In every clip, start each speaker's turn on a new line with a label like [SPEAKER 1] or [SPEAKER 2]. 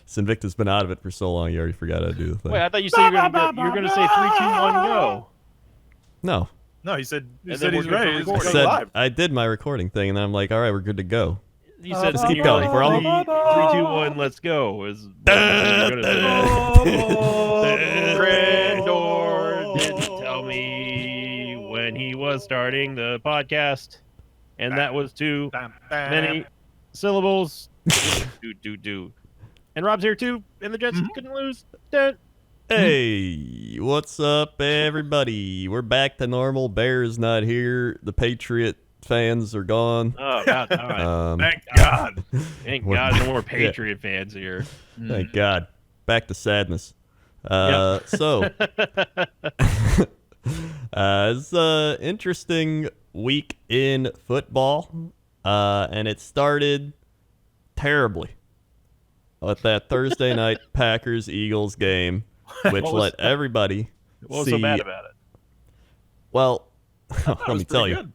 [SPEAKER 1] Sinvicta's been out of it for so long, you already forgot how to do the thing.
[SPEAKER 2] Wait, I thought you said you were going to say 3, 2, 1, go.
[SPEAKER 1] No.
[SPEAKER 3] No, he said
[SPEAKER 2] And
[SPEAKER 3] he's
[SPEAKER 2] then we're good for
[SPEAKER 3] ready. He's
[SPEAKER 2] recording.
[SPEAKER 1] I
[SPEAKER 3] going
[SPEAKER 1] said
[SPEAKER 3] live.
[SPEAKER 1] I did my recording thing, and then I'm like, all right, we're good to go.
[SPEAKER 2] You said
[SPEAKER 1] Just keep going. We're almost...
[SPEAKER 2] 3, 2, 1, let's go. Is what you're going to say. Crandor didn't tell me when he was starting the podcast, and that was too many syllables. do. And Rob's here too, and the Jets couldn't lose. Dun.
[SPEAKER 1] Hey, what's up, everybody? We're back to normal. Bear's not here. The Patriot fans are gone.
[SPEAKER 2] Oh, God. All right.
[SPEAKER 3] Thank God.
[SPEAKER 2] Thank God no more Patriot fans here.
[SPEAKER 1] Thank God. Back to sadness.
[SPEAKER 2] Yep.
[SPEAKER 1] So, it's an interesting week in football, and it started terribly with that Thursday night Packers-Eagles game, which let everybody
[SPEAKER 2] What was
[SPEAKER 1] see...
[SPEAKER 2] so bad about it?
[SPEAKER 1] Well, let me tell you.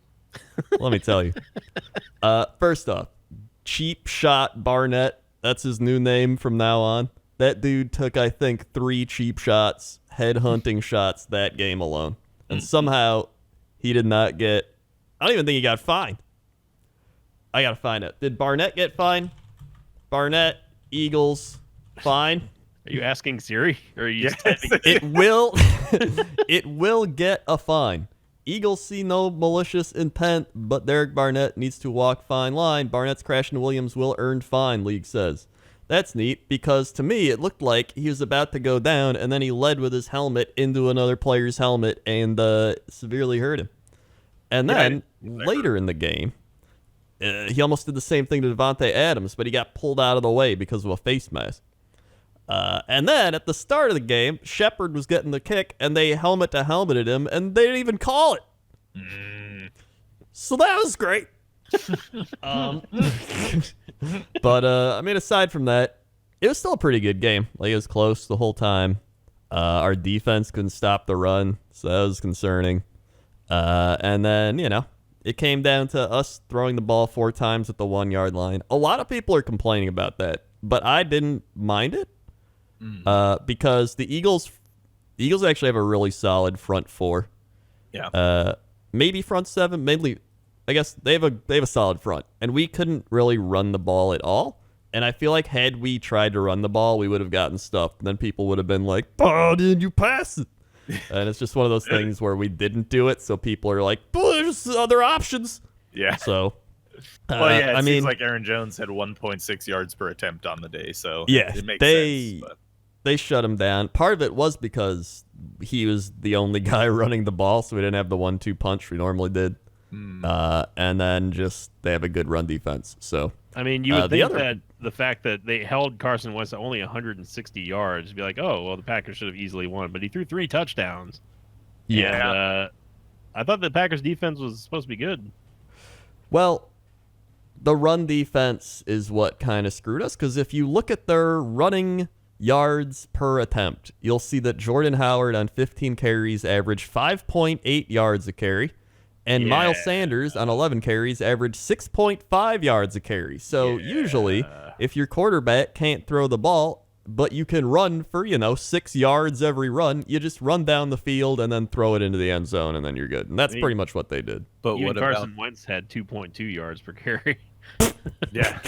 [SPEAKER 1] Let me tell you. First off, Cheap Shot Barnett. That's his new name from now on. That dude took, I think, 3 cheap shots, head-hunting shots that game alone. And somehow he did not get... I don't even think he got fined. I got to find it. Did Barnett get fined? Barnett, Eagles, fine?
[SPEAKER 2] Are you asking Siri? Or are you
[SPEAKER 3] Yes.
[SPEAKER 1] It will... it will get a fine. Eagles see no malicious intent, but Derek Barnett needs to walk fine line. Barnett's crash into Williams will earn fine, league says. That's neat, because to me, it looked like he was about to go down, and then he led with his helmet into another player's helmet and severely hurt him. And then, later in the game, he almost did the same thing to Devontae Adams, but he got pulled out of the way because of a face mask. And then, at the start of the game, Shepard was getting the kick, and they helmet-to-helmeted him, and they didn't even call it. So that was great. But, I mean, aside from that, it was still a pretty good game. Like, it was close the whole time. Our defense couldn't stop the run, so that was concerning. And then, you know, it came down to us throwing the ball 4 times at the 1-yard line. A lot of people are complaining about that, but I didn't mind it. Because the Eagles actually have a really solid front 4.
[SPEAKER 3] Yeah.
[SPEAKER 1] Maybe front 7, mainly. I guess they have a solid front, and we couldn't really run the ball at all. And I feel like had we tried to run the ball, we would have gotten stuffed. And then people would have been like, "Oh, did you pass it?" And it's just one of those things where we didn't do it, so people are like, "Oh, there's other options."
[SPEAKER 3] Yeah.
[SPEAKER 1] So,
[SPEAKER 3] Well, yeah,
[SPEAKER 1] I
[SPEAKER 3] it
[SPEAKER 1] mean,
[SPEAKER 3] seems like Aaron Jones had 1.6 yards per attempt on the day, so
[SPEAKER 1] yeah,
[SPEAKER 3] it makes sense. But...
[SPEAKER 1] they shut him down. Part of it was because he was the only guy running the ball, so we didn't have the 1-2 punch we normally did. And then just they have a good run defense. So
[SPEAKER 2] I mean, you would think that the fact that they held Carson Wentz at only 160 yards, be like, oh, well, the Packers should have easily won, but he threw 3 touchdowns.
[SPEAKER 1] Yeah.
[SPEAKER 2] And, I thought the Packers defense was supposed to be good.
[SPEAKER 1] Well, the run defense is what kind of screwed us, because if you look at their running yards per attempt, you'll see that Jordan Howard on 15 carries averaged 5.8 yards a carry. And Miles Sanders on 11 carries averaged 6.5 yards a carry. So usually, if your quarterback can't throw the ball, but you can run for, 6 yards every run, you just run down the field and then throw it into the end zone, and then you're good. And that's pretty much what they did.
[SPEAKER 3] But
[SPEAKER 2] Even
[SPEAKER 3] what
[SPEAKER 2] Carson Wentz had 2.2 yards per carry.
[SPEAKER 3] Yeah.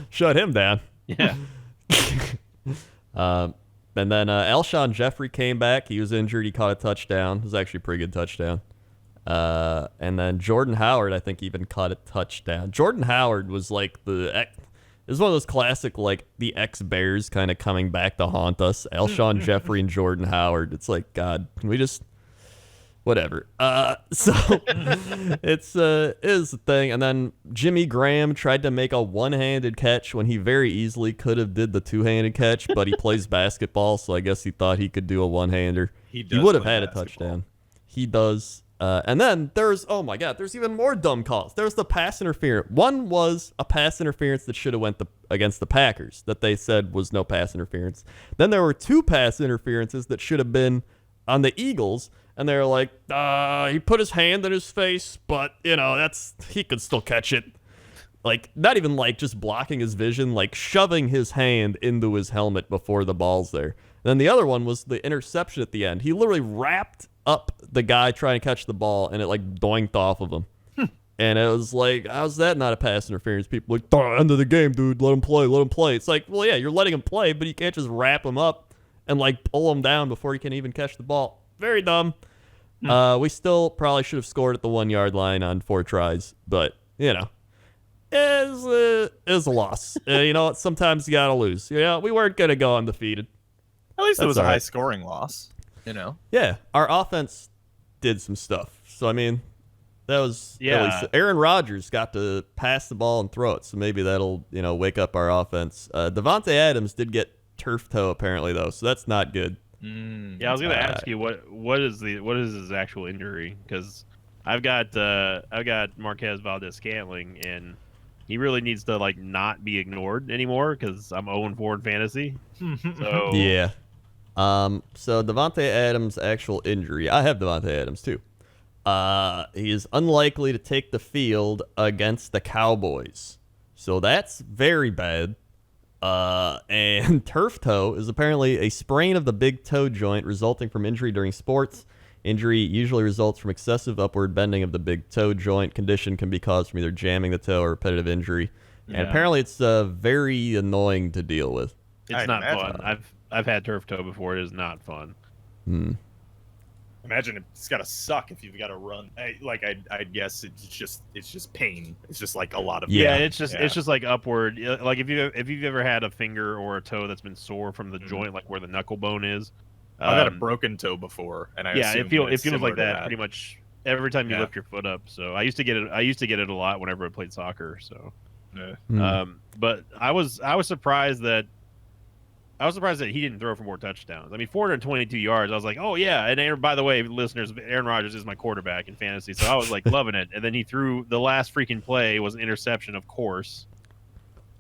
[SPEAKER 1] Shut him down.
[SPEAKER 2] Yeah.
[SPEAKER 1] And then Alshon Jeffrey came back. He was injured. He caught a touchdown. It was actually a pretty good touchdown. And then Jordan Howard, I think, even caught a touchdown. Jordan Howard was like it was one of those classic, like, the ex-Bears kind of coming back to haunt us. Alshon Jeffrey and Jordan Howard. It's like, God, can we just... Whatever. So it is the thing. And then Jimmy Graham tried to make a one-handed catch when he very easily could have did the two-handed catch, but he plays basketball, so I guess he thought he could do a one-hander. He would have had a touchdown. He does. And then there's even more dumb calls. There's the pass interference. One was a pass interference that should have went against the Packers that they said was no pass interference. Then there were 2 pass interferences that should have been on the Eagles, And they're like, he put his hand in his face, but, he could still catch it. Like, not even, like, just blocking his vision, like, shoving his hand into his helmet before the ball's there. And then the other one was the interception at the end. He literally wrapped up the guy trying to catch the ball, and it, like, doinked off of him. And it was like, how's that not a pass interference? People like, end of the game, dude. Let him play. It's like, well, yeah, you're letting him play, but you can't just wrap him up and, like, pull him down before he can even catch the ball. Very dumb. We still probably should have scored at the 1 yard line on 4 tries, but, is a loss. You know what? Sometimes you gotta lose. We weren't gonna go undefeated.
[SPEAKER 3] At least it was
[SPEAKER 1] all
[SPEAKER 3] a
[SPEAKER 1] right.
[SPEAKER 3] high-scoring loss.
[SPEAKER 1] Yeah, our offense did some stuff. So I mean, that was
[SPEAKER 2] Yeah.
[SPEAKER 1] at least Aaron Rodgers got to pass the ball and throw it. So maybe that'll wake up our offense. Devontae Adams did get turf toe apparently though, so that's not good.
[SPEAKER 2] Yeah, I was gonna ask you what is his actual injury, because I've got Marquez Valdez-Scantling, and he really needs to like not be ignored anymore because I'm 0-4 in fantasy. So
[SPEAKER 1] Yeah. So Devontae Adams' actual injury. I have Devontae Adams too. He is unlikely to take the field against the Cowboys. So that's very bad. And turf toe is apparently a sprain of the big toe joint resulting from injury during sports. Injury usually results from excessive upward bending of the big toe joint. Condition can be caused from either jamming the toe or repetitive injury. And apparently it's very annoying to deal with.
[SPEAKER 2] it's not fun. I've had turf toe before. It is not fun.
[SPEAKER 3] Imagine it's gotta suck if you've got to run. I'd guess it's just pain. It's just like a lot of
[SPEAKER 2] Yeah,
[SPEAKER 3] pain.
[SPEAKER 2] it's just like upward. Like if you've ever had a finger or a toe that's been sore from the joint, like where the knuckle bone is.
[SPEAKER 3] I've had a broken toe before, and I assume
[SPEAKER 2] it feels
[SPEAKER 3] similar
[SPEAKER 2] like
[SPEAKER 3] to
[SPEAKER 2] that pretty much every time you
[SPEAKER 3] Yeah.
[SPEAKER 2] lift your foot up. So I used to get it a lot whenever I played soccer. So,
[SPEAKER 3] Yeah.
[SPEAKER 2] but I was surprised that he didn't throw for more touchdowns. I mean, 422 yards. I was like, oh yeah. And by the way, listeners, Aaron Rodgers is my quarterback in fantasy, so I was like loving it. And then he threw the last freaking play was an interception, of course.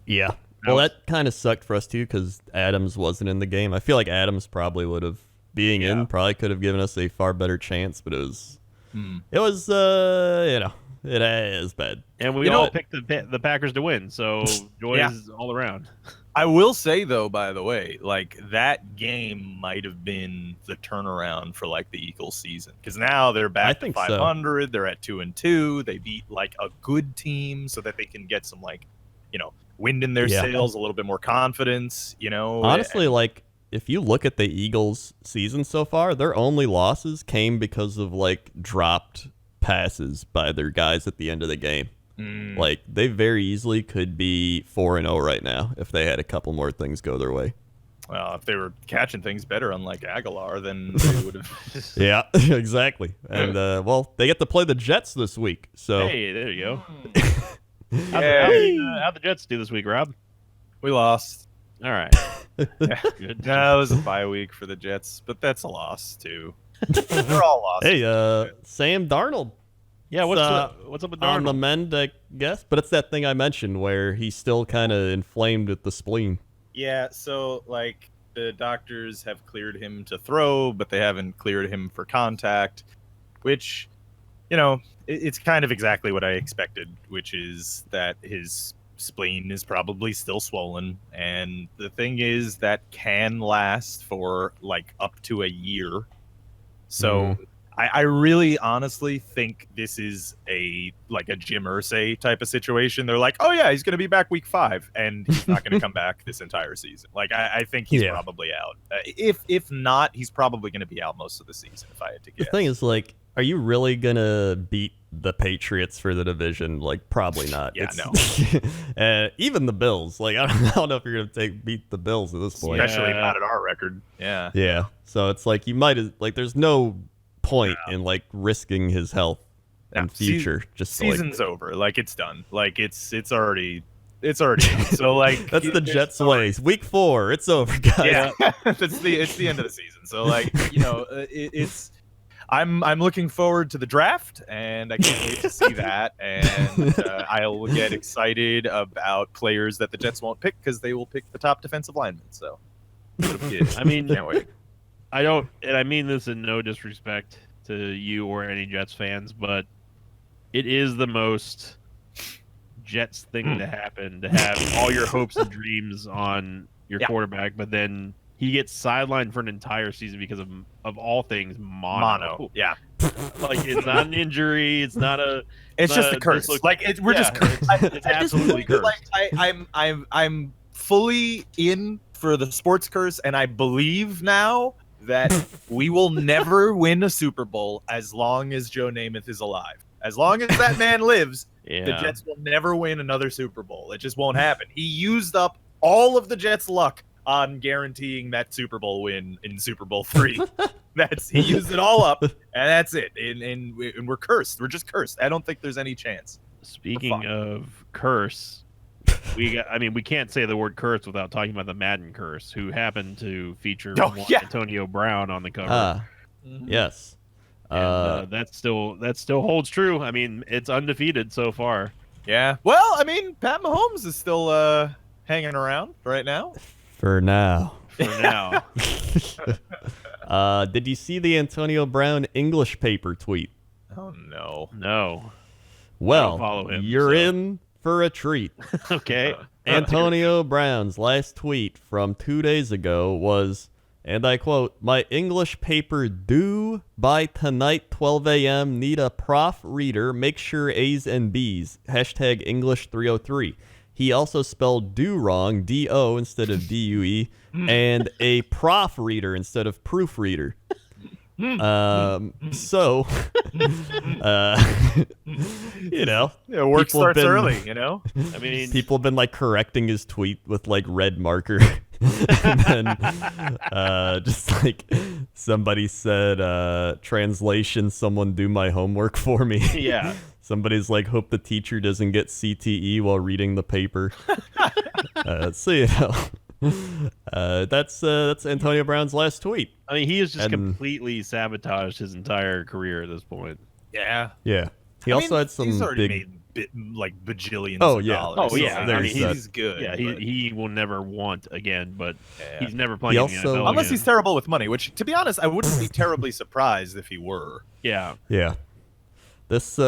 [SPEAKER 1] Yeah. Well, that kind of sucked for us too because Adams wasn't in the game. I feel like Adams probably would have, being in, probably could have given us a far better chance, but it was it is bad.
[SPEAKER 2] And we all picked the Packers to win, so joy is all around.
[SPEAKER 3] I will say though, by the way, like that game might have been the turnaround for like the Eagles season, because now they're back to 500. So. They're at 2-2. They beat like a good team, so that they can get some wind in their sails, a little bit more confidence.
[SPEAKER 1] Honestly, like if you look at the Eagles' season so far, their only losses came because of like dropped passes by their guys at the end of the game. Like they very easily could be 4-0 right now if they had a couple more things go their way.
[SPEAKER 3] Well, if they were catching things better, unlike Aguilar, then they would have.
[SPEAKER 1] Yeah, exactly. And they get to play the Jets this week. So
[SPEAKER 2] hey, there you go.
[SPEAKER 3] Yeah.
[SPEAKER 2] How'd the Jets do this week, Rob?
[SPEAKER 3] We lost.
[SPEAKER 2] All right.
[SPEAKER 3] Yeah.
[SPEAKER 2] Good.
[SPEAKER 3] No, it was a bye week for the Jets, but that's a loss too. They're all losses.
[SPEAKER 1] Hey, Sam Darnold.
[SPEAKER 2] Yeah, what's up with Darnold?
[SPEAKER 1] On the mend, I guess. But it's that thing I mentioned where he's still kind of inflamed with the spleen.
[SPEAKER 3] Yeah, so like the doctors have cleared him to throw, but they haven't cleared him for contact, which, it's kind of exactly what I expected, which is that his spleen is probably still swollen. And the thing is that can last for like up to a year. So I really honestly think this is a Jim Irsay type of situation. They're like, oh yeah, he's going to be back week 5, and he's not going to come back this entire season. Like I think he's probably out. If not, he's probably going to be out most of the season. If I had to guess.
[SPEAKER 1] The thing is, like, are you really gonna beat the Patriots for the division? Like, probably not.
[SPEAKER 3] Yeah, no.
[SPEAKER 1] Even the Bills. Like, I don't know if you're gonna beat the Bills at this point.
[SPEAKER 3] Especially not at our record. Yeah.
[SPEAKER 1] Yeah. So it's like you might there's no point in like risking his health and future.
[SPEAKER 3] Season's over. Like it's done. Like it's already done. So like
[SPEAKER 1] that's the Jets' ways. Week 4, it's over, guys.
[SPEAKER 3] Yeah. it's the end of the season. So like it's. I'm looking forward to the draft, and I can't wait to see that. And I'll get excited about players that the Jets won't pick because they will pick the top defensive lineman. So,
[SPEAKER 2] I mean,
[SPEAKER 3] can't wait.
[SPEAKER 2] I don't, and I mean this in no disrespect to you or any Jets fans, but it is the most Jets thing to happen, to have all your hopes and dreams on your quarterback, but then he gets sidelined for an entire season because of all things mono.
[SPEAKER 3] Yeah.
[SPEAKER 2] Like, it's not an injury. It's not a.
[SPEAKER 3] It's just a curse. We're just cursed.
[SPEAKER 2] It's absolutely cursed.
[SPEAKER 3] Like, I'm fully in for the sports curse, and I believe now that we will never win a Super Bowl as long as Joe Namath is alive. As long as that man lives, the Jets will never win another Super Bowl. It just won't happen. He used up all of the Jets' luck on guaranteeing that Super Bowl win in Super Bowl III. He used it all up, and that's it. And we're cursed. We're just cursed. I don't think there's any chance.
[SPEAKER 2] Speaking of curse, we can't say the word curse without talking about the Madden curse, who happened to feature Antonio Brown on the cover.
[SPEAKER 1] Yes.
[SPEAKER 2] And, that still holds true. I mean, it's undefeated so far.
[SPEAKER 3] Yeah. Well, I mean, Pat Mahomes is still hanging around right now.
[SPEAKER 1] For now.
[SPEAKER 3] Did
[SPEAKER 1] you see the Antonio Brown English paper tweet?
[SPEAKER 3] Oh, no.
[SPEAKER 2] No.
[SPEAKER 1] Well,
[SPEAKER 2] follow him,
[SPEAKER 1] you're in for a treat.
[SPEAKER 2] Okay.
[SPEAKER 1] Antonio Brown's last tweet from 2 days ago was, and I quote, "My English paper due by tonight 12 a.m. Need a prof reader. Make sure A's and B's. Hashtag English 303. He also spelled do wrong, D-O instead of D-U-E, and a prof reader instead of proofreader. So,
[SPEAKER 3] work starts early, you know?
[SPEAKER 2] I mean,
[SPEAKER 1] people have been, like, correcting his tweet with, like, red marker. And then, just, like, somebody said, translation, someone do my homework for me.
[SPEAKER 2] Yeah.
[SPEAKER 1] Somebody's like, hope the teacher doesn't get CTE while reading the paper. So, that's Antonio Brown's last tweet.
[SPEAKER 2] I mean, he has just completely sabotaged his entire career at this point.
[SPEAKER 3] Yeah.
[SPEAKER 1] Yeah. He also had some
[SPEAKER 3] he's already
[SPEAKER 1] big...
[SPEAKER 3] made bajillions of dollars.
[SPEAKER 2] Oh, yeah.
[SPEAKER 3] So he's good.
[SPEAKER 2] Yeah, he will never want again, but he's never playing
[SPEAKER 1] He
[SPEAKER 2] in the
[SPEAKER 1] also-
[SPEAKER 2] NFL
[SPEAKER 3] Unless
[SPEAKER 2] again.
[SPEAKER 3] he's terrible with money, which, to be honest, I wouldn't be terribly surprised if he were.
[SPEAKER 2] Yeah.
[SPEAKER 1] Yeah. This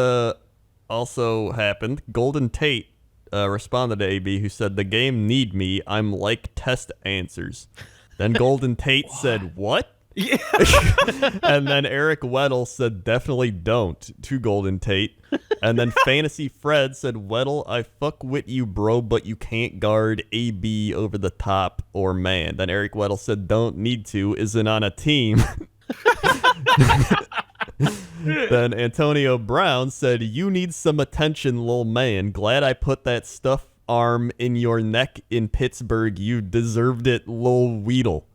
[SPEAKER 1] also happened. Golden Tate responded to AB, who said, "The game need me. I'm like test answers." Then Golden Tate said, "What?"
[SPEAKER 3] Yeah.
[SPEAKER 1] And then Eric Weddle said, "Definitely don't," to Golden Tate. And then Fantasy Fred said, "Weddle, I fuck with you, bro, but you can't guard AB over the top or man." Then Eric Weddle said, "Don't need to, isn't on a team." Then Antonio Brown said, "You need some attention, lil man. Glad I put that stuff arm in your neck in Pittsburgh. You deserved it, lil Weedle."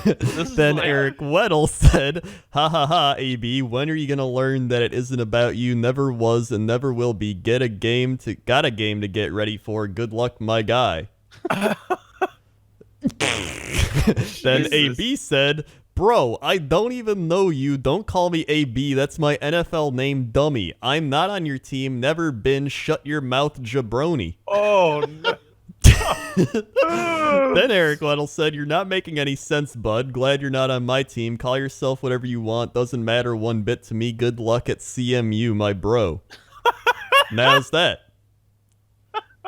[SPEAKER 1] Then Eric Weddle said, "Ha ha ha, AB, when are you going to learn that it isn't about you? Never was and never will be. Got a game to get ready for. Good luck, my guy." Then AB said, "Bro, I don't even know you. Don't call me AB. That's my NFL name, dummy. I'm not on your team. Never been. Shut your mouth, jabroni."
[SPEAKER 3] Oh, no.
[SPEAKER 1] Then Eric Weddle said, "You're not making any sense, bud. Glad you're not on my team. Call yourself whatever you want. Doesn't matter one bit to me. Good luck at CMU, my bro." Now's that.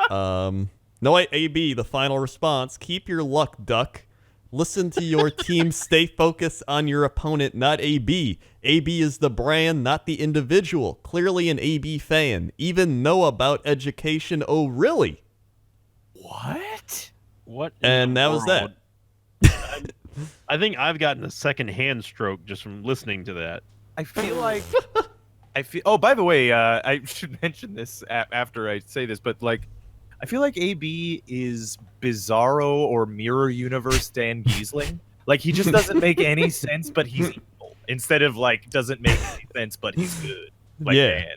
[SPEAKER 1] No, wait, AB, the final response. "Keep your luck, duck. Listen to your team. Stay focused on your opponent, not AB. AB is the brand, not the individual. Clearly an AB fan. Even know about education. Oh, really?"
[SPEAKER 3] What?
[SPEAKER 2] What?
[SPEAKER 1] And that was that.
[SPEAKER 2] I think I've gotten a second-hand stroke just from listening to that.
[SPEAKER 3] I feel like... Oh, by the way, I should mention this after I say this, but, like, I feel like AB is Bizarro or Mirror Universe Dan Giesling. Like, he just doesn't make any sense, but he's evil. Instead of, like, doesn't make any sense, but he's good. Like Dan.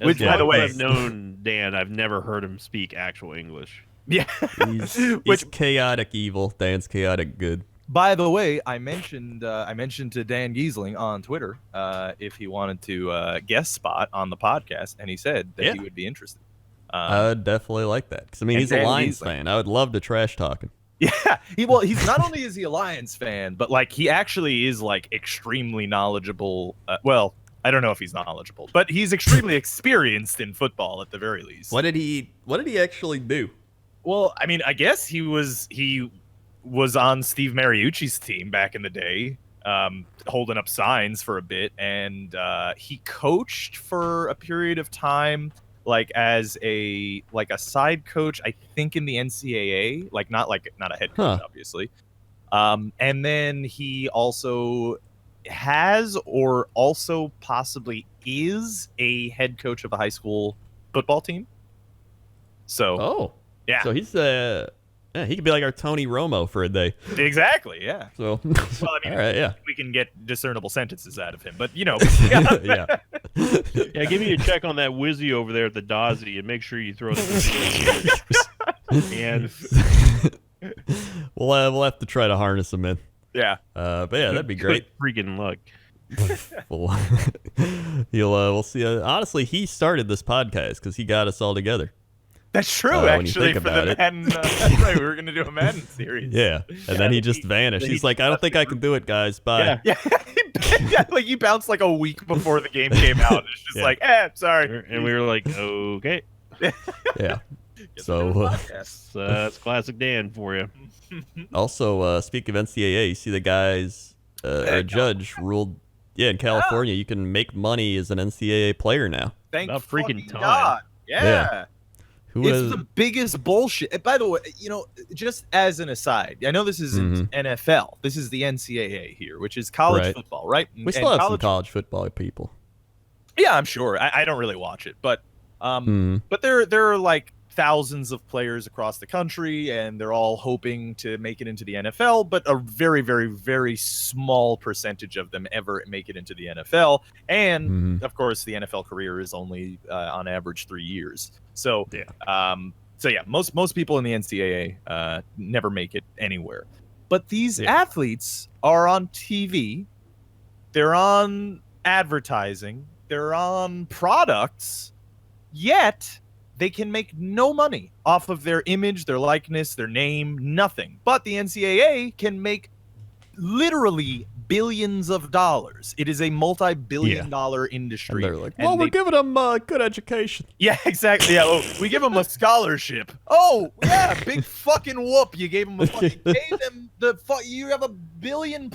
[SPEAKER 3] Which, by the way...
[SPEAKER 2] I've known Dan, I've never heard him speak actual English.
[SPEAKER 3] Yeah.
[SPEAKER 1] He's chaotic evil. Dan's chaotic good.
[SPEAKER 3] By the way, I mentioned to Dan Giesling on Twitter if he wanted to guest spot on the podcast, and he said that he would be interested.
[SPEAKER 1] I would definitely like that. Because, I mean, he's a Lions fan. I would love to trash talk him.
[SPEAKER 3] Yeah, he's not only is he a Lions fan, but like he actually is like extremely knowledgeable. Well, I don't know if he's knowledgeable, but he's extremely experienced in football at the very least.
[SPEAKER 1] What did he actually do?
[SPEAKER 3] Well, I mean, I guess he was on Steve Mariucci's team back in the day, holding up signs for a bit, and he coached for a period of time, like as a side coach, I think in the NCAA, not a head coach, obviously. And then he also has, or also possibly is, a head coach of a high school football team. So, yeah.
[SPEAKER 1] So he's he could be like our Tony Romo for a day.
[SPEAKER 3] Exactly, yeah.
[SPEAKER 1] So,
[SPEAKER 3] well, I mean,
[SPEAKER 1] all right, yeah.
[SPEAKER 3] we can get discernible sentences out of him, but yeah.
[SPEAKER 2] Yeah, give me a check on that Wizzy over there at the Dozzy and make sure you throw the and
[SPEAKER 1] we'll have to try to harness him in.
[SPEAKER 3] Yeah.
[SPEAKER 1] But yeah, that'd be great.
[SPEAKER 2] Freaking luck.
[SPEAKER 1] We'll see. Honestly, he started this podcast because he got us all together.
[SPEAKER 3] That's true, actually, for the Madden. That's right, we were going to do a Madden series.
[SPEAKER 1] Yeah, and then he just vanished. He's like, I don't think I can do it, guys. Bye.
[SPEAKER 3] Yeah, like he bounced like a week before the game came out. It's just like, sorry.
[SPEAKER 2] And we were like, okay.
[SPEAKER 1] Yeah. So
[SPEAKER 2] that's classic Dan for you.
[SPEAKER 1] Also, speaking of NCAA, you see the guys, a judge ruled, in California, you can make money as an NCAA player now.
[SPEAKER 3] Thank
[SPEAKER 2] freaking time.
[SPEAKER 3] God. Yeah. It's the biggest bullshit. By the way, just as an aside, I know this isn't NFL. This is the NCAA here, which is college football, right?
[SPEAKER 1] We still have some college football people.
[SPEAKER 3] Yeah, I'm sure. I don't really watch it, but there are like thousands of players across the country, and they're all hoping to make it into the NFL, but a very, very, very small percentage of them ever make it into the NFL. And of course, the NFL career is only on average 3 years. So, most people in the NCAA never make it anywhere. But these athletes are on TV, they're on advertising, they're on products, yet they can make no money off of their image, their likeness, their name, nothing. But the NCAA can make literally billions of dollars. It is a multi-billion-dollar industry.
[SPEAKER 1] And they're like, well, we're giving them good education.
[SPEAKER 3] Yeah, exactly. Yeah, we give them a scholarship. Oh, yeah, big fucking whoop. You gave them a fucking, gave them you have $1 billion+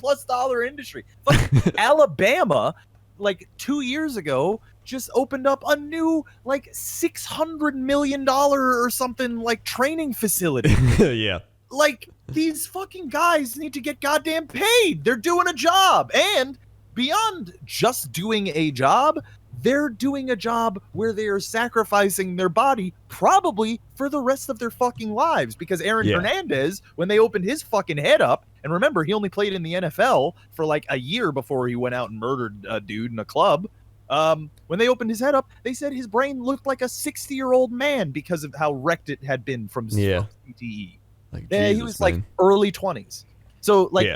[SPEAKER 3] industry. Fucking Alabama, like 2 years ago, just opened up a new like $600 million or something like training facility.
[SPEAKER 1] Yeah.
[SPEAKER 3] Like, these fucking guys need to get goddamn paid. They're doing a job. And beyond just doing a job, they're doing a job where they are sacrificing their body probably for the rest of their fucking lives. Because Aaron Hernandez, when they opened his fucking head up, and remember, he only played in the NFL for like a year before he went out and murdered a dude in a club. When they opened his head up, they said his brain looked like a 60-year-old man because of how wrecked it had been from CTE.
[SPEAKER 1] Like,
[SPEAKER 3] he was like early 20s. So like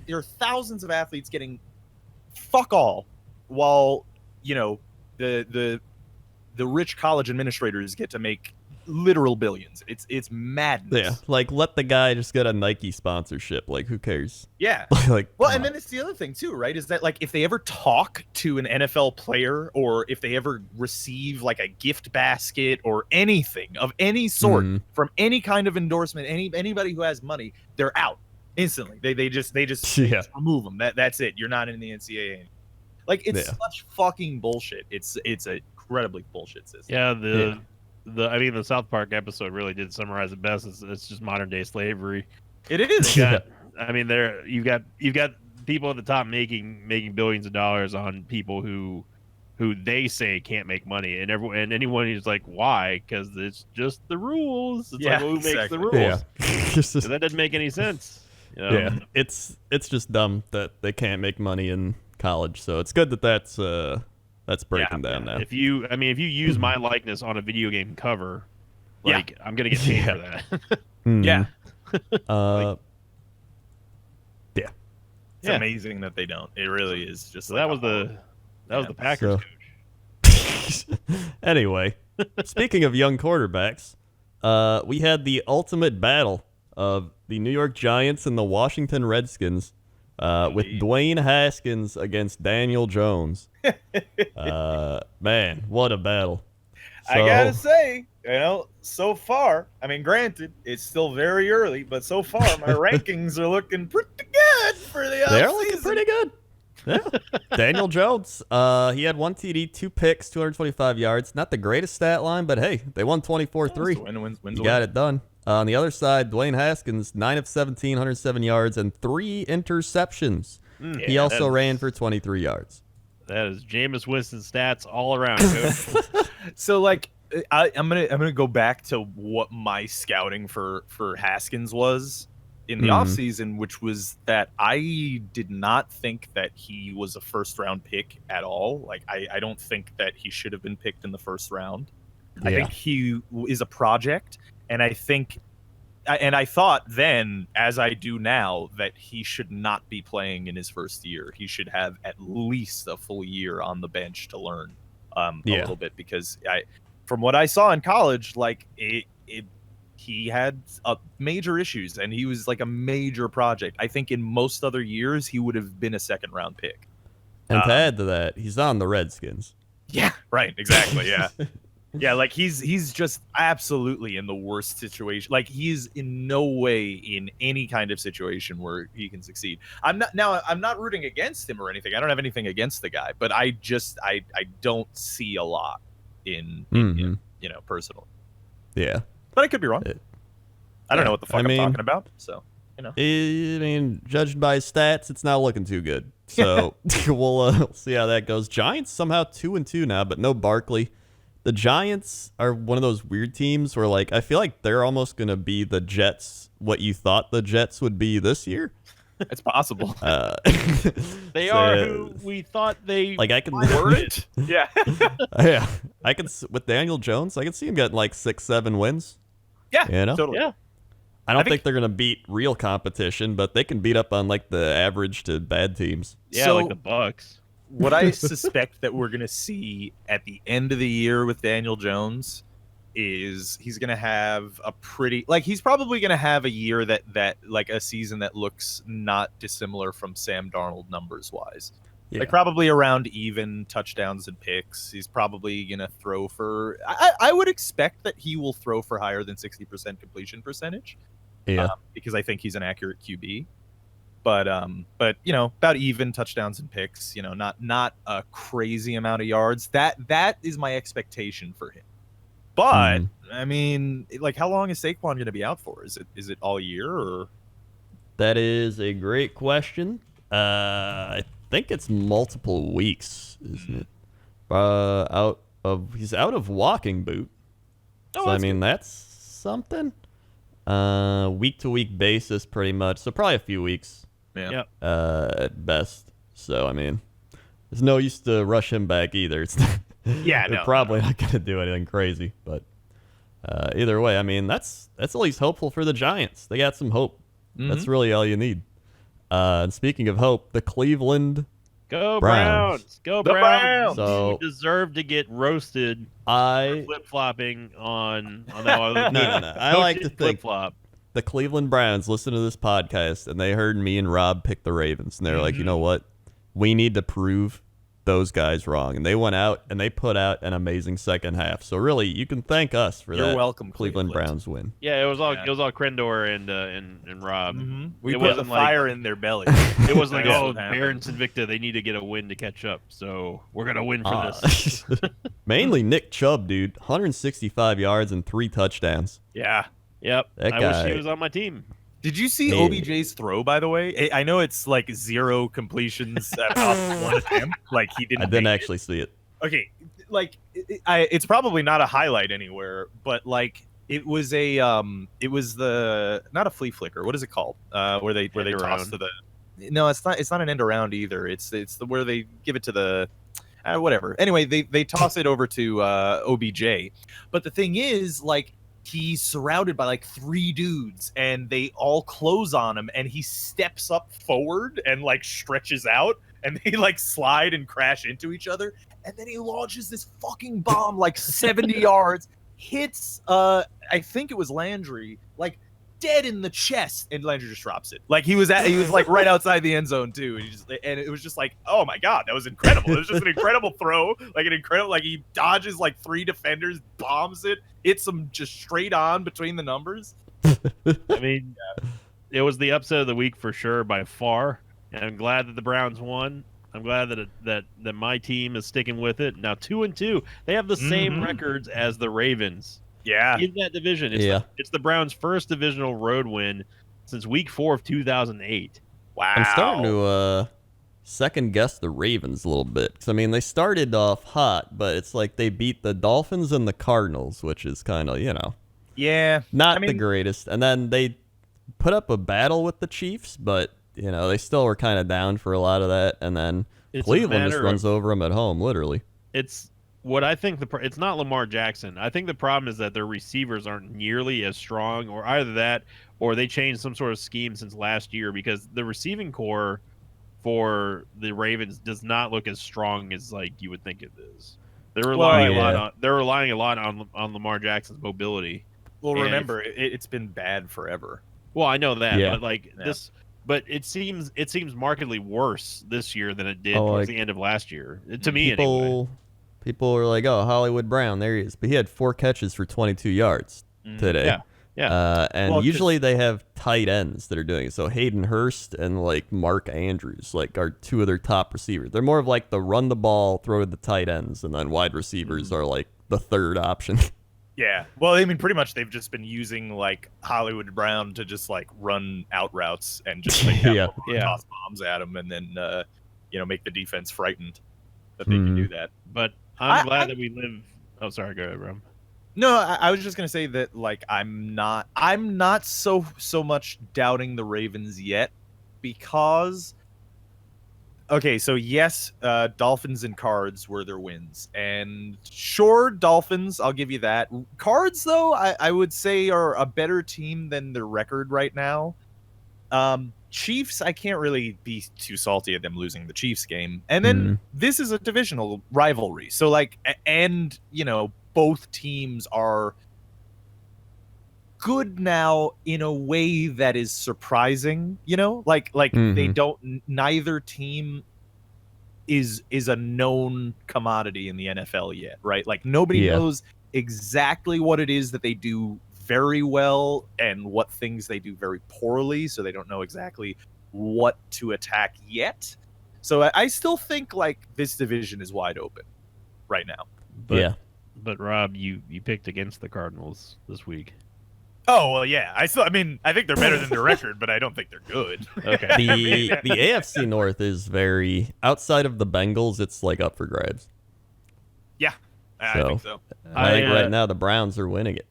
[SPEAKER 3] there are thousands of athletes getting fuck all, while the rich college administrators get to make literal billions. It's madness.
[SPEAKER 1] Yeah, like let the guy just get a Nike sponsorship. Like, who cares?
[SPEAKER 3] Yeah. And then it's the other thing too, right? Is that like if they ever talk to an NFL player, or if they ever receive like a gift basket or anything of any sort from any kind of endorsement, anybody who has money, they're out instantly. They just remove them. That's it. You're not in the NCAA. Like, it's such fucking bullshit. It's an incredibly bullshit system.
[SPEAKER 2] Yeah. The South Park episode really did summarize it best. It's just modern day slavery.
[SPEAKER 3] It is.
[SPEAKER 2] You've got people at the top making billions of dollars on people who they say can't make money, and anyone who's like, why? Because it's just the rules. It's like, well, who makes the rules?
[SPEAKER 1] Yeah.
[SPEAKER 2] So that doesn't make any sense.
[SPEAKER 1] Yeah, it's just dumb that they can't make money in college. So it's good that that's breaking down now.
[SPEAKER 2] If you use my likeness on a video game cover, like, I'm gonna get paid for that.
[SPEAKER 3] Yeah. It's
[SPEAKER 2] Yeah.
[SPEAKER 3] amazing that they don't. It really is just.
[SPEAKER 2] So
[SPEAKER 3] like
[SPEAKER 2] that was the Packers coach.
[SPEAKER 1] Anyway, speaking of young quarterbacks, we had the ultimate battle of the New York Giants and the Washington Redskins, with Dwayne Haskins against Daniel Jones. Man, what a battle!
[SPEAKER 3] I gotta say, so far, I mean, granted, it's still very early, but so far my rankings are looking pretty good for the
[SPEAKER 1] they're
[SPEAKER 3] offseason.
[SPEAKER 1] looking pretty good. Yeah. Daniel Jones, he had 1 TD, 2 picks, 225 yards. Not the greatest stat line, but hey, they won 24-3. You got it done. On the other side, Dwayne Haskins, 9 of 17, 107 yards, and 3 interceptions. He also ran for 23 yards.
[SPEAKER 2] That is Jameis Winston stats all around, Coach.
[SPEAKER 3] So, like, I'm gonna go back to what my scouting for Haskins was in the offseason, which was that I did not think that he was a first-round pick at all. Like, I don't think that he should have been picked in the first round.
[SPEAKER 1] Yeah.
[SPEAKER 3] I think he is a project, and I thought then, as I do now, that he should not be playing in his first year. He should have at least a full year on the bench to learn a little bit, because from what I saw in college, like he had major issues, and he was like a major project. I think in most other years he would have been a second-round pick.
[SPEAKER 1] And to add to that, he's on the Redskins.
[SPEAKER 3] Yeah, right, exactly, yeah. Yeah, like he's just absolutely in the worst situation. Like, he's in no way in any kind of situation where he can succeed. I'm not rooting against him or anything. I don't have anything against the guy, but I don't see a lot in him, personally.
[SPEAKER 1] Yeah.
[SPEAKER 3] But I could be wrong. I don't know what the fuck I'm talking about. So,
[SPEAKER 1] I mean, judged by his stats, it's not looking too good. So we'll see how that goes. Giants somehow 2-2 now, but no Barkley. The Giants are one of those weird teams where, like, I feel like they're almost going to be the Jets, what you thought the Jets would be this year.
[SPEAKER 3] It's possible.
[SPEAKER 2] They are who we thought they
[SPEAKER 3] weren't. Yeah.
[SPEAKER 1] Yeah. I can, with Daniel Jones, I can see him getting like 6-7 wins.
[SPEAKER 3] Yeah,
[SPEAKER 2] totally. Yeah.
[SPEAKER 1] I don't think they're going to beat real competition, but they can beat up on like the average to bad teams.
[SPEAKER 2] Yeah,
[SPEAKER 3] so,
[SPEAKER 2] like the Bucks.
[SPEAKER 3] What I suspect that we're going to see at the end of the year with Daniel Jones is he's going to have he's probably going to have a year that like a season that looks not dissimilar from Sam Darnold numbers wise. Yeah. Like probably around even touchdowns and picks. He's probably going to throw for, I would expect that he will throw for higher than 60% completion percentage.
[SPEAKER 1] Yeah.
[SPEAKER 3] Because I think he's an accurate QB. But about even touchdowns and picks, not a crazy amount of yards. That is my expectation for him. But I mean, like, how long is Saquon going to be out for? Is it all year, or?
[SPEAKER 1] That is a great question. I think it's multiple weeks, isn't it? He's out of walking boot.
[SPEAKER 3] Oh,
[SPEAKER 1] so I mean, that's something. Week to week basis, pretty much. So probably a few weeks.
[SPEAKER 3] Yeah.
[SPEAKER 1] At best. So I mean, there's no use to rush him back either. It's not, they're probably not going to do anything crazy, but either way, I mean, that's at least hopeful for the Giants. They got some hope. That's really all you need. And speaking of hope, the Cleveland Browns.
[SPEAKER 2] Go Browns!
[SPEAKER 1] So,
[SPEAKER 2] you deserve to get roasted. Flip flopping on that one.
[SPEAKER 1] No. I like to think
[SPEAKER 2] flip-flop.
[SPEAKER 1] The Cleveland Browns listened to this podcast and they heard me and Rob pick the Ravens, and they're like, you know what? We need to prove those guys wrong. And they went out and they put out an amazing second half. So really, you can thank us for that.
[SPEAKER 3] You're welcome,
[SPEAKER 1] Cleveland Browns win.
[SPEAKER 2] Yeah, it was all Crendor and Rob.
[SPEAKER 3] We put the fire in their belly.
[SPEAKER 2] It wasn't like, Barons and Victor, they need to get a win to catch up. So we're gonna win for this.
[SPEAKER 1] Mainly Nick Chubb, dude, 165 yards and 3 touchdowns.
[SPEAKER 3] Yeah.
[SPEAKER 2] Yep.
[SPEAKER 1] That
[SPEAKER 2] I
[SPEAKER 1] guy,
[SPEAKER 2] wish he was on my team.
[SPEAKER 3] Did you see OBJ's throw, by the way? I know it's like 0 completions off 1 attempt. Like, he didn't.
[SPEAKER 1] I didn't actually see it.
[SPEAKER 3] Okay, like it's probably not a highlight anywhere, but like it was not a flea flicker. What is it called? Where they toss to the. No, it's not an end around either. It's where they give it to the. Whatever. Anyway, they toss it over to OBJ, but the thing is, like, he's surrounded by like 3 dudes and they all close on him, and he steps up forward and like stretches out, and they like slide and crash into each other, and then he launches this fucking bomb like 70 yards, hits I think it was Landry, like dead in the chest, and Landry just drops it. Like he was like right outside the end zone too, and it was just like, oh my god, that was incredible. It was just an incredible throw, like he dodges like 3 defenders, bombs it, hits them just straight on between the numbers.
[SPEAKER 2] I mean, it was the upset of the week for sure by far, and I'm glad that the Browns won. I'm glad that my team is sticking with it. Now 2-2, they have the same records as the Ravens.
[SPEAKER 3] Yeah,
[SPEAKER 2] In that division, it's the Browns' first divisional road win since Week 4 of 2008.
[SPEAKER 3] Wow.
[SPEAKER 1] I'm starting to second guess the Ravens a little bit. 'Cause, I mean, they started off hot, but it's like they beat the Dolphins and the Cardinals, which is kind of,
[SPEAKER 3] Yeah,
[SPEAKER 1] not the greatest. And then they put up a battle with the Chiefs, but they still were kind of down for a lot of that. And then Cleveland just runs over them at home, literally.
[SPEAKER 2] It's what I think it's not Lamar Jackson. I think the problem is that their receivers aren't nearly as strong, or either that, or they changed some sort of scheme since last year, because the receiving core for the Ravens does not look as strong as like you would think it is. They're relying a lot on Lamar Jackson's mobility.
[SPEAKER 3] Well, remember, it's been bad forever.
[SPEAKER 2] Well, I know that,
[SPEAKER 1] Yeah.
[SPEAKER 2] but but it seems markedly worse this year than it did towards the end of last year. To me, anyway.
[SPEAKER 1] People were like, "Oh, Hollywood Brown, there he is," but he had 4 catches for 22 yards today.
[SPEAKER 2] Yeah.
[SPEAKER 1] And usually they have tight ends that are doing it. So Hayden Hurst and like Mark Andrews are 2 of their top receivers. They're more of like the run the ball, throw to the tight ends, and then wide receivers are like the third option.
[SPEAKER 3] Yeah. Well, I mean, pretty much they've just been using like Hollywood Brown to just like run out routes and just like toss bombs at them, and then make the defense frightened that they can do that.
[SPEAKER 2] But I'm glad that we live. Oh, sorry. Go ahead, Ram.
[SPEAKER 3] No, I was just gonna say that like I'm not so much doubting the Ravens yet, because okay, so yes, Dolphins and Cards were their wins, and sure, Dolphins, I'll give you that. Cards, though, I would say are a better team than their record right now. Chiefs, I can't really be too salty at them losing the Chiefs game, and then this is a divisional rivalry, so like, and both teams are good now in a way that is surprising, they don't, neither team is a known commodity in the NFL yet, right? Like nobody knows exactly what it is that they do very well and what things they do very poorly, so they don't know exactly what to attack yet. So I still think like this division is wide open right now.
[SPEAKER 2] But Rob, you picked against the Cardinals this week.
[SPEAKER 3] Oh well, yeah. I think they're better than their record, but I don't think they're good.
[SPEAKER 2] Okay.
[SPEAKER 1] The AFC North is very, outside of the Bengals, it's like up for grabs.
[SPEAKER 3] Yeah, I think so.
[SPEAKER 1] I think right now the Browns are winning it.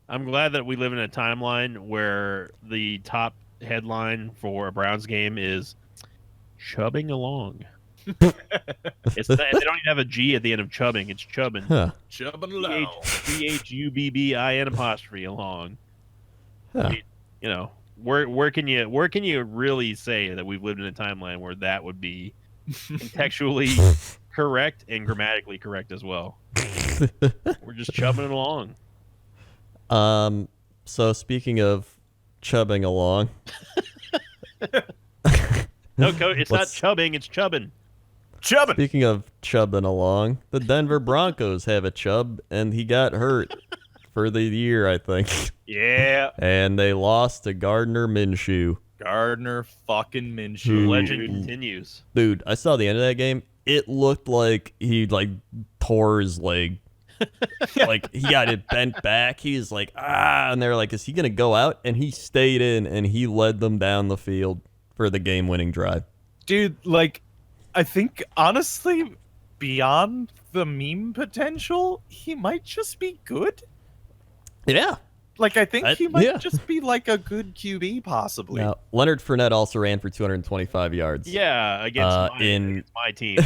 [SPEAKER 2] I'm glad that we live in a timeline where the top headline for a Browns game is chubbing along. They don't even have a G at the end of chubbing. It's chubbing.
[SPEAKER 1] Huh.
[SPEAKER 3] Chubbing along.
[SPEAKER 2] CHUBBIN apostrophe along.
[SPEAKER 1] Huh.
[SPEAKER 2] I mean, where can you really say that we've lived in a timeline where that would be contextually correct and grammatically correct as well? We're just chubbing it along.
[SPEAKER 1] So speaking of chubbing along,
[SPEAKER 2] no, Coach, it's not chubbing, it's chubbing.
[SPEAKER 3] Chubbing.
[SPEAKER 1] Speaking of chubbing along, the Denver Broncos have a chub, and he got hurt for the year, I think.
[SPEAKER 3] Yeah.
[SPEAKER 1] And they lost to Gardner Minshew.
[SPEAKER 3] Gardner fucking Minshew.
[SPEAKER 2] Legend continues.
[SPEAKER 1] Dude, I saw the end of that game. It looked like he tore his leg. Like he got it bent back. He's like, and they're like, is he gonna go out? And he stayed in, and he led them down the field for the game-winning drive.
[SPEAKER 3] Dude, I think honestly, beyond the meme potential, he might just be good.
[SPEAKER 1] Yeah.
[SPEAKER 3] I think he might just be like a good QB, possibly.
[SPEAKER 1] Now, Leonard Fournette also ran for 225 yards.
[SPEAKER 2] Yeah, against my team.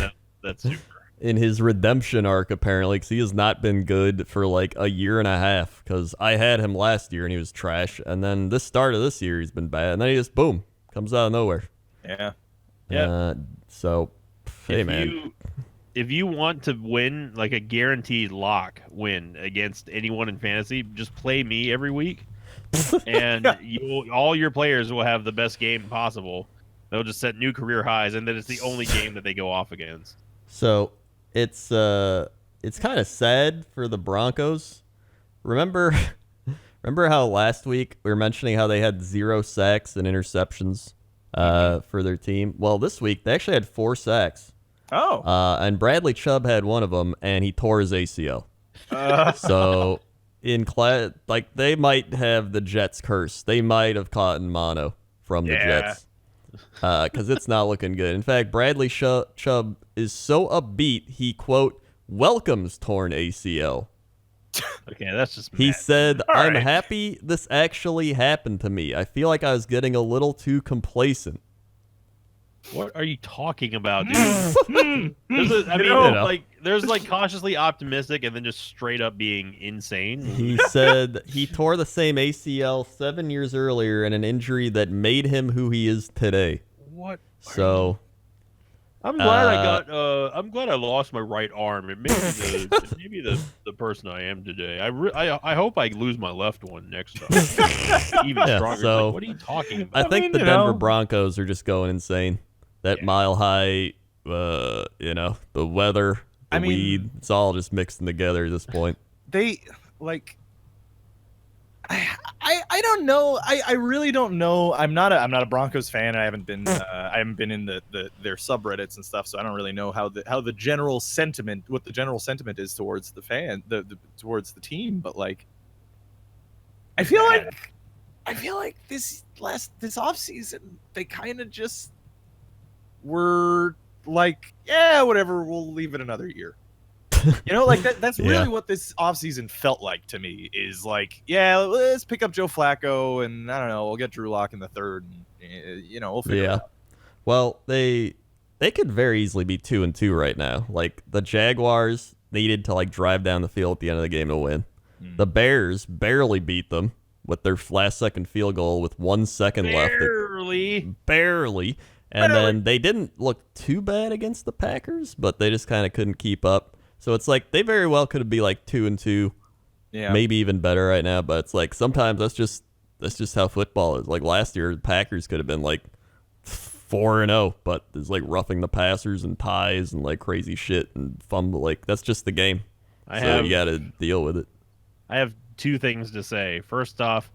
[SPEAKER 2] That's super.
[SPEAKER 1] In his redemption arc, apparently, because he has not been good for a year and a half, because I had him last year and he was trash, and then this start of this year he's been bad, and then he just, boom, comes out of nowhere.
[SPEAKER 3] Yeah.
[SPEAKER 2] Yeah.
[SPEAKER 1] So, hey, man.
[SPEAKER 2] If you want to win, a guaranteed lock win against anyone in fantasy, just play me every week. and all your players will have the best game possible. They'll just set new career highs, and then it's the only game that they go off against.
[SPEAKER 1] So it's kind of sad for the Broncos. Remember how last week we were mentioning how they had 0 sacks and interceptions for their team? Well, this week they actually had 4 sacks.
[SPEAKER 3] Oh.
[SPEAKER 1] And Bradley Chubb had one of them, and he tore his ACL. So they might have the Jets curse. They might have caught in mono from the Jets. Because it's not looking good. In fact, Bradley Chubb is so upbeat, he, quote, welcomes torn ACL.
[SPEAKER 2] Okay, that's just
[SPEAKER 1] He
[SPEAKER 2] mad.
[SPEAKER 1] said,
[SPEAKER 3] All
[SPEAKER 1] I'm
[SPEAKER 3] right.
[SPEAKER 1] happy this actually happened to me. I feel like I was getting a little too complacent.
[SPEAKER 2] What are you talking about, dude? There's like cautiously optimistic and then just straight up being insane.
[SPEAKER 1] He said he tore the same ACL 7 years earlier in an injury that made him who he is today.
[SPEAKER 2] What?
[SPEAKER 1] So
[SPEAKER 2] I'm glad I'm glad I lost my right arm. It made me the person I am today. I hope I lose my left one next time. Even
[SPEAKER 1] Yeah,
[SPEAKER 2] stronger. It's
[SPEAKER 1] so
[SPEAKER 2] like, what are you talking about?
[SPEAKER 1] I think the Denver Broncos are just going insane. That
[SPEAKER 2] Yeah.
[SPEAKER 1] mile high, the weather, the weed, it's all just mixing together at this point.
[SPEAKER 3] They like. I don't know. I really don't know. I'm not a Broncos fan. I haven't been in their subreddits and stuff, so I don't really know how the general sentiment, what the general sentiment is towards the fan, towards the team. But like, I feel like this offseason they kind of just were like, yeah, whatever, we'll leave it another year. Like that's really
[SPEAKER 1] Yeah.
[SPEAKER 3] what this offseason felt like to me, is like, yeah, let's pick up Joe Flacco, and I don't know, we'll get Drew Lock in the third, and we'll figure it out.
[SPEAKER 1] Well, they could very easily be 2-2 right now. Like, the Jaguars needed to drive down the field at the end of the game to win. The Bears barely beat them with their last second field goal with 1 second left. Barely. And then they didn't look too bad against the Packers, but they just kind of couldn't keep up. So it's like they very well could be 2-2, maybe even better right now. But it's like sometimes that's just how football is. Like last year, the Packers could have been 4-0, but it's roughing the passers and ties and crazy shit and fumble. That's just the game. You got to deal with it.
[SPEAKER 2] I have 2 things to say. First off,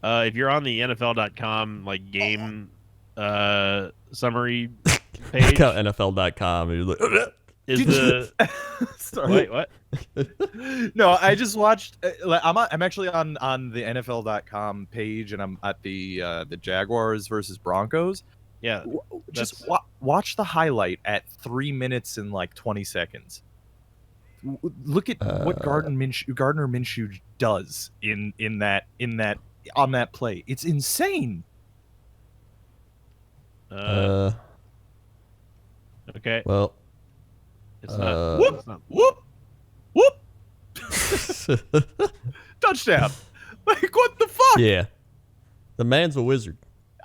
[SPEAKER 2] if you're on the NFL.com game summary page,
[SPEAKER 1] NFL.com, and you're like,
[SPEAKER 2] is the
[SPEAKER 3] Sorry.
[SPEAKER 2] wait, what?
[SPEAKER 3] No, I just watched. I'm actually on the NFL.com page, and I'm at the Jaguars versus Broncos.
[SPEAKER 2] Yeah,
[SPEAKER 3] Just watch the highlight at 3 minutes and 20 seconds. Look at what Gardner Minshew does in that on that play. It's insane.
[SPEAKER 2] Okay.
[SPEAKER 1] Well,
[SPEAKER 2] It's not.
[SPEAKER 3] Whoop,
[SPEAKER 2] It's not.
[SPEAKER 3] whoop, whoop. Touchdown. What the fuck?
[SPEAKER 1] yeah, the man's a wizard,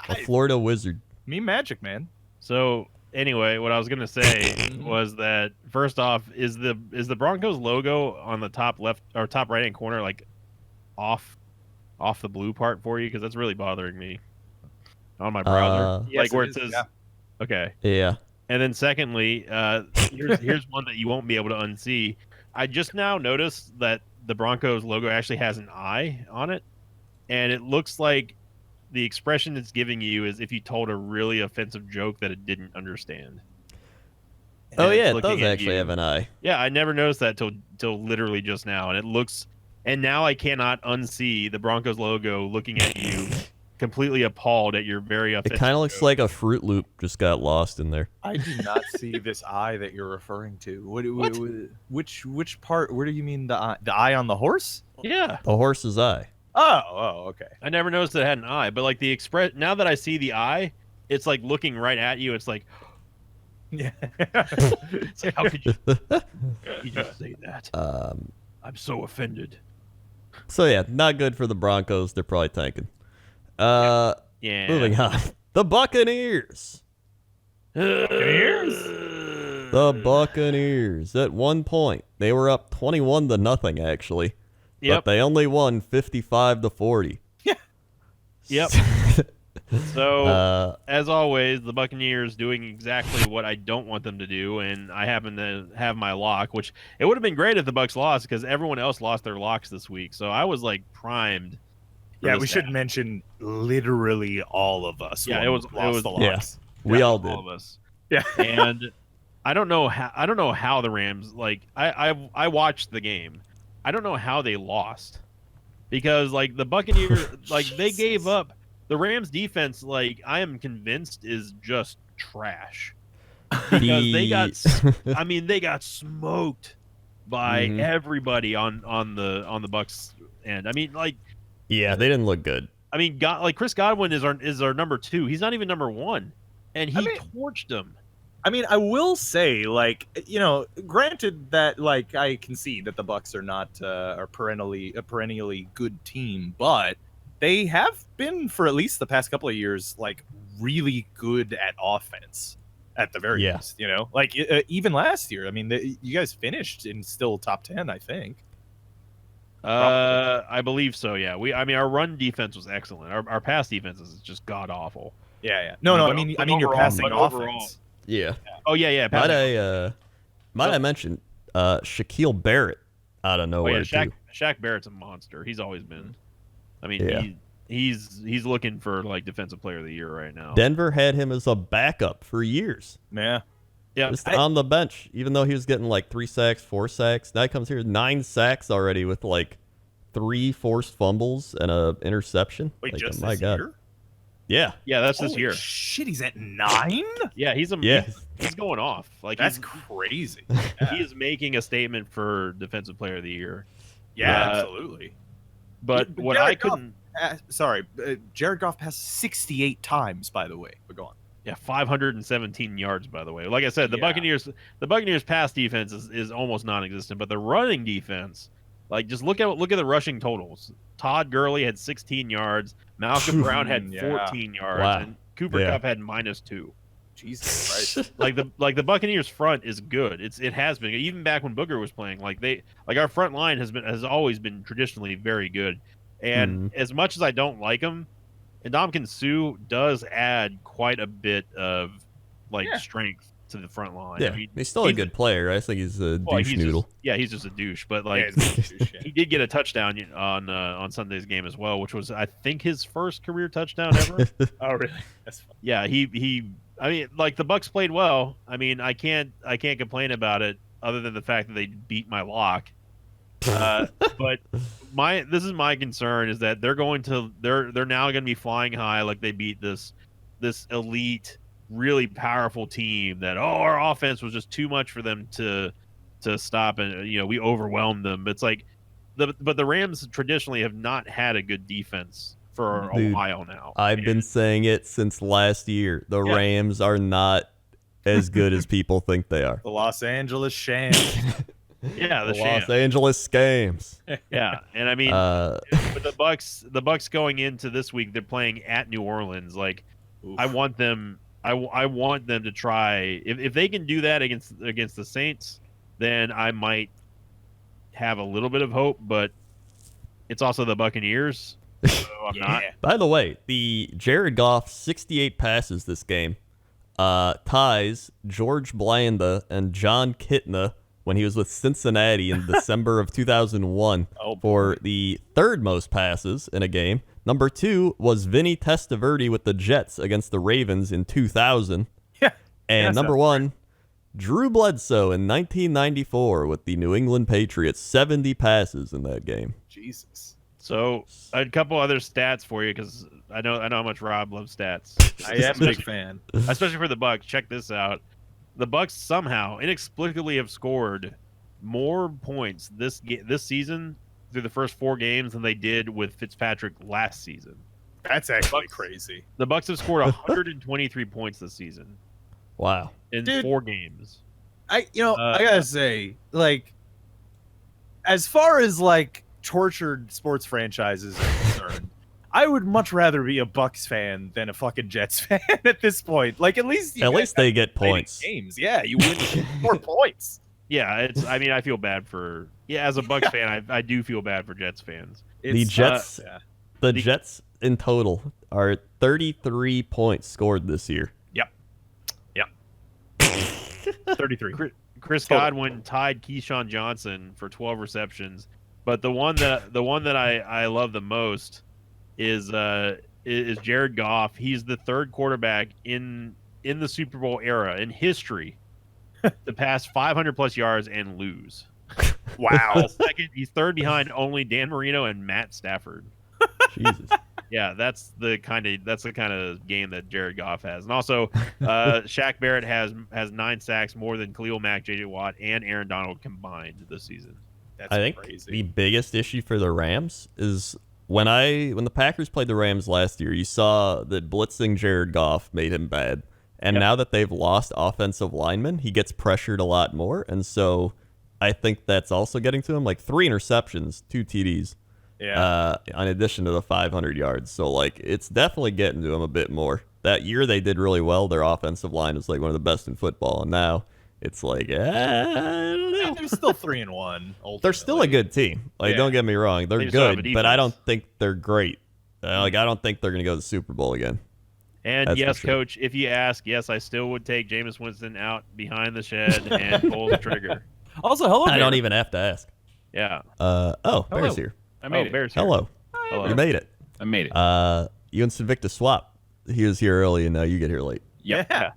[SPEAKER 1] a Florida wizard.
[SPEAKER 3] Me magic, man.
[SPEAKER 2] So anyway, what I was gonna say was that first off, is the Broncos logo on the top left or top right hand corner off the blue part for you? Because that's really bothering me on my browser.
[SPEAKER 3] Yes,
[SPEAKER 2] where
[SPEAKER 3] it
[SPEAKER 2] it
[SPEAKER 3] is,
[SPEAKER 2] says,
[SPEAKER 3] yeah.
[SPEAKER 2] okay.
[SPEAKER 1] Yeah.
[SPEAKER 2] And then secondly, here's one that you won't be able to unsee. I just now noticed that the Broncos logo actually has an eye on it, and it looks like the expression it's giving you is if you told a really offensive joke that it didn't understand.
[SPEAKER 1] Oh
[SPEAKER 2] And it's
[SPEAKER 1] yeah, it
[SPEAKER 2] looking
[SPEAKER 1] does
[SPEAKER 2] at
[SPEAKER 1] actually
[SPEAKER 2] you.
[SPEAKER 1] have an eye.
[SPEAKER 2] Yeah, I never noticed that till literally just now, and it looks. And now I cannot unsee the Broncos logo looking at you, completely appalled at your very offensive.
[SPEAKER 1] It kind of looks
[SPEAKER 2] joke.
[SPEAKER 1] like a Fruit Loop just got lost in there.
[SPEAKER 3] I do not see this eye that you're referring to. Which part? Where do you mean the eye? The eye on the horse?
[SPEAKER 2] Yeah.
[SPEAKER 1] The horse's eye.
[SPEAKER 3] Oh, okay.
[SPEAKER 2] I never noticed it had an eye, but the express. Now that I see the eye, it's looking right at you. It's like,
[SPEAKER 3] Yeah.
[SPEAKER 2] it's like, how could you just say that? I'm so offended.
[SPEAKER 1] So yeah, not good for the Broncos. They're probably tanking.
[SPEAKER 2] Yeah.
[SPEAKER 1] Moving on. The Buccaneers. The Buccaneers. At one point, they were up 21-0 actually.
[SPEAKER 2] Yep.
[SPEAKER 1] But they only won 55-40.
[SPEAKER 2] Yep. So, as always, the Buccaneers doing exactly what I don't want them to do, and I happen to have my lock, which it would have been great if the Bucs lost because everyone else lost their locks this week. So I was like primed.
[SPEAKER 3] Yeah, we should mention literally all of us.
[SPEAKER 2] Yeah,
[SPEAKER 3] lost the locks.
[SPEAKER 1] Yeah, we all
[SPEAKER 2] all
[SPEAKER 1] did.
[SPEAKER 2] of us.
[SPEAKER 3] Yeah,
[SPEAKER 2] and I don't know how the Rams like I watched the game. I don't know how they lost because like the Buccaneers like they gave up. The Rams defense, like I am convinced, is just trash because they got smoked by everybody on the Bucs end. I mean, like
[SPEAKER 1] yeah, they didn't look good.
[SPEAKER 2] I mean, Chris Godwin is our number 2. He's not even number 1, and he torched them.
[SPEAKER 3] I mean, I will say, like, you know, granted that, like, I concede that the Bucs are not a perennially good team, but they have been for at least the past couple of years, like, really good at offense. At the very least, you know, like even last year. I mean, you guys finished in still top 10, I think.
[SPEAKER 2] I believe so. Yeah, our run defense was excellent. Our pass defense is just god awful.
[SPEAKER 3] Yeah. No. I mean, your passing offense.
[SPEAKER 1] Yeah.
[SPEAKER 2] Oh yeah.
[SPEAKER 1] Might I mention Shaquille Barrett out of nowhere too.
[SPEAKER 2] Shaq Barrett's a monster. He's always been. I mean, he's looking for like defensive player of the year right now.
[SPEAKER 1] Denver had him as a backup for years.
[SPEAKER 3] Yeah.
[SPEAKER 1] Just on the bench, even though he was getting like 3 sacks, 4 sacks. Now he comes here 9 sacks already with like 3 forced fumbles and a interception.
[SPEAKER 3] Wait,
[SPEAKER 1] like,
[SPEAKER 3] just
[SPEAKER 1] my
[SPEAKER 3] this
[SPEAKER 1] God.
[SPEAKER 3] year?
[SPEAKER 2] Yeah, that's this year.
[SPEAKER 3] Shit, he's at 9?
[SPEAKER 2] Yeah, he's going off. Like
[SPEAKER 3] that's crazy.
[SPEAKER 2] He is making a statement for defensive player of the year.
[SPEAKER 3] Yeah, absolutely.
[SPEAKER 2] But what
[SPEAKER 3] Jared
[SPEAKER 2] I couldn't
[SPEAKER 3] Jared Goff passed 68 times, by the way. But go on.
[SPEAKER 2] Yeah, 517 yards, by the way. Like I said, the Buccaneers pass defense is almost non-existent, but the running defense, like just look at the rushing totals. Todd Gurley had 16 yards, Malcolm Brown had 14 yards, and Cooper Kupp had -2.
[SPEAKER 3] Jesus Christ.
[SPEAKER 2] like the Buccaneers front is good. It has been even back when Booker was playing. Like our front line has always been traditionally very good. And as much as I don't like him, Ndamukong Suh does add quite a bit of strength to the front line.
[SPEAKER 1] Yeah,
[SPEAKER 2] I mean,
[SPEAKER 1] he's still a good player. I think he's a douche noodle.
[SPEAKER 2] He's just a douche. But like, he did get a touchdown on Sunday's game as well, which was I think his first career touchdown ever.
[SPEAKER 3] Oh, really? That's fun.
[SPEAKER 2] Yeah, he. I mean, like the Bucs played well. I mean, I can't complain about it other than the fact that they beat my lock. But this is my concern is that they're now going to be flying high like they beat this elite, really powerful team that our offense was just too much for them to stop, and we overwhelmed them. It's like but the Rams traditionally have not had a good defense for a while now.
[SPEAKER 1] I've been saying it since last year. The Rams are not as good as people think they are.
[SPEAKER 3] The Los Angeles Sham.
[SPEAKER 2] Yeah, the
[SPEAKER 1] Los Angeles Scams.
[SPEAKER 2] Yeah, and I mean, but the Bucs going into this week, they're playing at New Orleans. Like, oof. I want them to try. If they can do that against the Saints, then I might have a little bit of hope. But it's also the Buccaneers, so I'm not.
[SPEAKER 1] By the way, the Jared Goff 68 passes this game ties George Blanda and John Kitna when he was with Cincinnati in December of 2001 for the 3rd most passes in a game. Number 2 was Vinny Testaverde with the Jets against the Ravens in 2000.
[SPEAKER 3] Yeah.
[SPEAKER 1] And number 1, Drew Bledsoe in 1994 with the New England Patriots, 70 passes in that game.
[SPEAKER 3] Jesus.
[SPEAKER 2] So a couple other stats for you because I know how much Rob loves stats.
[SPEAKER 3] I am a big fan,
[SPEAKER 2] especially for the Bucs. Check this out. The Bucs somehow inexplicably have scored more points this season through the first 4 games than they did with Fitzpatrick last season.
[SPEAKER 3] That's actually crazy.
[SPEAKER 2] The Bucs have scored 123 points this season.
[SPEAKER 1] Wow.
[SPEAKER 2] In 4 games.
[SPEAKER 3] I gotta say, like, as far as like tortured sports franchises are concerned, I would much rather be a Bucs fan than a fucking Jets fan at this point. Like, at least
[SPEAKER 1] they get points.
[SPEAKER 3] Games, yeah, you win 4 points.
[SPEAKER 2] Yeah, I mean, I feel bad for as a Bucs fan, I do feel bad for Jets fans.
[SPEAKER 1] The Jets in total are 33 points scored this year.
[SPEAKER 3] Yep. 33.
[SPEAKER 2] Chris Godwin tied Keyshawn Johnson for 12 receptions, but the one that I love the most is Jared Goff. He's the third quarterback in the Super Bowl era in history to pass 500 plus yards and lose.
[SPEAKER 3] Wow.
[SPEAKER 2] Second, he's third behind only Dan Marino and Matt Stafford.
[SPEAKER 1] Jesus.
[SPEAKER 2] Yeah, that's the kind of game that Jared Goff has. And also, Shaq Barrett has 9 sacks, more than Khalil Mack, J.J. Watt, and Aaron Donald combined this season.
[SPEAKER 3] That's
[SPEAKER 1] I think
[SPEAKER 3] crazy.
[SPEAKER 1] the biggest issue for the Rams is when the Packers played the Rams last year, you saw that blitzing Jared Goff made him bad. And now that they've lost offensive linemen, he gets pressured a lot more. And so I think that's also getting to him. Like 3 interceptions, 2 TDs.
[SPEAKER 3] Yeah.
[SPEAKER 1] In addition to the 500 yards. So, like, it's definitely getting to him a bit more. That year they did really well. Their offensive line was, like, one of the best in football. And now it's like, I don't know.
[SPEAKER 3] They're still 3-1.
[SPEAKER 1] They're still a good team. Like, don't get me wrong. They're
[SPEAKER 2] They still have a
[SPEAKER 1] good, but I
[SPEAKER 2] defense.
[SPEAKER 1] don't think they're great. I don't think they're going to go to the Super Bowl again.
[SPEAKER 2] And
[SPEAKER 1] That's for
[SPEAKER 2] yes,
[SPEAKER 1] sure.
[SPEAKER 2] Coach, if you ask, yes, I still would take Jameis Winston out behind the shed and pull the trigger.
[SPEAKER 4] Also, hello.
[SPEAKER 1] I
[SPEAKER 4] Bear.
[SPEAKER 1] don't even have to ask.
[SPEAKER 2] Yeah.
[SPEAKER 1] Bear's here.
[SPEAKER 4] I made it.
[SPEAKER 2] Bears here.
[SPEAKER 1] Hello.
[SPEAKER 2] Hello.
[SPEAKER 1] You made it.
[SPEAKER 4] I made it.
[SPEAKER 1] You and Sinvicta swap. He was here early, and now you get here late.
[SPEAKER 4] Yep.
[SPEAKER 3] Yeah.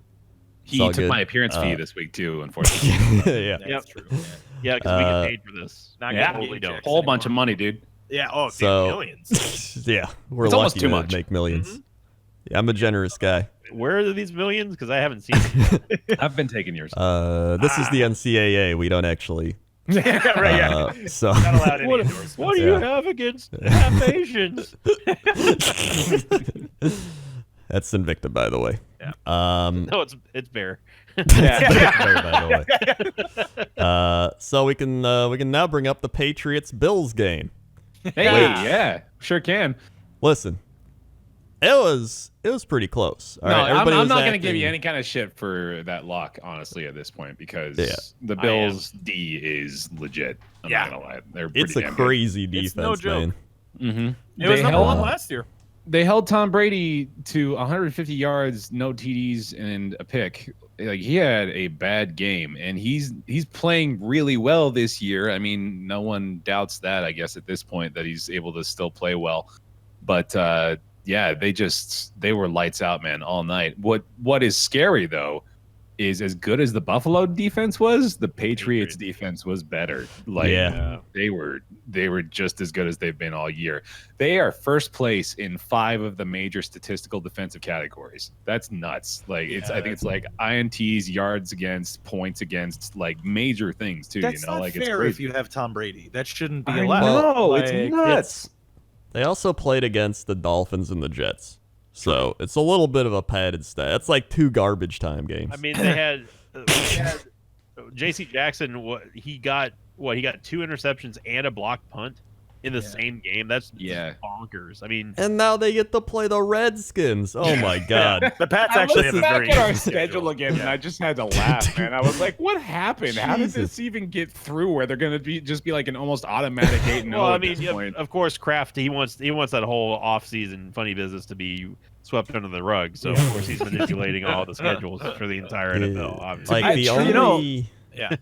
[SPEAKER 4] He
[SPEAKER 1] all
[SPEAKER 4] took
[SPEAKER 1] good.
[SPEAKER 4] my appearance fee this week too, unfortunately.
[SPEAKER 1] Yeah.
[SPEAKER 3] That's
[SPEAKER 2] Yep.
[SPEAKER 3] true.
[SPEAKER 2] Yeah, because we get paid for this.
[SPEAKER 3] Not
[SPEAKER 4] Yeah.
[SPEAKER 3] getting
[SPEAKER 2] Totally
[SPEAKER 3] game
[SPEAKER 2] don't.
[SPEAKER 3] checks
[SPEAKER 4] Whole bunch of
[SPEAKER 3] anymore.
[SPEAKER 4] money, dude.
[SPEAKER 3] Yeah. Oh,
[SPEAKER 1] So-
[SPEAKER 3] millions.
[SPEAKER 1] Yeah, we're
[SPEAKER 4] It's
[SPEAKER 1] lucky
[SPEAKER 4] almost too
[SPEAKER 1] to
[SPEAKER 4] much.
[SPEAKER 1] make millions. Yeah, I'm a generous guy.
[SPEAKER 2] Where are these millions? Because I haven't seen them.
[SPEAKER 4] I've been taking yours.
[SPEAKER 1] This is the NCAA. We don't actually.
[SPEAKER 3] Yeah, right. Yeah.
[SPEAKER 1] So
[SPEAKER 3] Not allowed any
[SPEAKER 2] What,
[SPEAKER 3] endorsements.
[SPEAKER 2] what do you
[SPEAKER 1] Yeah.
[SPEAKER 2] have against half Asians?
[SPEAKER 1] that's Sinvicta, by the way.
[SPEAKER 3] Yeah.
[SPEAKER 2] No, it's Bear.
[SPEAKER 1] By the way. So we can now bring up the Patriots Bills game.
[SPEAKER 4] Hey, yeah, sure can.
[SPEAKER 1] Listen, it was pretty close. All
[SPEAKER 4] No,
[SPEAKER 1] right, everybody
[SPEAKER 4] I'm
[SPEAKER 1] was
[SPEAKER 4] not going to
[SPEAKER 1] acting-
[SPEAKER 4] give you any kind of shit for that lock, honestly, at this point, because
[SPEAKER 1] Yeah.
[SPEAKER 4] the Bills D is legit. I'm not going to lie. They're pretty
[SPEAKER 1] It's a
[SPEAKER 4] damn
[SPEAKER 1] crazy
[SPEAKER 3] It's
[SPEAKER 1] defense,
[SPEAKER 3] no joke.
[SPEAKER 1] man.
[SPEAKER 4] good. Mm-hmm.
[SPEAKER 3] It was number 1 last year.
[SPEAKER 4] They held Tom Brady to 150 yards, no TDs, and a pick. Like, he had a bad game, and he's playing really well this year. I mean, no one doubts that, I guess, at this point, that he's able to still play well. But yeah, they were lights out, man, all night. What is scary though is, as good as the Buffalo defense was, the Patriots defense was better. Like,
[SPEAKER 1] Yeah.
[SPEAKER 4] they were just as good as they've been all year. They are first place in 5 of the major statistical defensive categories. That's nuts. Like, I think it's like INTs, yards against, points against, like major things too.
[SPEAKER 3] That's
[SPEAKER 4] you know,
[SPEAKER 3] not
[SPEAKER 4] like,
[SPEAKER 3] fair
[SPEAKER 4] it's
[SPEAKER 3] if
[SPEAKER 4] crazy.
[SPEAKER 3] you have Tom Brady. That shouldn't be
[SPEAKER 4] I
[SPEAKER 3] allowed.
[SPEAKER 4] know,
[SPEAKER 3] Like,
[SPEAKER 4] it's nuts.
[SPEAKER 1] They also played against the Dolphins and the Jets. So it's a little bit of a padded stat. That's like 2 garbage time games.
[SPEAKER 2] I mean, they had J.C. Jackson. He got 2 interceptions and a blocked punt in the same game. That's just bonkers. I mean,
[SPEAKER 1] and now they get to play the Redskins. Oh my God.
[SPEAKER 3] The Pats
[SPEAKER 4] I
[SPEAKER 3] actually
[SPEAKER 4] was
[SPEAKER 3] have a
[SPEAKER 4] back
[SPEAKER 3] very
[SPEAKER 4] at our
[SPEAKER 3] easy
[SPEAKER 4] schedule again, and I just had to laugh, man. I was like, "What happened? How did this even get through? Where they're going to just be like an almost automatic 8-0
[SPEAKER 2] well, I
[SPEAKER 4] at
[SPEAKER 2] mean,
[SPEAKER 4] this point?"
[SPEAKER 2] of course, Kraft he wants that whole off-season funny business to be swept under the rug. So of course he's manipulating all the schedules for the entire NFL. Obviously.
[SPEAKER 1] Like the
[SPEAKER 3] True.
[SPEAKER 1] only
[SPEAKER 3] Yeah.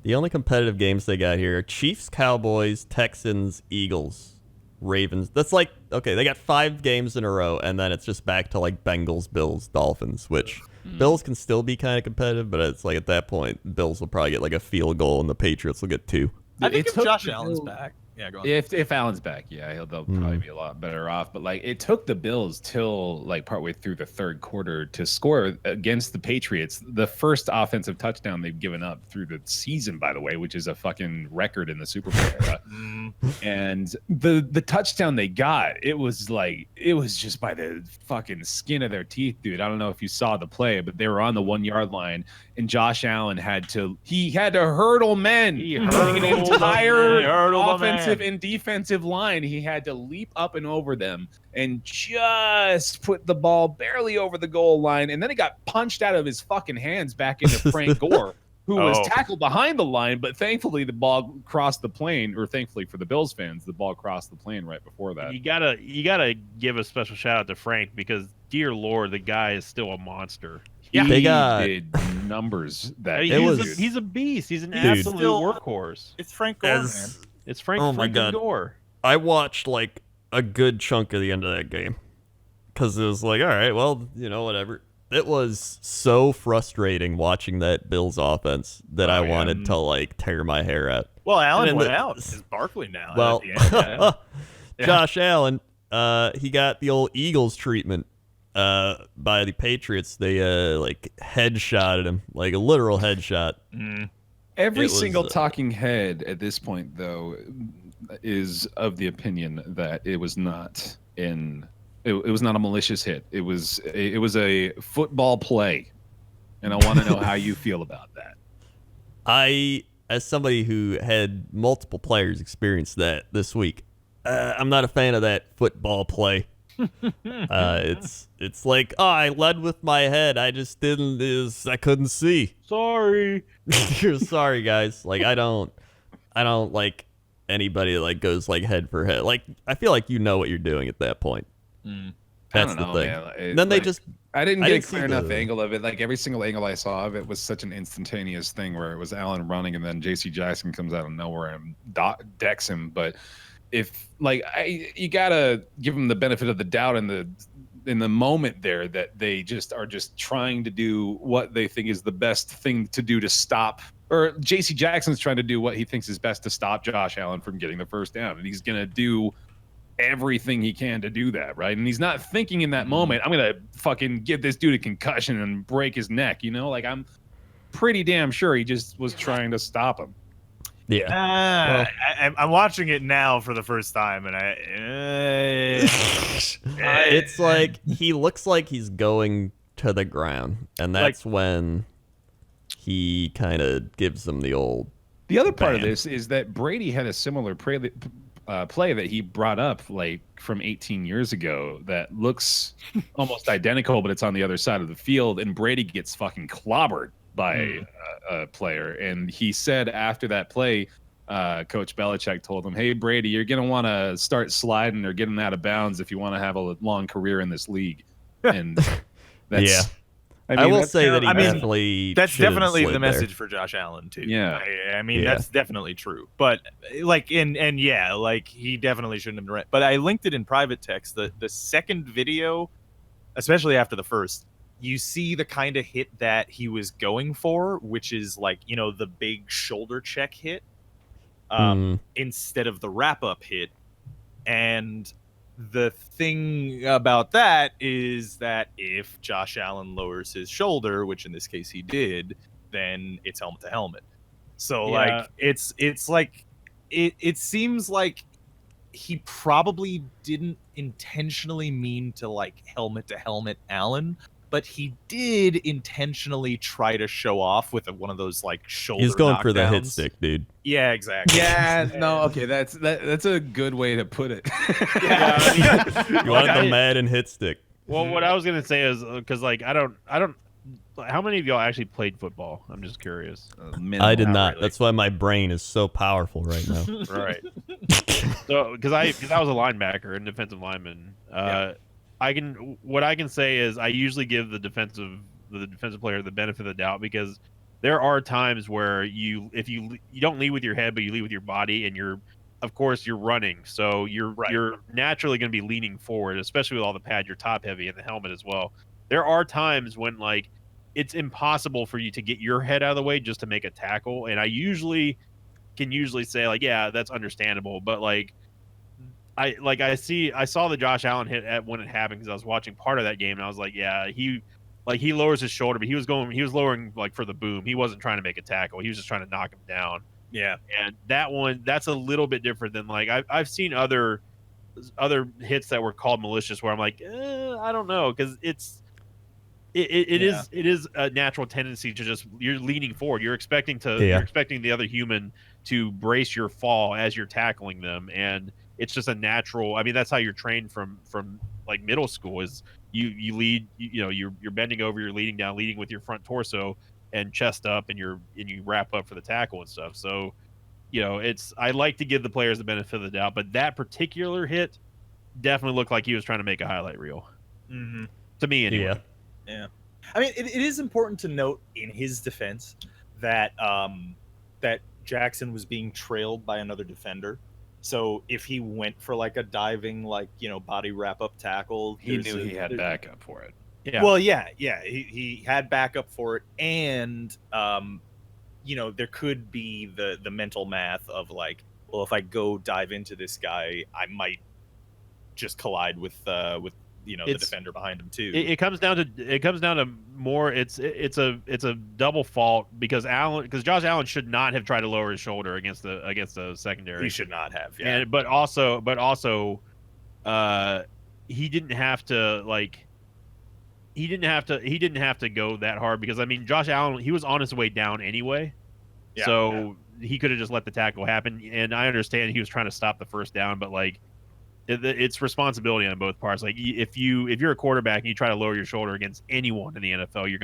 [SPEAKER 1] the only competitive games they got here are Chiefs, Cowboys, Texans, Eagles, Ravens. That's like, okay, they got 5 games in a row, and then it's just back to like Bengals, Bills, Dolphins, which Bills can still be kind of competitive, but it's like at that point, Bills will probably get like a field goal, and the Patriots will get 2.
[SPEAKER 3] I think
[SPEAKER 4] It
[SPEAKER 3] if
[SPEAKER 4] took
[SPEAKER 3] Josh
[SPEAKER 4] the
[SPEAKER 3] Allen's
[SPEAKER 4] Bills-
[SPEAKER 3] back. Yeah, go on.
[SPEAKER 4] If Allen's back, yeah, they'll probably be a lot better off. But like, it took the Bills till like partway through the third quarter to score against the Patriots, the first offensive touchdown they've given up through the season, by the way, which is a fucking record in the Super Bowl era. And the touchdown they got, it was just by the fucking skin of their teeth, dude. I don't know if you saw the play, but they were on the 1-yard line, and Josh Allen had to hurdle men.
[SPEAKER 2] He
[SPEAKER 4] An
[SPEAKER 2] hurdled
[SPEAKER 4] entire
[SPEAKER 3] He hurdled a
[SPEAKER 4] offensive
[SPEAKER 3] man.
[SPEAKER 4] and defensive line. He had to leap up and over them and just put the ball barely over the goal line, and then it got punched out of his fucking hands back into Frank Gore. who was tackled behind the line, but thankfully the ball crossed the plane, or thankfully for the Bills fans, the ball crossed the plane right before that.
[SPEAKER 2] You gotta give a special shout out to Frank, because dear Lord, the guy is still a monster.
[SPEAKER 4] He
[SPEAKER 1] They got-
[SPEAKER 4] did numbers that
[SPEAKER 2] I mean, he's a beast. He's an absolute workhorse.
[SPEAKER 3] It's Frank Gore, man.
[SPEAKER 2] It's Frank
[SPEAKER 1] Oh my God.
[SPEAKER 2] Gore.
[SPEAKER 1] I watched like a good chunk of the end of that game because it was like, all right, well, whatever. It was so frustrating watching that Bills offense that I wanted to like tear my hair out.
[SPEAKER 3] Well, Allen went out. It's Barkley now.
[SPEAKER 1] Well,
[SPEAKER 3] at the end, yeah.
[SPEAKER 1] Josh Allen, he got the old Eagles treatment by the Patriots. They like headshotted him, like a literal headshot.
[SPEAKER 4] Every single talking head at this point, though, is of the opinion that it was not it was not a malicious hit. It was a football play, and I want to know how you feel about that.
[SPEAKER 1] As somebody who had multiple players experience that this week, I'm not a fan of that football play. It's like, I led with my head. I just I couldn't see.
[SPEAKER 2] Sorry.
[SPEAKER 1] Sorry, guys. Like, I don't like anybody that like goes like head for head. Like, I feel like you know what you're doing at that point. That's the thing.
[SPEAKER 4] Man.
[SPEAKER 1] Then they just.
[SPEAKER 4] I didn't get a clear
[SPEAKER 1] see
[SPEAKER 4] enough angle of it. Like every single angle I saw of it was such an instantaneous thing where it was Allen running and then J.C. Jackson comes out of nowhere and decks him. But if you gotta give him the benefit of the doubt in the moment there that they are trying to do what they think is the best thing to do to stop. Or J.C. Jackson's trying to do what he thinks is best to stop Josh Allen from getting the first down, and he's gonna do everything he can to do that, right? And he's not thinking in that moment, I'm gonna fucking give this dude a concussion and break his neck, Like, I'm pretty damn sure he just was trying to stop him.
[SPEAKER 1] Yeah.
[SPEAKER 3] I'm watching it now for the first time, and
[SPEAKER 1] it's like he looks like he's going to the ground, and that's when he kind of gives them the old.
[SPEAKER 4] The other part of this is that Brady had a similar play that he brought up like from 18 years ago that looks almost identical, but it's on the other side of the field, and Brady gets fucking clobbered by a player. And he said after that play, Coach Belichick told him, "Hey, Brady, you're going to want to start sliding or getting out of bounds if you want to have a long career in this league." And that's,
[SPEAKER 1] yeah.
[SPEAKER 4] I
[SPEAKER 1] will say that definitely
[SPEAKER 3] that's
[SPEAKER 1] should've
[SPEAKER 3] definitely
[SPEAKER 1] slid
[SPEAKER 3] the message
[SPEAKER 1] there.
[SPEAKER 3] for Josh Allen too.
[SPEAKER 4] Yeah.
[SPEAKER 3] That's definitely true. But like he definitely shouldn't have read. But I linked it in private text. The second video, especially after the first, you see the kind of hit that he was going for, which is like, the big shoulder check hit instead of the wrap up hit. And the thing about that is that if Josh Allen lowers his shoulder, which in this case he did, then it's helmet to helmet. So like it's like it seems like he probably didn't intentionally mean to like helmet to helmet Allen, but he did intentionally try to show off with one of those like shoulder.
[SPEAKER 1] He's going
[SPEAKER 3] knockdowns.
[SPEAKER 1] for the hit stick, dude.
[SPEAKER 3] Yeah, exactly.
[SPEAKER 4] Yeah, no, okay, that's a good way to put it.
[SPEAKER 1] You wanted the Madden hit stick.
[SPEAKER 2] Well, what I was gonna say is because like I don't. How many of y'all actually played football? I'm just curious.
[SPEAKER 1] I did not. Really. That's why my brain is so powerful right now.
[SPEAKER 2] Right. So because I was a linebacker and defensive lineman. What I can say is I usually give the defensive player the benefit of the doubt, because there are times where you don't lead with your head, but you lead with your body, and you're running, so you're naturally going to be leaning forward, especially with all the pad. You're top heavy and the helmet as well. There are times when like it's impossible for you to get your head out of the way just to make a tackle, and I can say like, yeah, that's understandable, but like I saw the Josh Allen hit when it happened, because I was watching part of that game, and I was like, yeah, he lowers his shoulder, but he was lowering like for the boom. He wasn't trying to make a tackle. He was just trying to knock him down.
[SPEAKER 3] Yeah.
[SPEAKER 2] And that's a little bit different than like I've seen other hits that were called malicious where I'm like, I don't know, because it is a natural tendency to just, you're leaning forward. You're expecting the other human to brace your fall as you're tackling them, and it's just a natural. I mean, that's how you're trained from like middle school. Is you lead. You're bending over. You're leading down, leading with your front torso. and chest up, and you wrap up for the tackle and stuff. So, I like to give the players the benefit of the doubt, but that particular hit definitely looked like he was trying to make a highlight reel.
[SPEAKER 3] Mm-hmm.
[SPEAKER 2] To me, anyway.
[SPEAKER 3] Yeah. I mean, it is important to note in his defense that that Jackson was being trailed by another defender. So if he went for like a diving, body wrap up tackle,
[SPEAKER 4] he knew he had backup for it.
[SPEAKER 2] Yeah.
[SPEAKER 3] Well, yeah, he had backup for it, and there could be the mental math of like, well, if I go dive into this guy, I might just collide with the defender behind him too.
[SPEAKER 2] It comes down to more. It's a double fault because Josh Allen should not have tried to lower his shoulder against the secondary.
[SPEAKER 3] He should not have. Yeah.
[SPEAKER 2] And but also, he didn't have to He didn't have to go that hard because Josh Allen, he was on his way down anyway.
[SPEAKER 3] Yeah,
[SPEAKER 2] so he could have just let the tackle happen. And I understand he was trying to stop the first down, but it's responsibility on both parts. Like if you're a quarterback and you try to lower your shoulder against anyone in the NFL, you're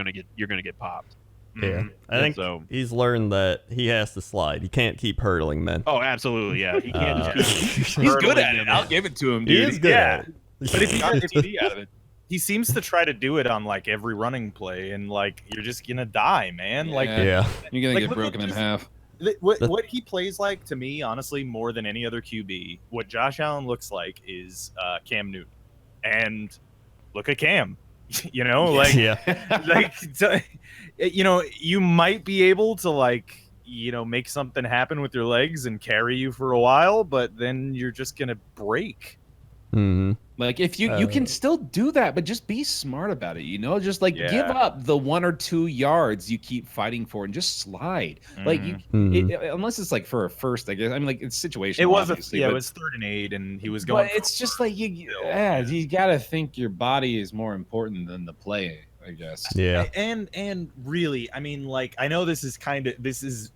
[SPEAKER 2] gonna get popped.
[SPEAKER 1] Yeah, I think he's learned that he has to slide. He can't keep hurdling men.
[SPEAKER 2] Oh, absolutely, yeah. He can't just
[SPEAKER 4] he's good at it. I'll give it to him, dude.
[SPEAKER 1] He is good at it.
[SPEAKER 3] But if he got the TV out of it, he seems to try to do it on every running play, and you're just gonna die, man.
[SPEAKER 1] Yeah.
[SPEAKER 4] You're gonna get broken in half.
[SPEAKER 3] What he plays like, to me, honestly, more than any other QB, what Josh Allen looks like is Cam Newton. And look at Cam. You might be able to make something happen with your legs and carry you for a while, but then you're just gonna break.
[SPEAKER 1] Mm-hmm.
[SPEAKER 4] If you can still do that, but just be smart about it, just give up the 1 or 2 yards you keep fighting for and just slide. Unless it's for a first, I guess. It's situational.
[SPEAKER 3] It was
[SPEAKER 4] obviously,
[SPEAKER 3] it was 3rd and 8, and he was going.
[SPEAKER 4] But it's just you gotta think your body is more important than the play, I guess.
[SPEAKER 1] Yeah.
[SPEAKER 3] And really, I know this is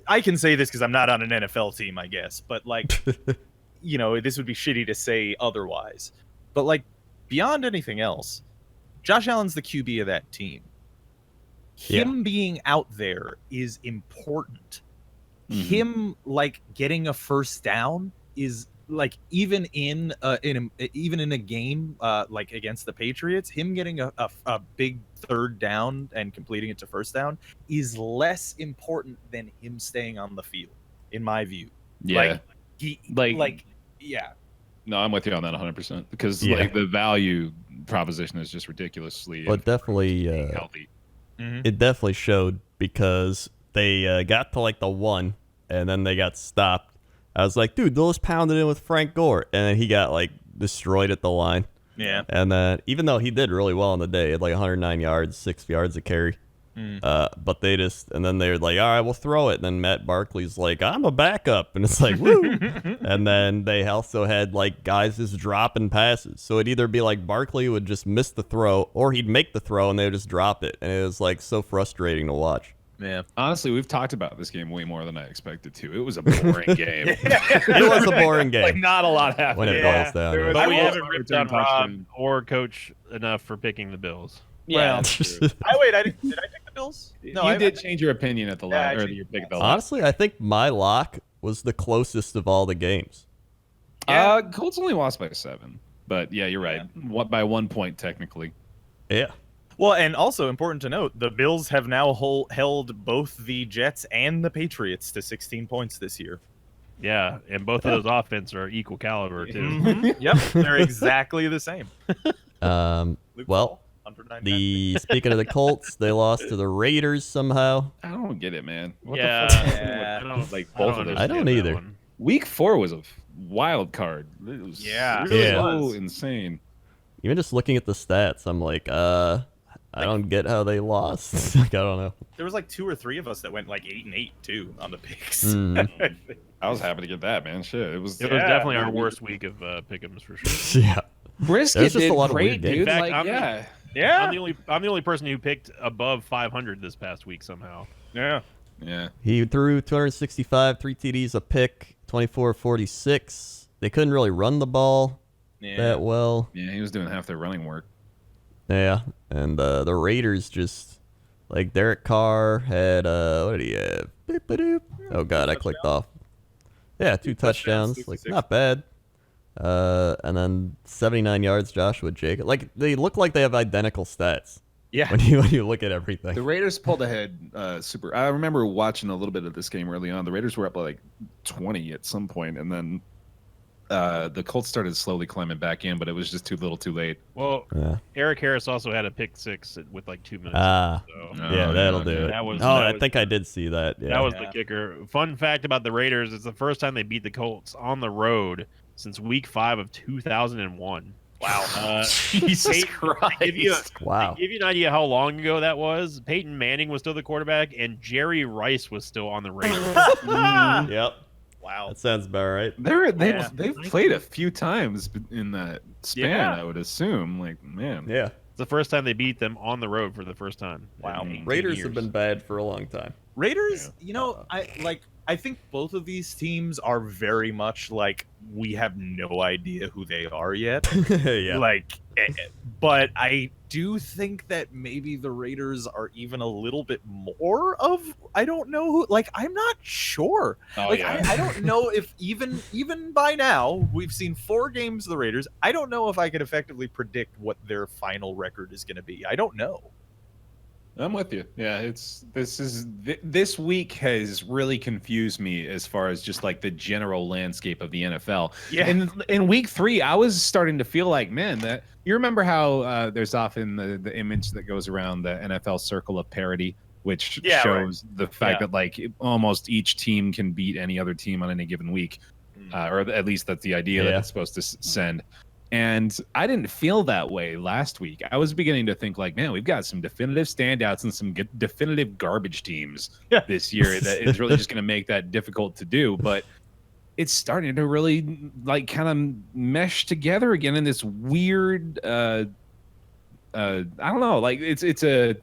[SPEAKER 3] I can say this because I'm not on an NFL team, I guess, but this would be shitty to say otherwise. But beyond anything else, Josh Allen's the QB of that team. Him being out there is important. Him getting a first down is even in a game against the Patriots, him getting a big 3rd down and completing it to first down is less important than him staying on the field, in my view.
[SPEAKER 4] Yeah.
[SPEAKER 3] Yeah.
[SPEAKER 4] No, I'm with you on that 100% because the value proposition is just ridiculously
[SPEAKER 1] definitely
[SPEAKER 4] healthy.
[SPEAKER 1] It definitely showed because they got to the 1 and then they got stopped. I was like, dude, they'll just pound it in with Frank Gore, and then he got destroyed at the line.
[SPEAKER 3] Yeah.
[SPEAKER 1] And then even though he did really well on the day, he had 109 yards, 6 yards of carry. But they and then they're like, all right, we'll throw it. And then Matt Barkley's like, I'm a backup. And it's woo. And then they also had guys just dropping passes. So it'd either be Barkley would just miss the throw or he'd make the throw and they would just drop it. And it was so frustrating to watch.
[SPEAKER 3] Yeah.
[SPEAKER 4] Honestly, we've talked about this game way more than I expected to. It was a boring game.
[SPEAKER 1] It was a boring game.
[SPEAKER 3] Not a lot happened.
[SPEAKER 1] When it boils down.
[SPEAKER 2] But we haven't ripped on Rob or Coach enough for picking the Bills.
[SPEAKER 3] Yeah. Did I pick the Bills?
[SPEAKER 4] No, you did change your opinion at the last, or your pick at the last.
[SPEAKER 1] Honestly, I think my lock was the closest of all the games.
[SPEAKER 4] Colts only lost by 7, but yeah, you're right. What by 1 point technically?
[SPEAKER 1] Yeah.
[SPEAKER 3] Well, and also important to note, the Bills have now held both the Jets and the Patriots to 16 points this year.
[SPEAKER 2] Yeah, and both of those offenses are equal caliber too.
[SPEAKER 3] Mm-hmm. Yep, they're exactly the same.
[SPEAKER 1] Speaking of the Colts, they lost to the Raiders somehow.
[SPEAKER 4] I don't get it, man. What
[SPEAKER 2] the
[SPEAKER 4] fuck?
[SPEAKER 2] I don't
[SPEAKER 4] both of those.
[SPEAKER 1] I don't either.
[SPEAKER 4] Week 4 was a wild card. It was so insane.
[SPEAKER 1] Even just looking at the stats, I'm I don't get how they lost. I don't know.
[SPEAKER 3] There was 2 or 3 of us that went 8-8 too on the picks.
[SPEAKER 4] I was happy to get that, man. Shit, it was
[SPEAKER 2] definitely our worst week of pick'ems for sure.
[SPEAKER 1] Yeah,
[SPEAKER 4] Brisket did great, dude.
[SPEAKER 2] In fact,
[SPEAKER 3] I'm
[SPEAKER 2] the only person who picked above 500 this past week somehow.
[SPEAKER 3] Yeah.
[SPEAKER 1] He threw 265, 3 TDs, a pick, 24-46. They couldn't really run the ball that well.
[SPEAKER 4] Yeah, he was doing half their running work.
[SPEAKER 1] Yeah, and the Raiders just Like Derek Carr had what did he have? Boop-a-doop. Oh god, I clicked off. Yeah, 2 touchdowns. Like
[SPEAKER 3] 66.
[SPEAKER 1] not bad. And then 79 yards, Joshua Jacobs. Like they look like they have identical stats.
[SPEAKER 3] Yeah.
[SPEAKER 1] When you look at everything.
[SPEAKER 4] The Raiders pulled ahead super. I remember watching a little bit of this game early on. The Raiders were up by like 20 at some point, and then the Colts started slowly climbing back in, but it was just too little too late.
[SPEAKER 2] Well,
[SPEAKER 1] Yeah.
[SPEAKER 2] Eric Harris also had a pick six with like 2 minutes.
[SPEAKER 1] Ah.
[SPEAKER 2] So
[SPEAKER 1] Yeah, that'll do it.
[SPEAKER 2] That was-
[SPEAKER 1] oh,
[SPEAKER 2] that
[SPEAKER 1] I
[SPEAKER 2] was-
[SPEAKER 1] think I did see that. Yeah.
[SPEAKER 2] that was the kicker. Fun fact about the Raiders: it's the first time they beat the Colts on the road since Week 5 of 2001. Wow.
[SPEAKER 4] Jesus Christ!
[SPEAKER 1] Wow.
[SPEAKER 2] To give you an idea how long ago that was, Peyton Manning was still the quarterback, and Jerry Rice was still on the Raiders.
[SPEAKER 1] Yep.
[SPEAKER 3] Wow.
[SPEAKER 1] That sounds about right.
[SPEAKER 4] They've played a few times in that span.
[SPEAKER 2] Yeah.
[SPEAKER 4] I would assume. Like, man.
[SPEAKER 1] Yeah.
[SPEAKER 2] It's the first time they beat them on the road for the first time.
[SPEAKER 3] Wow.
[SPEAKER 2] in 18
[SPEAKER 1] Raiders
[SPEAKER 2] years.
[SPEAKER 1] have been bad for a long time.
[SPEAKER 3] Raiders, I think both of these teams are very much like we have no idea who they are yet.
[SPEAKER 1] Yeah.
[SPEAKER 3] But I do think that maybe the Raiders are even a little bit more of I don't know who. Like I'm not sure.
[SPEAKER 4] Oh,
[SPEAKER 3] I don't know if even by now we've seen 4 games of the Raiders. I don't know if I could effectively predict what their final record is going to be. I don't know.
[SPEAKER 4] I'm with you. Yeah, this week has really confused me as far as just like the general landscape of the NFL.
[SPEAKER 3] Yeah.
[SPEAKER 4] And in week 3, I was starting to feel like, man, that you remember how there's often the image that goes around the NFL circle of parity, which shows the fact that like almost each team can beat any other team on any given week, or at least that's the idea that it's supposed to send. And I didn't feel that way last week. I was beginning to think like, man, we've got some definitive standouts and some definitive garbage teams this year that is really just going to make that difficult to do. But it's starting to really like kind of mesh together again in this weird, I don't know, like it's a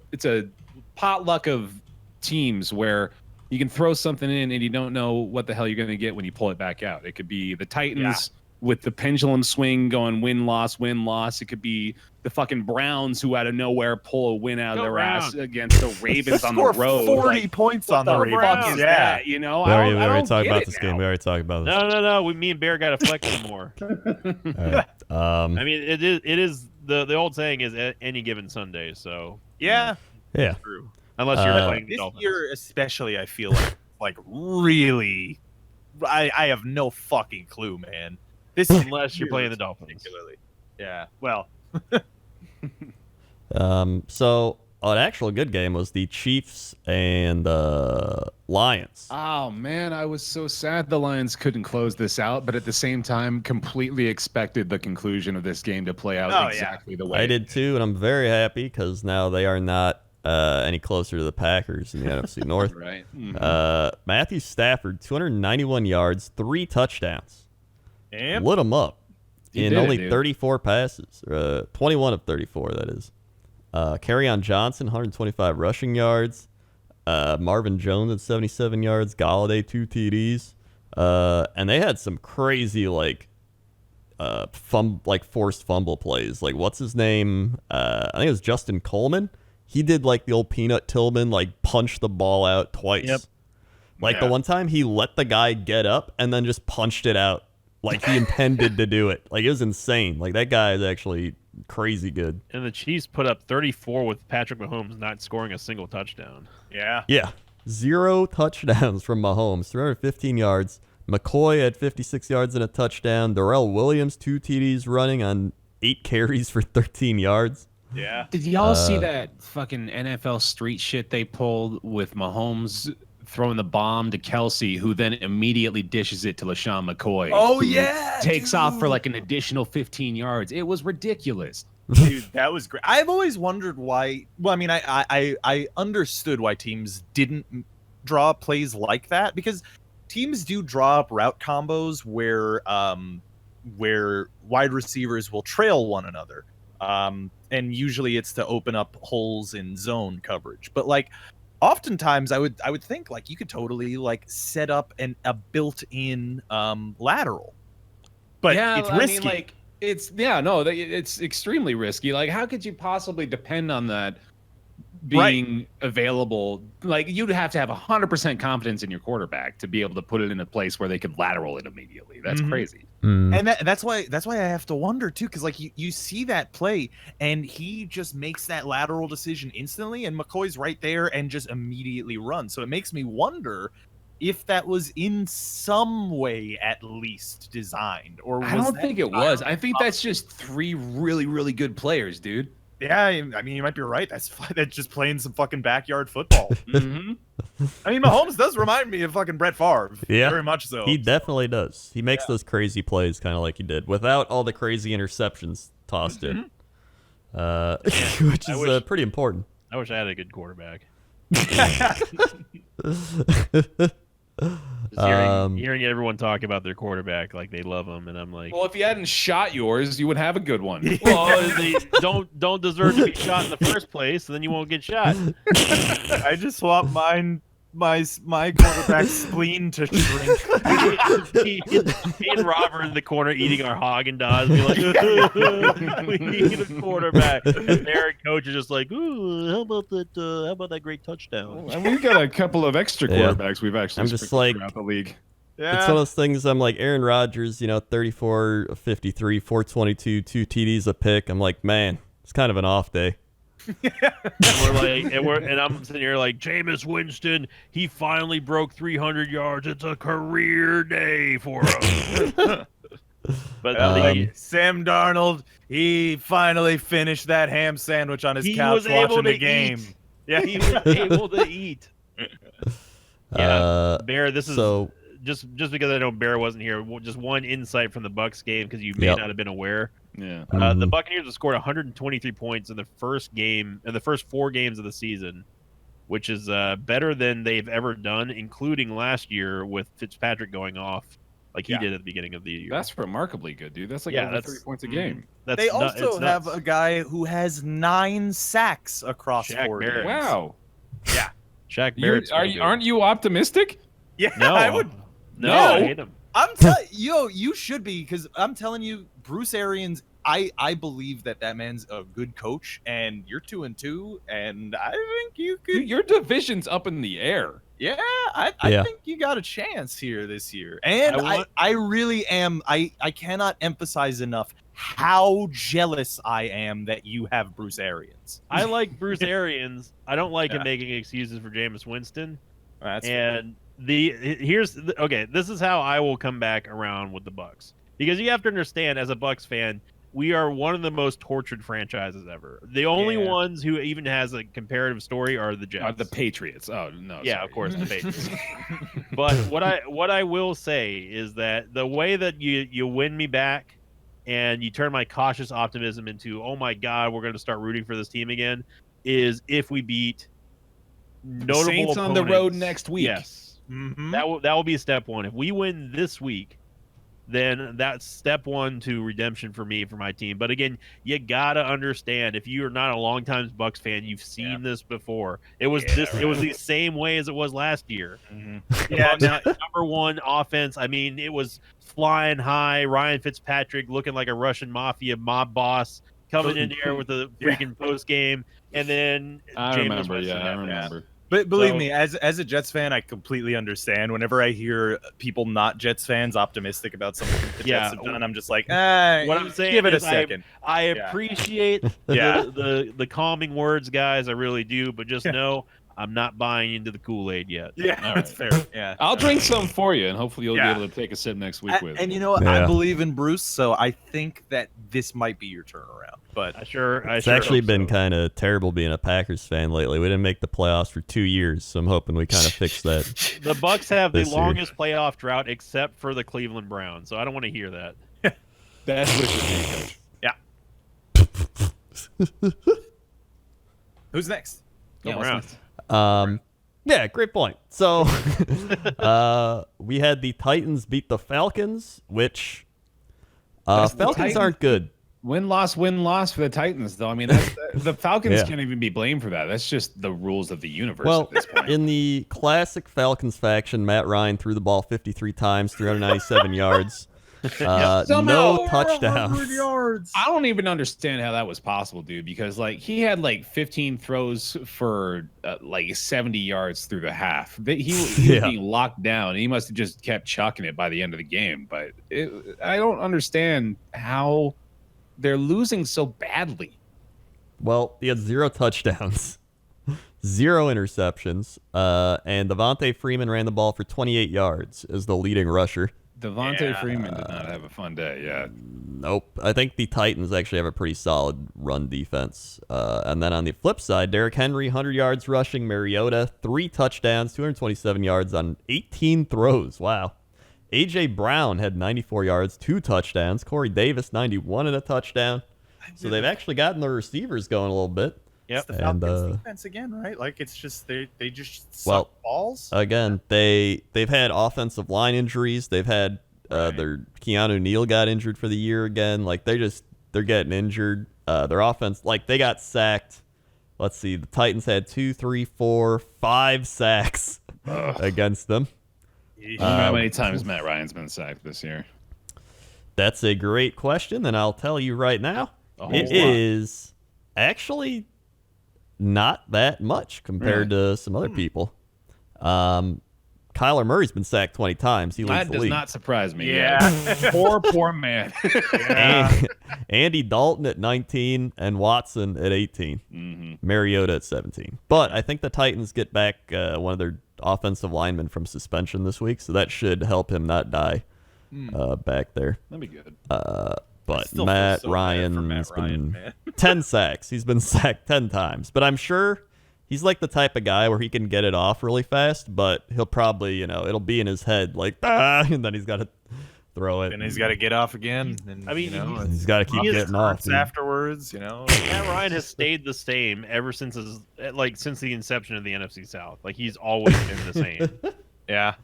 [SPEAKER 4] potluck of teams where you can throw something in and you don't know what the hell you're going to get when you pull it back out. It could be the Titans with the pendulum swing going win-loss. It could be the fucking Browns who out of nowhere pull a win out of their ass against the Ravens on the road.
[SPEAKER 3] 40 points on the Ravens.
[SPEAKER 4] Fuck is that, you know?
[SPEAKER 1] We
[SPEAKER 4] I
[SPEAKER 1] already
[SPEAKER 4] don't
[SPEAKER 1] talked
[SPEAKER 4] get
[SPEAKER 1] about
[SPEAKER 4] it
[SPEAKER 1] this
[SPEAKER 4] now.
[SPEAKER 1] game. We already talked about this.
[SPEAKER 2] No. Me and Bear got to flex some more.
[SPEAKER 1] All right.
[SPEAKER 2] I mean, it is the old saying is any given Sunday. So
[SPEAKER 3] Yeah.
[SPEAKER 1] Yeah.
[SPEAKER 2] true. Unless you're playing the
[SPEAKER 3] This
[SPEAKER 2] Dolphins.
[SPEAKER 3] year especially, I feel like really, I have no fucking clue, man. This
[SPEAKER 2] Unless you're
[SPEAKER 3] year
[SPEAKER 2] playing the Dolphins.
[SPEAKER 3] particularly. Yeah. Well,
[SPEAKER 1] So an actual good game was the Chiefs and Lions.
[SPEAKER 4] Oh man, I was so sad the Lions couldn't close this out, but at the same time, completely expected the conclusion of this game to play out exactly the way
[SPEAKER 1] I did too, and I'm very happy because now they are not any closer to the Packers in the NFC North.
[SPEAKER 4] Right.
[SPEAKER 1] Matthew Stafford, 291 yards, 3 touchdowns.
[SPEAKER 3] Yep.
[SPEAKER 1] Lit him up
[SPEAKER 4] He
[SPEAKER 1] in
[SPEAKER 4] did,
[SPEAKER 1] only
[SPEAKER 4] dude.
[SPEAKER 1] 34 passes. 21 of 34, that is. Kerryon Johnson, 125 rushing yards. Marvin Jones at 77 yards. Galladay, 2 TDs. And they had some crazy, forced fumble plays. Like, what's his name? I think it was Justin Coleman. He did, the old Peanut Tillman, punch the ball out twice.
[SPEAKER 2] Yep.
[SPEAKER 1] The one time he let the guy get up and then just punched it out. Like he intended to do it. It was insane. That guy is actually crazy good.
[SPEAKER 2] And the Chiefs put up 34 with Patrick Mahomes not scoring a single touchdown.
[SPEAKER 3] Yeah.
[SPEAKER 1] Yeah. 0 touchdowns from Mahomes, 315 yards. McCoy had 56 yards and a touchdown. Darrell Williams, 2 TDs running on 8 carries for 13 yards.
[SPEAKER 3] Yeah.
[SPEAKER 4] Did y'all see that fucking NFL street shit they pulled with Mahomes throwing the bomb to Kelsey, who then immediately dishes it to LaShawn McCoy?
[SPEAKER 3] Oh,
[SPEAKER 4] who
[SPEAKER 3] yeah,
[SPEAKER 4] takes
[SPEAKER 3] dude.
[SPEAKER 4] off for an additional 15 yards. It was ridiculous.
[SPEAKER 3] Dude, that was great. I've always wondered why. Well, I mean, I understood why teams didn't draw plays like that because teams do draw up route combos where wide receivers will trail one another. And usually it's to open up holes in zone coverage. But oftentimes I would think you could totally set up a built-in lateral. But it's risky.
[SPEAKER 4] It's extremely risky. How could you possibly depend on that being available. Like you'd have to have 100% confidence in your quarterback to be able to put it in a place where they could lateral it immediately. That's crazy.
[SPEAKER 3] And that's why I have to wonder too, because like you see that play and he just makes that lateral decision instantly, and McCoy's right there and just immediately runs. So it makes me wonder if that was in some way at least designed, or was
[SPEAKER 4] I don't think it was. I think that's just 3 really, really good players, dude.
[SPEAKER 3] Yeah, I mean, you might be right. That's just playing some fucking backyard football. I mean, Mahomes does remind me of fucking Brett Favre.
[SPEAKER 1] Yeah,
[SPEAKER 3] very much so.
[SPEAKER 1] He definitely does. He makes those crazy plays kind of like he did, without all the crazy interceptions tossed in, which is pretty important.
[SPEAKER 2] I wish I had a good quarterback. Hearing everyone talk about their quarterback like they love him, and I'm like,
[SPEAKER 4] well, if you hadn't shot yours, you would have a good one.
[SPEAKER 2] well, they don't deserve to be shot in the first place, so then you won't get shot.
[SPEAKER 3] I just swapped my quarterback's spleen to shrink.
[SPEAKER 2] me and Rob are in the corner eating our Haagen-Dazs, be like, we need a quarterback. And their coach is just like, ooh, how about that great touchdown?
[SPEAKER 4] And we've got a couple of extra quarterbacks we've actually
[SPEAKER 1] I'm just like,
[SPEAKER 4] throughout the league.
[SPEAKER 3] Yeah.
[SPEAKER 1] It's one of those things. I'm like Aaron Rodgers, 34, 53, 422, 2 TDs a pick. I'm like, man, it's kind of an off day.
[SPEAKER 2] and I'm sitting here like, Jameis Winston, he finally broke 300 yards. It's a career day for him. But
[SPEAKER 3] Sam Darnold, he finally finished that ham sandwich on his couch watching the game.
[SPEAKER 2] Yeah, he was able to eat. Yeah, Bear. This is just because I know Bear wasn't here. Just one insight from the Bucs game, because you may not have been aware.
[SPEAKER 4] Yeah.
[SPEAKER 2] The Buccaneers have scored 123 points in the first 4 games of the season, which is better than they've ever done, including last year with Fitzpatrick going off like he did at the beginning of the year.
[SPEAKER 4] That's remarkably good, dude. That's like over 3 points a game.
[SPEAKER 3] They also have a guy who has 9 sacks across
[SPEAKER 2] Shaq
[SPEAKER 3] 4
[SPEAKER 2] Barrett.
[SPEAKER 3] games.
[SPEAKER 4] Wow.
[SPEAKER 3] Yeah.
[SPEAKER 2] Shaq Barrett's
[SPEAKER 4] aren't you optimistic?
[SPEAKER 3] Yeah,
[SPEAKER 2] No,
[SPEAKER 3] I would.
[SPEAKER 2] No, I hate him.
[SPEAKER 3] I'm telling you should be, because I'm telling you, Bruce Arians, I believe that man's a good coach, and you're 2-2, and I think you could.
[SPEAKER 4] Dude, your division's up in the air.
[SPEAKER 3] Yeah, I think you got a chance here this year, and I really am. I cannot emphasize enough how jealous I am that you have Bruce Arians.
[SPEAKER 2] I like Bruce Arians. I don't like him making excuses for Jameis Winston.
[SPEAKER 3] That's
[SPEAKER 2] and this is how I will come back around with the Bucs, because you have to understand, as a Bucs fan, we are one of the most tortured franchises ever. The only ones who even has a comparative story are the Jets.
[SPEAKER 4] The Patriots. Oh no.
[SPEAKER 2] Yeah,
[SPEAKER 4] sorry.
[SPEAKER 2] of course, the Patriots. But what I will say is that the way that you win me back, and you turn my cautious optimism into, oh my God, we're going to start rooting for this team again, is if we beat notable
[SPEAKER 4] Saints on
[SPEAKER 2] opponents.
[SPEAKER 4] the road next week.
[SPEAKER 2] Yes, that will be step one. If we win this week, then that's step one to redemption for me, for my team. But again, you gotta understand, if you are not a longtime Bucs fan, you've seen this before. It was it was the same way as it was last year. Yeah, number one offense. I mean, it was flying high. Ryan Fitzpatrick looking like a Russian mafia mob boss, coming in here with a freaking post game, and then
[SPEAKER 4] I remember.
[SPEAKER 3] But believe me, as a Jets fan, I completely understand. Whenever I hear people not Jets fans optimistic about something the Jets have done, I'm just like, what I'm saying, give it a second.
[SPEAKER 2] I appreciate the calming words, guys. I really do. But just know, I'm not buying into the Kool-Aid yet.
[SPEAKER 3] Yeah, that's fair. Yeah,
[SPEAKER 4] I'll drink some for you, and hopefully you'll be able to take a sip next week with.
[SPEAKER 3] And you know what? I believe in Bruce, so I think that this might be your turnaround. But
[SPEAKER 1] it's actually been kind of terrible being a Packers fan lately. We didn't make the playoffs for 2 years, so I'm hoping we kind of fix that.
[SPEAKER 2] The Bucs have the longest playoff drought, except for the Cleveland Browns, so I don't want to hear that.
[SPEAKER 4] That's what
[SPEAKER 3] you Yeah. Who's next?
[SPEAKER 1] Yeah, great point. So we had the Titans beat the Falcons, which Falcons aren't good.
[SPEAKER 4] Win-loss for the Titans, though. I mean, the Falcons can't even be blamed for that. That's just the rules of the universe at this point.
[SPEAKER 1] In the classic Falcons faction, Matt Ryan threw the ball 53 times, 397 yards. No touchdowns.
[SPEAKER 3] yards.
[SPEAKER 4] I don't even understand how that was possible, dude, because like he had like 15 throws for like 70 yards through the half. He was being locked down, and he must have just kept chucking it by the end of the game. But I don't understand how they're losing so badly.
[SPEAKER 1] Well, he had 0 touchdowns, 0 interceptions, and Devontae Freeman ran the ball for 28 yards as the leading rusher.
[SPEAKER 4] Devontae Freeman did not have a fun day. Yeah.
[SPEAKER 1] Nope. I think the Titans actually have a pretty solid run defense. And then on the flip side, Derrick Henry, 100 yards rushing. Mariota, 3 touchdowns, 227 yards on 18 throws. Wow. A.J. Brown had 94 yards, 2 touchdowns. Corey Davis, 91 and a touchdown. So they've actually gotten the receivers going a little bit.
[SPEAKER 3] Yep. It's the Falcons defense again, right? Like it's just they just suck balls.
[SPEAKER 1] Again, they've had offensive line injuries. They've had their Keanu Neal got injured for the year again. Like they're getting injured. Their offense, like they got sacked. Let's see, the Titans had 2, 3, 4, 5 sacks against them.
[SPEAKER 4] How many times Matt Ryan's been sacked this year?
[SPEAKER 1] That's a great question, and I'll tell you right now. It is actually not that much compared to some other people. Kyler Murray's been sacked 20 times. He leads
[SPEAKER 4] that
[SPEAKER 1] the
[SPEAKER 4] does
[SPEAKER 1] league.
[SPEAKER 4] not surprise me.
[SPEAKER 3] Yeah.
[SPEAKER 4] Poor man.
[SPEAKER 1] Andy Dalton at 19 and Watson at 18.
[SPEAKER 4] Mm-hmm.
[SPEAKER 1] Mariota at 17. But I think the Titans get back one of their offensive linemen from suspension this week, so that should help him not die back there.
[SPEAKER 4] That'd be good.
[SPEAKER 1] But Matt Ryan's been 10 sacks. He's been sacked 10 times. But I'm sure he's like the type of guy where he can get it off really fast, but he'll probably, it'll be in his head like, and then he's got to throw it.
[SPEAKER 3] And he's got to get off again. And,
[SPEAKER 2] I mean,
[SPEAKER 1] he's got to keep getting off.
[SPEAKER 3] Afterwards,
[SPEAKER 2] Matt Ryan has stayed the same ever since since the inception of the NFC South. Like he's always been the same.
[SPEAKER 3] Yeah.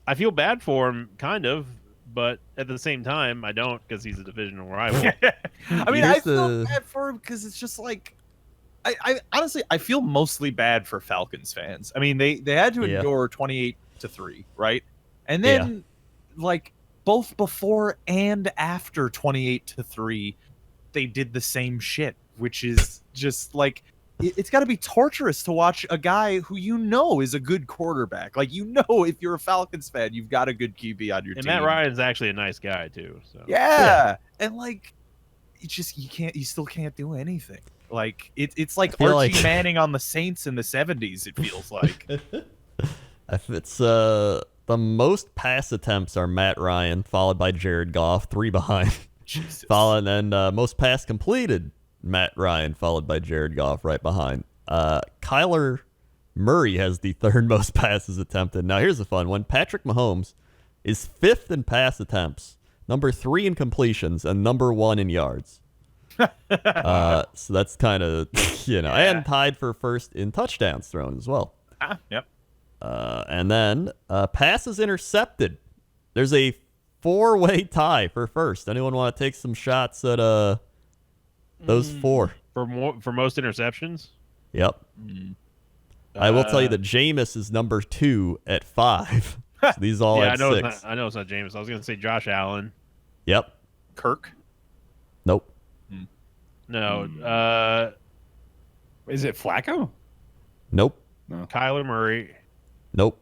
[SPEAKER 2] I feel bad for him, kind of. But at the same time, I don't because he's a divisional rival.
[SPEAKER 3] I mean, I feel bad for him because it's just like, I honestly, I feel mostly bad for Falcons fans. I mean, they had to endure 28-3, right? And then, like, both before and after 28-3, they did the same shit, which is just like, it's got to be torturous to watch a guy who is a good quarterback. Like, if you're a Falcons fan, you've got a good QB on your team.
[SPEAKER 2] And Matt Ryan's actually a nice guy too. So
[SPEAKER 3] yeah. And like, it's just you still can't do anything. Like it's like Archie Manning on the Saints in the 70s. It feels like.
[SPEAKER 1] It's the most pass attempts are Matt Ryan, followed by Jared Goff, 3 behind.
[SPEAKER 3] Jesus.
[SPEAKER 1] And most pass completed. Matt Ryan, followed by Jared Goff, right behind. Kyler Murray has the 3rd most passes attempted. Now, here's a fun one. Patrick Mahomes is 5th in pass attempts, number 3 in completions, and number 1 in yards. So that's kind of, and tied for 1st in touchdowns thrown as well.
[SPEAKER 3] Yep.
[SPEAKER 1] And then passes intercepted. There's a 4-way tie for 1st. Anyone want to take some shots at those 4
[SPEAKER 2] for most interceptions?
[SPEAKER 1] Yep. I will tell you that Jameis is number 2 at 5. So these all at 6.
[SPEAKER 2] I know it's not Jameis. I was going to say Josh Allen.
[SPEAKER 1] Yep.
[SPEAKER 3] Kirk.
[SPEAKER 1] Nope.
[SPEAKER 2] No.
[SPEAKER 4] Is it Flacco?
[SPEAKER 1] Nope.
[SPEAKER 4] No.
[SPEAKER 2] Kyler Murray.
[SPEAKER 1] Nope.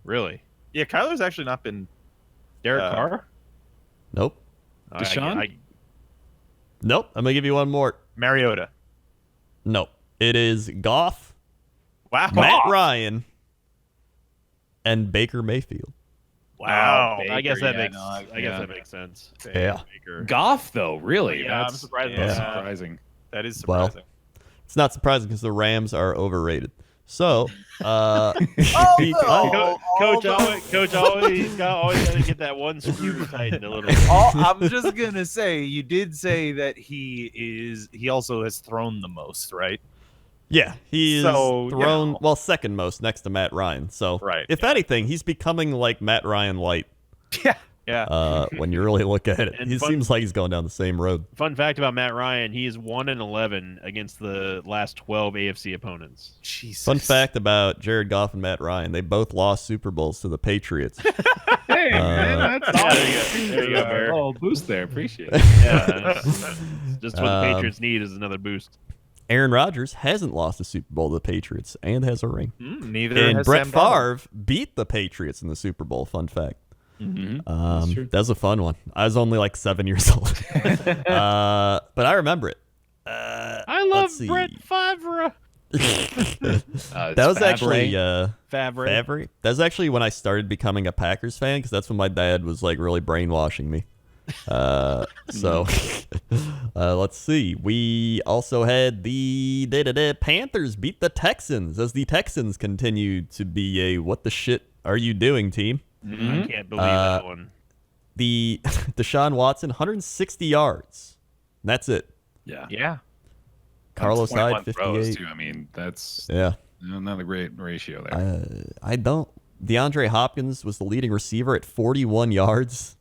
[SPEAKER 2] Really?
[SPEAKER 3] Yeah, Kyler's actually not been.
[SPEAKER 2] Derek Carr.
[SPEAKER 1] Nope.
[SPEAKER 4] Deshaun.
[SPEAKER 1] Nope. I'm gonna give you one more.
[SPEAKER 3] Mariota.
[SPEAKER 1] Nope. It is Goff,
[SPEAKER 3] Wow.
[SPEAKER 1] Matt Ryan, and Baker Mayfield.
[SPEAKER 3] Wow.
[SPEAKER 2] I guess that makes.
[SPEAKER 3] I
[SPEAKER 2] guess that makes sense.
[SPEAKER 1] Yeah.
[SPEAKER 2] Baker.
[SPEAKER 4] Goff, though, really?
[SPEAKER 2] Yeah, I'm
[SPEAKER 4] That's
[SPEAKER 2] surprised.
[SPEAKER 1] Yeah.
[SPEAKER 4] surprising.
[SPEAKER 3] That is surprising.
[SPEAKER 1] It's not surprising because the Rams are overrated. So,
[SPEAKER 2] Coach always got to get that one screw tightened a little.
[SPEAKER 3] I'm just gonna say, you did say that he also has thrown the most, right?
[SPEAKER 1] yeah, he is
[SPEAKER 3] So,
[SPEAKER 1] thrown, 2nd most next to Matt Ryan. So,
[SPEAKER 3] Right,
[SPEAKER 1] if anything, he's becoming like Matt Ryan light.
[SPEAKER 3] Yeah. Yeah.
[SPEAKER 1] When you really look at it,
[SPEAKER 2] And
[SPEAKER 1] he seems like he's going down the same road.
[SPEAKER 2] Fun fact about Matt Ryan: he is 1-11 against the last 12 AFC opponents.
[SPEAKER 3] Jesus.
[SPEAKER 1] Fun fact about Jared Goff and Matt Ryan: they both lost Super Bowls to the Patriots.
[SPEAKER 4] Hey, man, that's
[SPEAKER 2] Yeah,
[SPEAKER 4] awesome.
[SPEAKER 2] there you go, Bear.
[SPEAKER 4] Oh, boost there. Appreciate it.
[SPEAKER 2] Yeah, just what the Patriots need is another boost.
[SPEAKER 1] Aaron Rodgers hasn't lost a Super Bowl to the Patriots and has a ring.
[SPEAKER 3] Neither
[SPEAKER 1] And
[SPEAKER 3] has
[SPEAKER 1] Brett
[SPEAKER 3] Sam Darnold.
[SPEAKER 1] Favre beat the Patriots in the Super Bowl. Fun fact.
[SPEAKER 4] That's true.
[SPEAKER 1] That was a fun one. I was only like 7 years old, but I remember it.
[SPEAKER 2] I love
[SPEAKER 1] let's see.
[SPEAKER 2] Brett Favre.
[SPEAKER 1] That was actually
[SPEAKER 2] Favre.
[SPEAKER 1] That was actually when I started becoming a Packers fan, because that's when my dad was like really brainwashing me. So let's see. We also had the Panthers beat the Texans, as the Texans continue to be a what the shit are you doing team.
[SPEAKER 2] I can't believe that one.
[SPEAKER 1] The Deshaun Watson 160 yards. That's it.
[SPEAKER 4] Yeah.
[SPEAKER 3] Yeah.
[SPEAKER 1] Carlos Hyde
[SPEAKER 4] 21 throws,
[SPEAKER 1] 58.
[SPEAKER 4] too. I mean, that's
[SPEAKER 1] Yeah.
[SPEAKER 4] not a great ratio there.
[SPEAKER 1] I don't. DeAndre Hopkins was the leading receiver at 41 yards.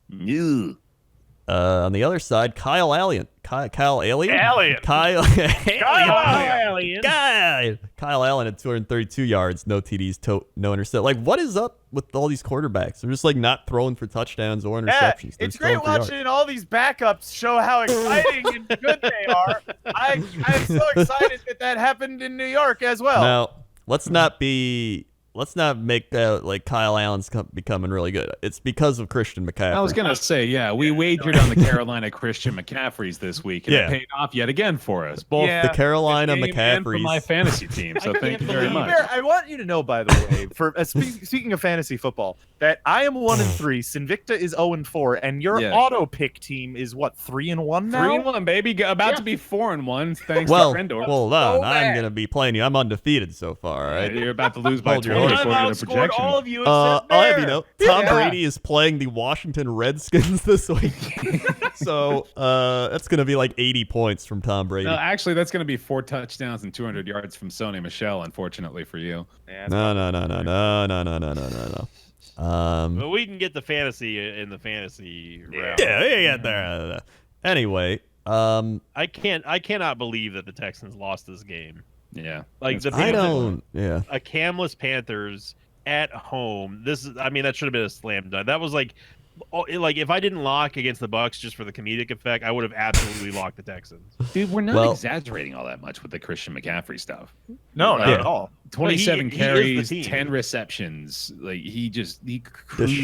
[SPEAKER 1] On the other side, Kyle Allen. Kyle Allen?
[SPEAKER 2] Allen.
[SPEAKER 1] Kyle
[SPEAKER 2] Allen.
[SPEAKER 1] God. Kyle Allen had 232 yards, no TDs, no intercept. Like, what is up with all these quarterbacks? They're just like not throwing for touchdowns or interceptions. They're
[SPEAKER 3] It's
[SPEAKER 1] just
[SPEAKER 3] great
[SPEAKER 1] throwing for yards.
[SPEAKER 3] watching all these backups show how exciting and good they are. I'm so excited that happened in New York as well.
[SPEAKER 1] Now, let's not make like Kyle Allen's becoming really good. It's because of Christian McCaffrey.
[SPEAKER 4] I was going to say, yeah, we wagered on the Carolina Christian McCaffreys this week, and it paid off yet again for us. Both
[SPEAKER 3] Yeah.
[SPEAKER 1] the Carolina
[SPEAKER 4] this game and for
[SPEAKER 1] McCaffreys.
[SPEAKER 4] my fantasy team, so thank you very much.
[SPEAKER 3] Bear, I want you to know, by the way, for speaking of fantasy football, that I am 1-3, Sinvicta is 0-4, and your auto pick team is what, 3-1 now?
[SPEAKER 4] 3-1, baby. About to be 4-1 thanks
[SPEAKER 1] well,
[SPEAKER 4] to Rendor.
[SPEAKER 1] hold on.
[SPEAKER 3] So
[SPEAKER 1] I'm
[SPEAKER 3] bad.
[SPEAKER 1] going to be playing you. I'm undefeated so far, all right?
[SPEAKER 4] You're about to lose by
[SPEAKER 1] Hold your
[SPEAKER 4] 20
[SPEAKER 1] horses.
[SPEAKER 4] according
[SPEAKER 3] I've
[SPEAKER 4] to the
[SPEAKER 3] outscored
[SPEAKER 4] projection.
[SPEAKER 3] all of you
[SPEAKER 1] I'll
[SPEAKER 3] except
[SPEAKER 1] have you
[SPEAKER 3] Bear.
[SPEAKER 1] know, Tom
[SPEAKER 3] Yeah.
[SPEAKER 1] Brady is playing the Washington Redskins this week. So that's going to be like 80 points from Tom Brady.
[SPEAKER 4] No, actually, that's going to be 4 touchdowns and 200 yards from Sony Michel, unfortunately for you.
[SPEAKER 3] Yeah,
[SPEAKER 1] No.
[SPEAKER 2] But we can get the fantasy in the fantasy round.
[SPEAKER 1] Yeah, there. Anyway,
[SPEAKER 2] I cannot believe that the Texans lost this game.
[SPEAKER 4] Yeah.
[SPEAKER 2] Like the
[SPEAKER 1] I
[SPEAKER 2] Panthers-
[SPEAKER 1] don't. Yeah.
[SPEAKER 2] a camless Panthers at home. That should have been a slam dunk. That was like if I didn't lock against the Bucks just for the comedic effect, I would have absolutely locked the Texans.
[SPEAKER 4] Dude, we're not
[SPEAKER 1] Well-
[SPEAKER 4] exaggerating all that much with the Christian McCaffrey stuff.
[SPEAKER 3] No, not
[SPEAKER 1] Yeah.
[SPEAKER 3] at all.
[SPEAKER 4] 27
[SPEAKER 2] he is the
[SPEAKER 4] carries,
[SPEAKER 2] team.
[SPEAKER 4] 10 receptions. Like he cruised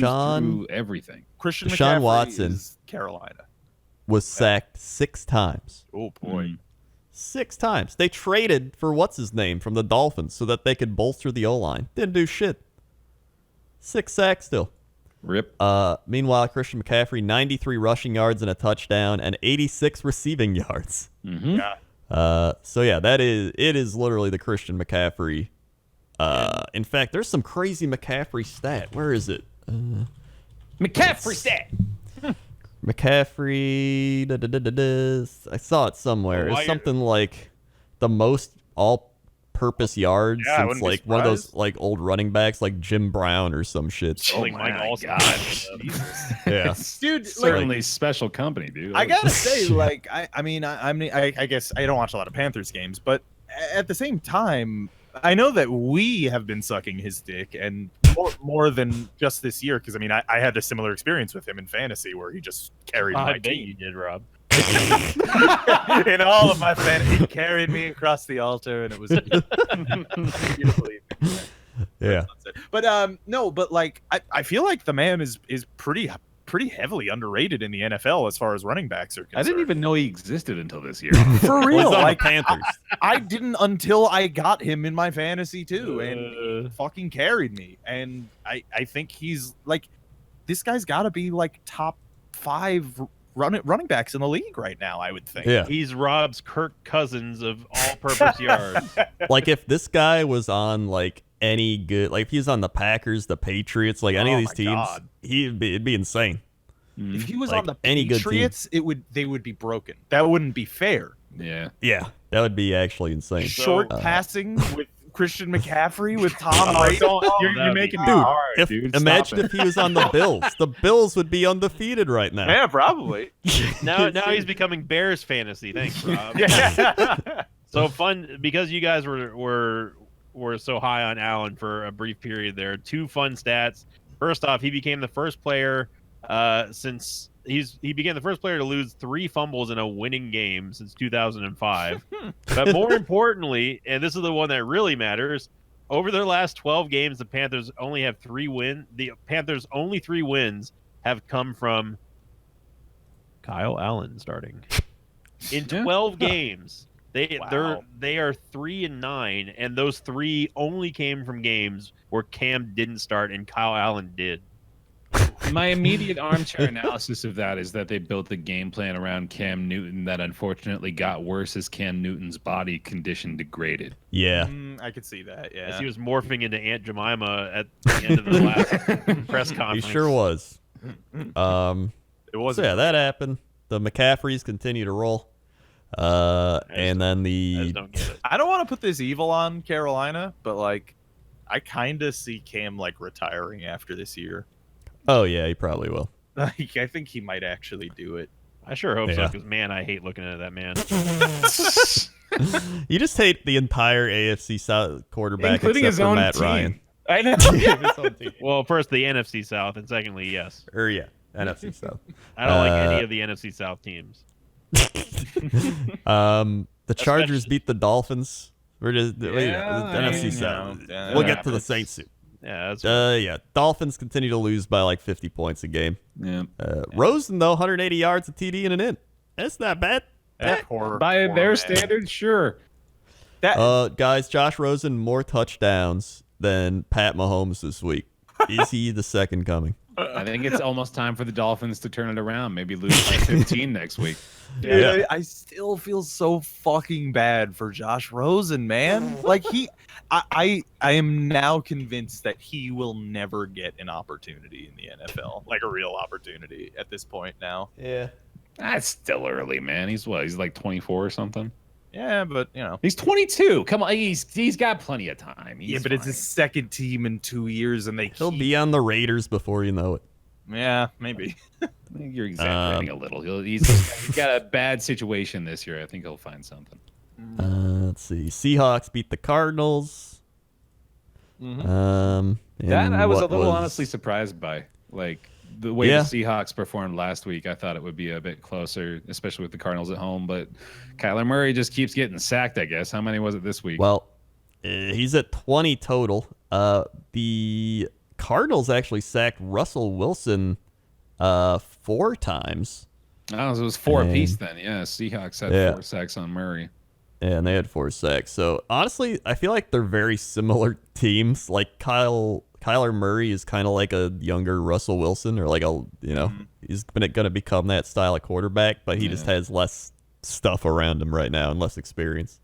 [SPEAKER 1] Deshaun-
[SPEAKER 4] through everything.
[SPEAKER 3] Christian
[SPEAKER 1] Deshaun
[SPEAKER 3] McCaffrey
[SPEAKER 1] Watson.
[SPEAKER 3] is Carolina.
[SPEAKER 1] Was sacked 6 times.
[SPEAKER 3] Oh, boy.
[SPEAKER 1] 6 times. They traded for what's his name from the Dolphins so that they could bolster the O-line. Didn't do shit. 6 sacks still.
[SPEAKER 4] Rip.
[SPEAKER 1] Meanwhile, Christian McCaffrey, 93 rushing yards and a touchdown, and 86 receiving yards.
[SPEAKER 4] Mm-hmm.
[SPEAKER 3] Yeah.
[SPEAKER 1] So yeah, it is literally the Christian McCaffrey. In fact, there's some crazy McCaffrey stat. Where is it?
[SPEAKER 4] McCaffrey stat.
[SPEAKER 1] McCaffrey. I saw it somewhere.
[SPEAKER 2] Well,
[SPEAKER 1] It's something like the most all-purpose yards
[SPEAKER 3] Yeah, I
[SPEAKER 1] since
[SPEAKER 3] wouldn't be
[SPEAKER 1] like one of those
[SPEAKER 3] surprised.
[SPEAKER 1] like old running backs, like Jim Brown or some shit.
[SPEAKER 2] Like
[SPEAKER 4] my
[SPEAKER 2] Mike Olsen.
[SPEAKER 3] Jesus.
[SPEAKER 1] Yeah.
[SPEAKER 3] Dude, like,
[SPEAKER 4] Certainly special company, dude.
[SPEAKER 3] I gotta say, like, I guess I don't watch a lot of Panthers games, but at the same time, I know that we have been sucking his dick, and more than just this year. Because I had a similar experience with him in fantasy, where he just carried
[SPEAKER 2] I
[SPEAKER 3] my
[SPEAKER 2] bet
[SPEAKER 3] team
[SPEAKER 2] you did, Rob.
[SPEAKER 3] in all of my fantasy. He carried me across the altar, and it was beautifully.
[SPEAKER 1] Yeah.
[SPEAKER 3] But no, but like I feel like the man is pretty heavily underrated in the NFL as far as running backs are concerned.
[SPEAKER 4] I didn't even know he existed until this year.
[SPEAKER 3] for
[SPEAKER 1] Well,
[SPEAKER 3] real.
[SPEAKER 1] he's on the
[SPEAKER 3] Like
[SPEAKER 1] Panthers.
[SPEAKER 3] I didn't until I got him in my fantasy too, and he
[SPEAKER 2] Uh.
[SPEAKER 3] fucking carried me. And I think he's like, this guy's got to be like top 5 running backs in the league right now. I would think.
[SPEAKER 1] Yeah.
[SPEAKER 2] He's Rob's Kirk Cousins of all-purpose yards.
[SPEAKER 1] Like if this guy was on like any good, like if he's on the Packers, the Patriots, like any
[SPEAKER 3] Oh
[SPEAKER 1] of these
[SPEAKER 3] my
[SPEAKER 1] teams,
[SPEAKER 3] God.
[SPEAKER 1] it'd be insane.
[SPEAKER 3] If he was
[SPEAKER 1] Like
[SPEAKER 3] on the
[SPEAKER 1] any good team.
[SPEAKER 3] Patriots, they would be broken. That wouldn't be fair.
[SPEAKER 4] Yeah.
[SPEAKER 1] Yeah, that would be actually insane.
[SPEAKER 3] Short
[SPEAKER 1] Uh,
[SPEAKER 3] passing with Christian McCaffrey with Tom Brady.
[SPEAKER 4] You're
[SPEAKER 2] that'd be
[SPEAKER 4] making me
[SPEAKER 1] Dude,
[SPEAKER 4] hard, dude.
[SPEAKER 1] imagine
[SPEAKER 4] Stop
[SPEAKER 1] if he was on the Bills. The Bills would be undefeated right now.
[SPEAKER 3] Yeah, probably.
[SPEAKER 2] Now he's becoming Bears fantasy. Thanks, Rob.
[SPEAKER 3] Yeah.
[SPEAKER 2] So fun because you guys were so high on Allen for a brief period there. 2 fun stats. First off, he became the first player since he became the first player to lose 3 fumbles in a winning game since 2005. But more importantly, and this is the one that really matters, over their last 12 games, the Panthers only have 3 wins. The Panthers' only 3 wins have come from Kyle Allen starting in 12 games. They are 3-9, and those 3 only came from games where Cam didn't start and Kyle Allen did.
[SPEAKER 4] My immediate armchair analysis of that is that they built the game plan around Cam Newton that unfortunately got worse as Cam Newton's body condition degraded.
[SPEAKER 1] Yeah.
[SPEAKER 3] I could see that. Yeah.
[SPEAKER 2] As he was morphing into Aunt Jemima at the end of the last press
[SPEAKER 1] He
[SPEAKER 2] conference.
[SPEAKER 1] sure was.
[SPEAKER 3] It
[SPEAKER 1] So yeah, that happened. The McCaffreys continue to roll. And then
[SPEAKER 2] I just don't get it.
[SPEAKER 3] I don't want to put this evil on Carolina, but like, I kind of see Cam like retiring after this year.
[SPEAKER 1] Oh yeah, he probably will.
[SPEAKER 3] Like, I think he might actually do it.
[SPEAKER 2] I sure hope so,
[SPEAKER 1] Yeah.
[SPEAKER 2] because man, I hate looking at that man.
[SPEAKER 1] You just hate the entire AFC South quarterback,
[SPEAKER 4] Including
[SPEAKER 1] except
[SPEAKER 4] his
[SPEAKER 1] for
[SPEAKER 4] own
[SPEAKER 1] Matt
[SPEAKER 4] team.
[SPEAKER 1] Ryan.
[SPEAKER 3] I know.
[SPEAKER 2] Well, first the NFC South, and secondly, yes,
[SPEAKER 1] Or yeah, NFC South.
[SPEAKER 2] I don't like any of the NFC South teams.
[SPEAKER 1] The Chargers beat the Dolphins. We're just the NFC
[SPEAKER 3] you
[SPEAKER 1] South.
[SPEAKER 3] know, yeah,
[SPEAKER 1] We'll
[SPEAKER 3] that
[SPEAKER 1] get to the
[SPEAKER 3] happens.
[SPEAKER 1] Saints soon.
[SPEAKER 2] Yeah, that's
[SPEAKER 1] Yeah, Dolphins continue to lose by like 50 points a game.
[SPEAKER 4] Yeah.
[SPEAKER 1] Rosen though, 180 yards, a TD, and an in. That's not bad.
[SPEAKER 3] That poor,
[SPEAKER 4] By
[SPEAKER 3] poor
[SPEAKER 4] their
[SPEAKER 3] man.
[SPEAKER 4] standards, sure.
[SPEAKER 3] That
[SPEAKER 1] Guys, Josh Rosen more touchdowns than Pat Mahomes this week. Is he the second coming?
[SPEAKER 4] I think it's almost time for the Dolphins to turn it around. Maybe lose by 15 next week.
[SPEAKER 3] Dude, I still feel so fucking bad for Josh Rosen, man. Like I am now convinced that he will never get an opportunity in the NFL, like a real opportunity at this point now.
[SPEAKER 1] Yeah.
[SPEAKER 4] That's still early, man. He's what? He's like 24 or something.
[SPEAKER 3] Yeah, but you know.
[SPEAKER 4] He's 22. Come on, he's got plenty of time. He's
[SPEAKER 3] But it's
[SPEAKER 4] fine.
[SPEAKER 3] his second team in 2 years, and
[SPEAKER 1] He'll be on the Raiders before you know it.
[SPEAKER 3] Yeah, maybe.
[SPEAKER 4] I think you're exaggerating a little. He's got a bad situation this year. I think he'll find something.
[SPEAKER 1] Let's see. Seahawks beat the Cardinals.
[SPEAKER 4] That
[SPEAKER 1] and
[SPEAKER 4] I was a
[SPEAKER 1] what
[SPEAKER 4] little honestly surprised by. Like the way
[SPEAKER 1] Yeah.
[SPEAKER 4] the Seahawks performed last week, I thought it would be a bit closer, especially with the Cardinals at home. But Kyler Murray just keeps getting sacked, I guess. How many was it this week?
[SPEAKER 1] Well, he's at 20 total. The Cardinals actually sacked Russell Wilson 4 times.
[SPEAKER 4] Oh, so it was 4
[SPEAKER 1] and-
[SPEAKER 4] apiece then. Yeah, Seahawks had
[SPEAKER 1] Yeah.
[SPEAKER 4] 4 sacks on Murray.
[SPEAKER 1] And they had 4 sacks. So honestly, I feel like they're very similar teams. Like Kyler Murray is kind of like a younger Russell Wilson, or like he's going to become that style of quarterback, but he just has less stuff around him right now and less experience.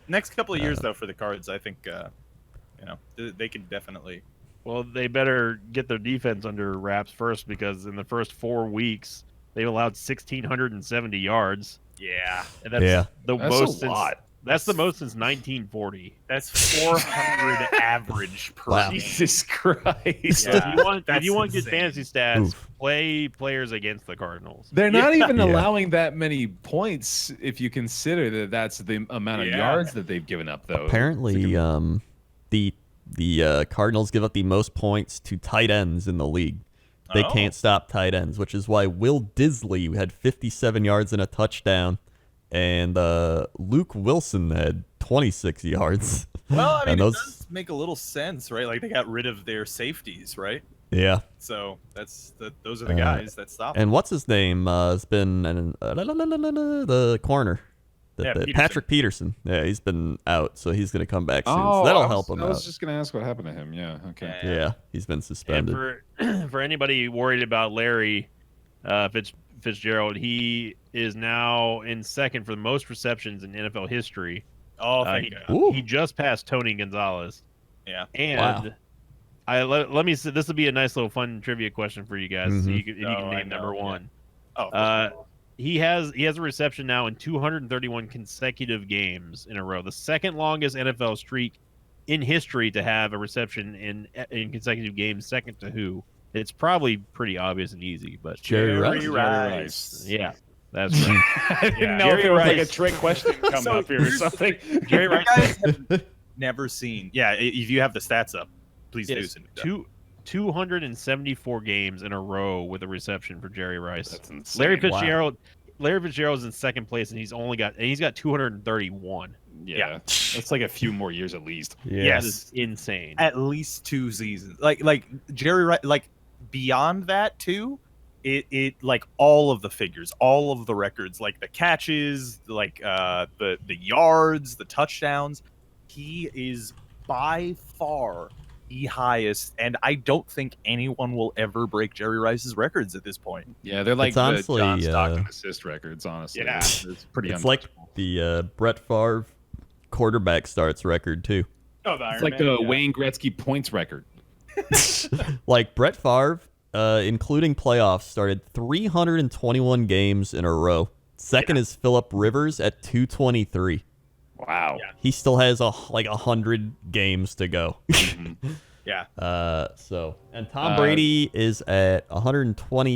[SPEAKER 3] Next couple of years, though, for the Cards, I think they can definitely.
[SPEAKER 2] Well, they better get their defense under wraps first, because in the first 4 weeks they've allowed 1,670 yards.
[SPEAKER 3] Yeah,
[SPEAKER 2] And that's
[SPEAKER 1] Yeah.
[SPEAKER 2] the
[SPEAKER 4] That's
[SPEAKER 2] most
[SPEAKER 4] a
[SPEAKER 2] since
[SPEAKER 4] lot.
[SPEAKER 2] that's the most since 1940.
[SPEAKER 3] that's 400 average per
[SPEAKER 1] Wow.
[SPEAKER 3] game.
[SPEAKER 4] Jesus Christ.
[SPEAKER 3] Yeah.
[SPEAKER 2] If you want
[SPEAKER 3] That's
[SPEAKER 2] good
[SPEAKER 3] insane.
[SPEAKER 2] fantasy stats,
[SPEAKER 1] Oof.
[SPEAKER 2] play players against the Cardinals.
[SPEAKER 4] They're not even
[SPEAKER 1] Yeah.
[SPEAKER 4] allowing that many points if you consider that that's the amount of
[SPEAKER 3] Yeah.
[SPEAKER 4] yards that they've given up, though.
[SPEAKER 1] Apparently, the Cardinals give up the most points to tight ends in the league. They
[SPEAKER 3] Oh.
[SPEAKER 1] can't stop tight ends, which is why Will Disley had 57 yards and a touchdown, and Luke Wilson had 26 yards.
[SPEAKER 3] Well, I mean,
[SPEAKER 1] And
[SPEAKER 3] it
[SPEAKER 1] those-
[SPEAKER 3] does make a little sense, right? Like they got rid of their safeties, right?
[SPEAKER 1] Yeah.
[SPEAKER 3] So those are the guys that stop.
[SPEAKER 1] And what's his name has been the corner.
[SPEAKER 3] Yeah, Peterson.
[SPEAKER 1] Patrick Peterson. Yeah, he's been out, so he's going to come back soon.
[SPEAKER 4] Oh,
[SPEAKER 1] so that'll
[SPEAKER 4] I was-
[SPEAKER 1] help him
[SPEAKER 4] I was
[SPEAKER 1] out.
[SPEAKER 4] just going to ask what happened to him. Yeah, okay.
[SPEAKER 1] Yeah, he's been
[SPEAKER 2] And
[SPEAKER 1] suspended.
[SPEAKER 2] for anybody worried about Larry Fitzgerald, he is now in second for the most receptions in NFL history.
[SPEAKER 3] Oh,
[SPEAKER 2] Uh,
[SPEAKER 3] thank
[SPEAKER 2] he,
[SPEAKER 3] God.
[SPEAKER 1] Ooh.
[SPEAKER 2] he just passed Tony Gonzalez.
[SPEAKER 3] Yeah.
[SPEAKER 2] And let me say, this will be a nice little fun trivia question for you guys. So
[SPEAKER 1] Mhm.
[SPEAKER 2] you can, if you
[SPEAKER 3] Oh,
[SPEAKER 2] can
[SPEAKER 3] I
[SPEAKER 2] name
[SPEAKER 3] know,
[SPEAKER 2] number
[SPEAKER 3] yeah.
[SPEAKER 2] one.
[SPEAKER 3] Oh,
[SPEAKER 2] He has a reception now in 231 consecutive games in a row. The second longest NFL streak in history to have a reception in consecutive games, second to who? It's probably pretty obvious and easy, but
[SPEAKER 1] Jerry Rice.
[SPEAKER 3] Jerry Rice.
[SPEAKER 2] yeah, that's right.
[SPEAKER 4] I didn't
[SPEAKER 2] Yeah.
[SPEAKER 4] know if
[SPEAKER 2] Jerry
[SPEAKER 4] it was like a
[SPEAKER 2] Rice.
[SPEAKER 4] trick question coming
[SPEAKER 3] So
[SPEAKER 4] up here or something.
[SPEAKER 2] Jerry
[SPEAKER 3] You
[SPEAKER 2] Rice
[SPEAKER 3] guys have never seen. Yeah, if you have the stats up, please do.
[SPEAKER 2] Yes,
[SPEAKER 3] Send me that.
[SPEAKER 2] 274 games in a row with a reception for Jerry Rice.
[SPEAKER 4] That's insane.
[SPEAKER 2] Larry Fitzgerald's in second place, and he's got 231.
[SPEAKER 4] Yeah, that's like a few more years at least.
[SPEAKER 2] That is insane.
[SPEAKER 3] At least 2 seasons. Like Jerry Rice. Like beyond that too. It like all of the figures, all of the records, like the catches, like the yards, the touchdowns. He is by far the highest, and I don't think anyone will ever break Jerry Rice's records at this point.
[SPEAKER 4] Yeah, they're like
[SPEAKER 1] It's
[SPEAKER 4] the
[SPEAKER 1] honestly,
[SPEAKER 4] John Stockton assist records. Honestly,
[SPEAKER 3] Yeah.
[SPEAKER 4] it's pretty.
[SPEAKER 1] It's like the Brett Favre quarterback starts record too.
[SPEAKER 3] Oh, the
[SPEAKER 4] It's like the Wayne Gretzky points record.
[SPEAKER 1] Like Brett Favre, including playoffs, started 321 games in a row. Second is Phillip Rivers at 223.
[SPEAKER 4] Wow.
[SPEAKER 1] He still has 100 games to go.
[SPEAKER 3] Yeah.
[SPEAKER 1] And Tom Brady is at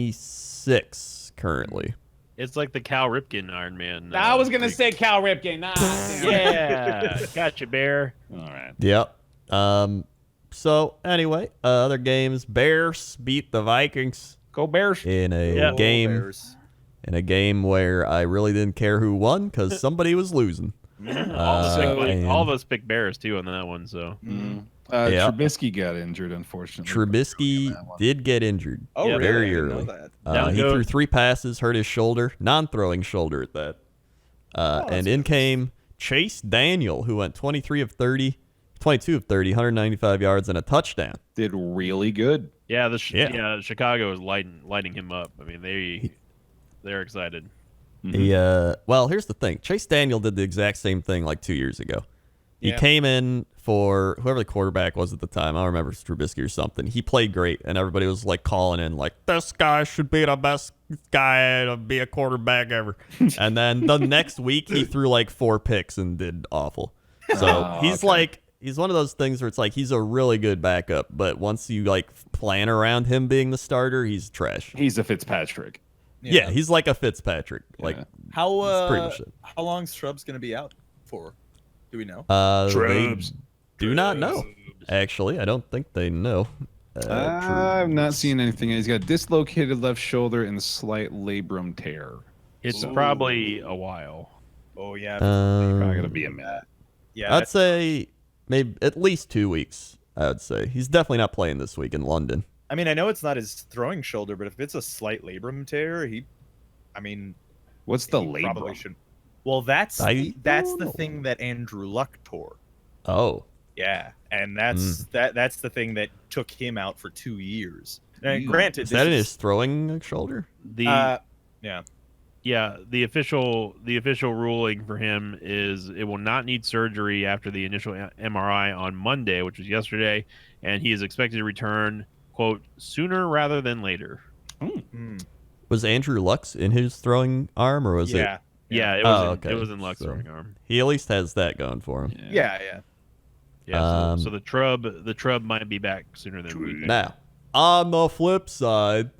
[SPEAKER 1] 126 currently.
[SPEAKER 2] It's like the Cal Ripken Iron Man.
[SPEAKER 4] I was gonna say Cal Ripken. Nah.
[SPEAKER 2] yeah, gotcha, Bear.
[SPEAKER 4] All right.
[SPEAKER 1] Yep. So anyway, other games. Bears beat the Vikings
[SPEAKER 2] Go Bears.
[SPEAKER 1] in a
[SPEAKER 2] Yeah.
[SPEAKER 1] game
[SPEAKER 3] Bears.
[SPEAKER 1] where I really didn't care who won because somebody was losing.
[SPEAKER 2] All of us picked Bears too on that one. So
[SPEAKER 1] Yeah.
[SPEAKER 4] Trubisky got injured, unfortunately.
[SPEAKER 1] Trubisky did get injured
[SPEAKER 5] Oh,
[SPEAKER 2] Yeah.
[SPEAKER 5] really?
[SPEAKER 1] very
[SPEAKER 5] I didn't know
[SPEAKER 1] early.
[SPEAKER 5] that.
[SPEAKER 2] Down
[SPEAKER 1] He
[SPEAKER 2] goes-
[SPEAKER 1] threw 3 passes, hurt his shoulder, non-throwing shoulder at that. And in came Chase Daniel, who went 22 of 30, 195 yards and a touchdown.
[SPEAKER 4] Did really good.
[SPEAKER 2] yeah,
[SPEAKER 1] Yeah.
[SPEAKER 2] Chicago is lighting him up. I mean, they're excited.
[SPEAKER 1] Well, here's the thing. Chase Daniel did the exact same thing like 2 years ago. He
[SPEAKER 5] Yeah.
[SPEAKER 1] came in for whoever the quarterback was at the time. I don't remember if it was Trubisky or something. He played great, and everybody was like calling in like, this guy should be the best guy to be a quarterback ever. And then the next week, he threw like 4 picks and did awful. So he's one of those things where it's like he's a really good backup, but once you like plan around him being the starter, he's trash.
[SPEAKER 4] He's a Fitzpatrick.
[SPEAKER 1] Yeah, he's like a Fitzpatrick. Like
[SPEAKER 5] How
[SPEAKER 1] That's pretty much it.
[SPEAKER 5] how long's Shrubs gonna be out for? Do we know?
[SPEAKER 1] they
[SPEAKER 4] Shrubs.
[SPEAKER 1] do not know. Actually, I don't think they know.
[SPEAKER 4] I've not seen anything. He's got dislocated left shoulder and slight labrum tear.
[SPEAKER 2] It's probably a while.
[SPEAKER 5] Oh yeah.
[SPEAKER 4] Probably gonna be a minute.
[SPEAKER 5] yeah.
[SPEAKER 1] I'd say maybe at least 2 weeks. I would say he's definitely not playing this week in London.
[SPEAKER 5] I mean, I know it's not his throwing shoulder, but if it's a slight labrum tear,
[SPEAKER 4] What's the
[SPEAKER 5] he probably
[SPEAKER 4] labrum?
[SPEAKER 5] should. Well, that's
[SPEAKER 1] I
[SPEAKER 5] that's
[SPEAKER 1] don't
[SPEAKER 5] the
[SPEAKER 1] know.
[SPEAKER 5] thing that Andrew Luck tore.
[SPEAKER 1] Oh,
[SPEAKER 5] Yeah, and that's that's the thing that took him out for 2 years. Now,
[SPEAKER 4] Mm.
[SPEAKER 5] granted,
[SPEAKER 1] is
[SPEAKER 5] this
[SPEAKER 1] that in
[SPEAKER 5] is-
[SPEAKER 1] his throwing shoulder?
[SPEAKER 2] The
[SPEAKER 5] yeah.
[SPEAKER 2] Yeah, the official ruling for him is it will not need surgery after the initial MRI on Monday, which was yesterday, and he is expected to return, quote, sooner rather than later.
[SPEAKER 5] Mm.
[SPEAKER 1] Was Andrew Luck's in his throwing arm, or was
[SPEAKER 5] Yeah.
[SPEAKER 1] it?
[SPEAKER 2] Yeah, it
[SPEAKER 1] Oh,
[SPEAKER 2] was
[SPEAKER 1] okay.
[SPEAKER 2] it was in Luck's
[SPEAKER 1] So-
[SPEAKER 2] throwing arm.
[SPEAKER 1] He at least has that going for him.
[SPEAKER 5] Yeah.
[SPEAKER 2] Yeah, so the Trub might be back sooner than we think.
[SPEAKER 1] Now, on the flip side,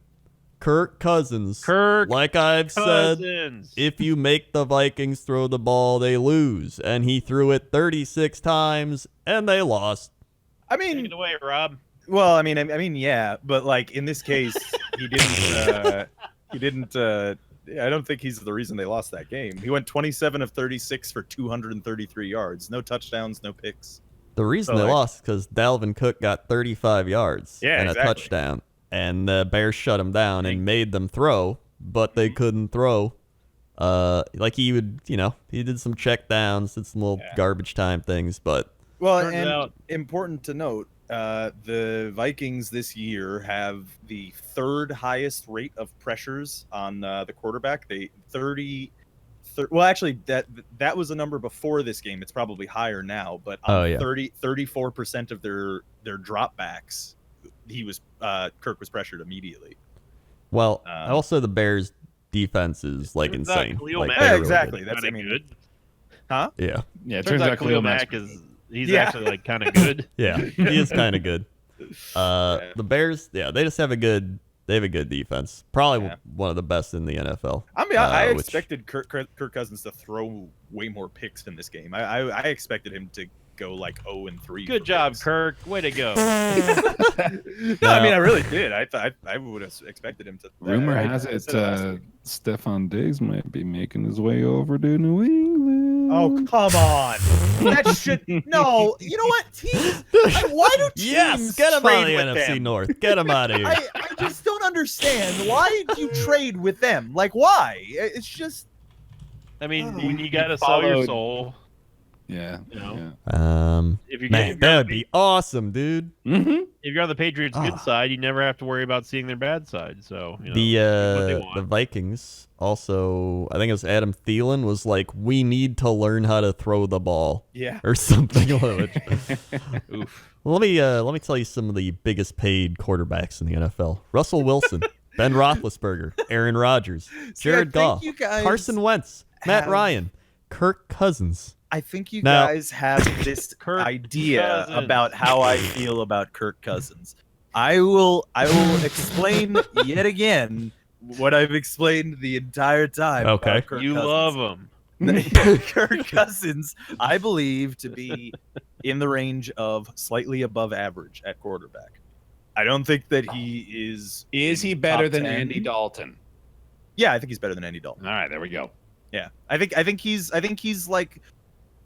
[SPEAKER 1] Kirk Cousins.
[SPEAKER 2] Kirk
[SPEAKER 1] like I've said,
[SPEAKER 2] Cousins.
[SPEAKER 1] if you make the Vikings throw the ball, they lose. And he threw it 36 times, and they lost.
[SPEAKER 5] I
[SPEAKER 2] Take
[SPEAKER 5] mean,
[SPEAKER 2] it away, Rob.
[SPEAKER 5] well, I mean, yeah, but like in this case, he didn't. He didn't. I don't think he's the reason they lost that game. He went 27 of 36 for 233 yards, no touchdowns, no picks.
[SPEAKER 1] The reason
[SPEAKER 5] So,
[SPEAKER 1] they
[SPEAKER 5] like-
[SPEAKER 1] lost because Dalvin Cook got 35 yards
[SPEAKER 5] Yeah,
[SPEAKER 1] and a
[SPEAKER 5] exactly.
[SPEAKER 1] touchdown. And the Bears shut him down and made them throw, but they couldn't throw. Like he would, he did some check downs, did some little garbage time things, but
[SPEAKER 5] Well,
[SPEAKER 2] Turns
[SPEAKER 5] and
[SPEAKER 2] out-
[SPEAKER 5] important to note, the Vikings this year have the third highest rate of pressures on the quarterback. Well, actually, that was a number before this game. It's probably higher now, but on 34% of their dropbacks, Kirk was pressured immediately.
[SPEAKER 1] well, also the Bears defense is like
[SPEAKER 2] Turns out
[SPEAKER 1] insane.
[SPEAKER 2] Khalil
[SPEAKER 1] Like,
[SPEAKER 2] Mack-
[SPEAKER 1] they're
[SPEAKER 5] Yeah,
[SPEAKER 1] really
[SPEAKER 5] exactly.
[SPEAKER 1] good.
[SPEAKER 5] That's
[SPEAKER 2] Kinda good.
[SPEAKER 5] Huh?
[SPEAKER 4] Yeah, it
[SPEAKER 2] Turns out Khalil
[SPEAKER 4] Mack's
[SPEAKER 2] Mack is He's actually like kind of good.
[SPEAKER 1] Yeah, he is kind of good. The Bears, they just have a good defense. Probably one of the best in the NFL.
[SPEAKER 5] I mean, I
[SPEAKER 1] which-
[SPEAKER 5] expected Kirk Cousins to throw way more picks in this game. I expected him to go like 0-3.
[SPEAKER 2] Good job, Kirk. Way to go.
[SPEAKER 5] No, I mean, I really did. I would have expected him to.
[SPEAKER 6] Rumor has it Stephon Diggs might be making his way over to New England.
[SPEAKER 5] Oh, come on. That should no. You know what? Teams. Why do teams
[SPEAKER 1] Yes, get him out of
[SPEAKER 5] trade
[SPEAKER 1] the
[SPEAKER 5] with
[SPEAKER 1] NFC
[SPEAKER 5] them?
[SPEAKER 1] North. Get him out of here.
[SPEAKER 5] I just don't understand. Why do you trade with them? Like, why? It's just.
[SPEAKER 2] I mean, you got to sell your soul.
[SPEAKER 6] Yeah.
[SPEAKER 2] You know?
[SPEAKER 1] If that would be awesome, dude.
[SPEAKER 6] Mm-hmm.
[SPEAKER 2] If you're on the Patriots' good side, you never have to worry about seeing their bad side. So what they want.
[SPEAKER 1] The Vikings also, I think it was Adam Thielen was like, we need to learn how to throw the ball, or something.
[SPEAKER 2] Oof.
[SPEAKER 1] Let me tell you some of the biggest paid quarterbacks in the NFL: Russell Wilson, Ben Roethlisberger, Aaron Rodgers, Jared Goff, Carson Wentz, Matt Ryan, Kirk Cousins.
[SPEAKER 5] I think you
[SPEAKER 1] Now-
[SPEAKER 5] guys have this
[SPEAKER 2] Kirk
[SPEAKER 5] idea
[SPEAKER 2] Cousins.
[SPEAKER 5] about how I feel about Kirk Cousins. I will explain yet again what I've explained the entire time.
[SPEAKER 1] Okay.
[SPEAKER 5] about Kirk
[SPEAKER 2] You
[SPEAKER 5] Cousins.
[SPEAKER 2] love him.
[SPEAKER 5] Kirk Cousins, I believe to be in the range of slightly above average at quarterback. I don't think that he is.
[SPEAKER 4] Is he
[SPEAKER 5] in
[SPEAKER 4] better
[SPEAKER 5] top
[SPEAKER 4] than
[SPEAKER 5] 10.
[SPEAKER 4] Andy Dalton?
[SPEAKER 5] Yeah, I think he's better than Andy Dalton.
[SPEAKER 4] All right, there we go.
[SPEAKER 5] Yeah, I think he's like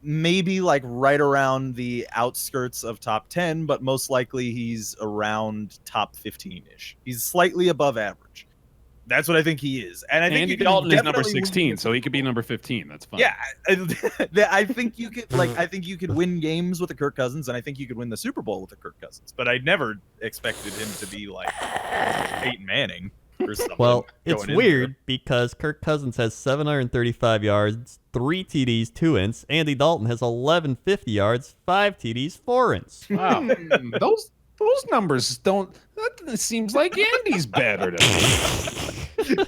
[SPEAKER 5] maybe like right around the outskirts of top 10, but most likely he's around top 15-ish. He's slightly above average. That's what I think he is. And I think
[SPEAKER 4] Andy
[SPEAKER 5] you can
[SPEAKER 4] Dalton is number
[SPEAKER 5] definitely win
[SPEAKER 4] 16,
[SPEAKER 5] games
[SPEAKER 4] so he
[SPEAKER 5] with
[SPEAKER 4] could be
[SPEAKER 5] the
[SPEAKER 4] number 15. That's fine.
[SPEAKER 5] Yeah, I think you could I think you could win games with a Kirk Cousins, and I think you could win the Super Bowl with a Kirk Cousins. But I never expected him to be like Peyton Manning or something.
[SPEAKER 1] Well, it's
[SPEAKER 5] going in
[SPEAKER 1] weird because Kirk Cousins has 735 yards, 3 TDs, 2 ints. Andy Dalton has 1150 yards, 5 TDs, 4 ints.
[SPEAKER 4] Wow. those numbers don't. That seems like Andy's better than me.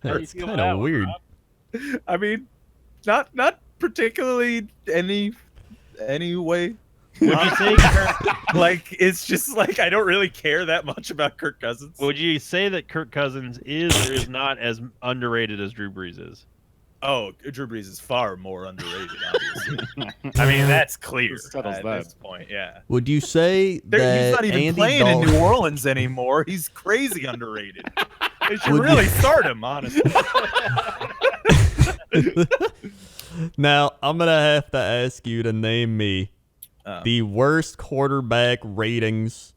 [SPEAKER 1] That's kind of weird.
[SPEAKER 5] there. I mean, not particularly any way.
[SPEAKER 2] Would you say
[SPEAKER 5] Like, it's just like I don't really care that much about Kirk Cousins.
[SPEAKER 2] Would you say that Kirk Cousins is or is not as underrated as Drew Brees is?
[SPEAKER 5] Oh, Drew Brees is far more underrated, obviously. I mean, that's clear
[SPEAKER 4] Settles
[SPEAKER 5] at
[SPEAKER 4] that.
[SPEAKER 5] this point. Yeah,
[SPEAKER 1] Would you say that
[SPEAKER 5] he's not even
[SPEAKER 1] Andy
[SPEAKER 5] playing
[SPEAKER 1] Dalton...
[SPEAKER 5] in New Orleans anymore. He's crazy underrated. They should really start him, honestly.
[SPEAKER 1] Now, I'm going to have to ask you to name me the worst quarterback ratings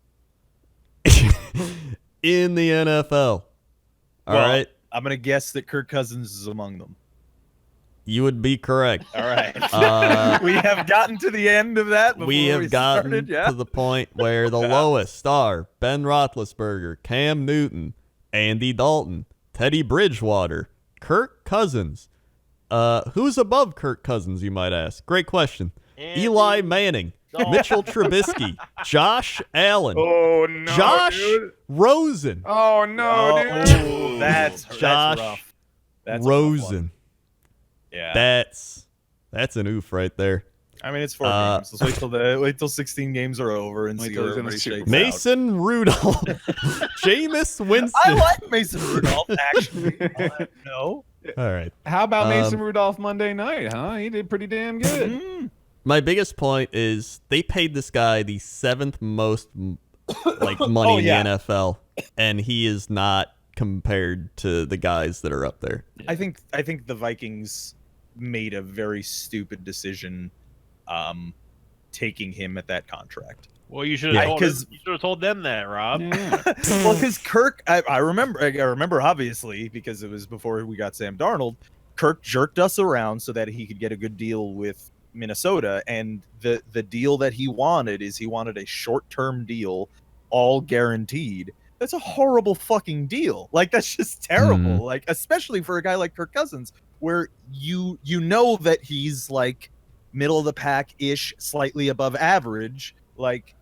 [SPEAKER 1] in the NFL. All right,
[SPEAKER 5] I'm gonna guess that Kirk Cousins is among them.
[SPEAKER 1] you would be correct.
[SPEAKER 5] All right.
[SPEAKER 1] Uh,
[SPEAKER 5] we have gotten to the end of that. Before
[SPEAKER 1] we have gotten
[SPEAKER 5] started, yeah?
[SPEAKER 1] to the point where the lowest are Ben Roethlisberger, Cam Newton, Andy Dalton, Teddy Bridgewater, Kirk Cousins. Who's above Kirk Cousins, you might ask? Great question. Eli Manning, Mitchell Trubisky, Josh Allen,
[SPEAKER 4] Oh no,
[SPEAKER 1] Josh
[SPEAKER 4] dude.
[SPEAKER 1] Rosen,
[SPEAKER 4] Oh no,
[SPEAKER 5] Oh,
[SPEAKER 4] dude.
[SPEAKER 5] that's
[SPEAKER 1] Josh
[SPEAKER 5] rough. That's a rough one.
[SPEAKER 1] Rosen.
[SPEAKER 5] Yeah.
[SPEAKER 1] That's an oof right there.
[SPEAKER 5] I mean, it's 4 games. Let's wait till 16 games are over and
[SPEAKER 4] Wait
[SPEAKER 5] see
[SPEAKER 4] till
[SPEAKER 5] where
[SPEAKER 4] he's in the
[SPEAKER 5] everybody
[SPEAKER 4] Super
[SPEAKER 5] shakes
[SPEAKER 4] Bowl.
[SPEAKER 5] out.
[SPEAKER 1] Mason Rudolph, Jameis Winston.
[SPEAKER 5] I like Mason Rudolph, actually. No.
[SPEAKER 1] All right.
[SPEAKER 4] How about Mason Rudolph Monday night, huh? He did pretty damn good.
[SPEAKER 5] Mm.
[SPEAKER 1] My biggest point is they paid this guy the 7th most money
[SPEAKER 5] yeah.
[SPEAKER 1] in the NFL, and he is not compared to the guys that are up there.
[SPEAKER 5] I think the Vikings made a very stupid decision taking him at that contract.
[SPEAKER 2] Well, you should have told them that, Rob.
[SPEAKER 4] Yeah.
[SPEAKER 5] Well, because Kirk, I remember obviously because it was before we got Sam Darnold. Kirk jerked us around so that he could get a good deal with Minnesota, and the deal that he wanted a short-term deal, all guaranteed. That's a horrible fucking deal. Like, that's just terrible.
[SPEAKER 1] Mhm.
[SPEAKER 5] Like, especially for a guy like Kirk Cousins, where you know that he's like middle of the pack ish, slightly above average. Like,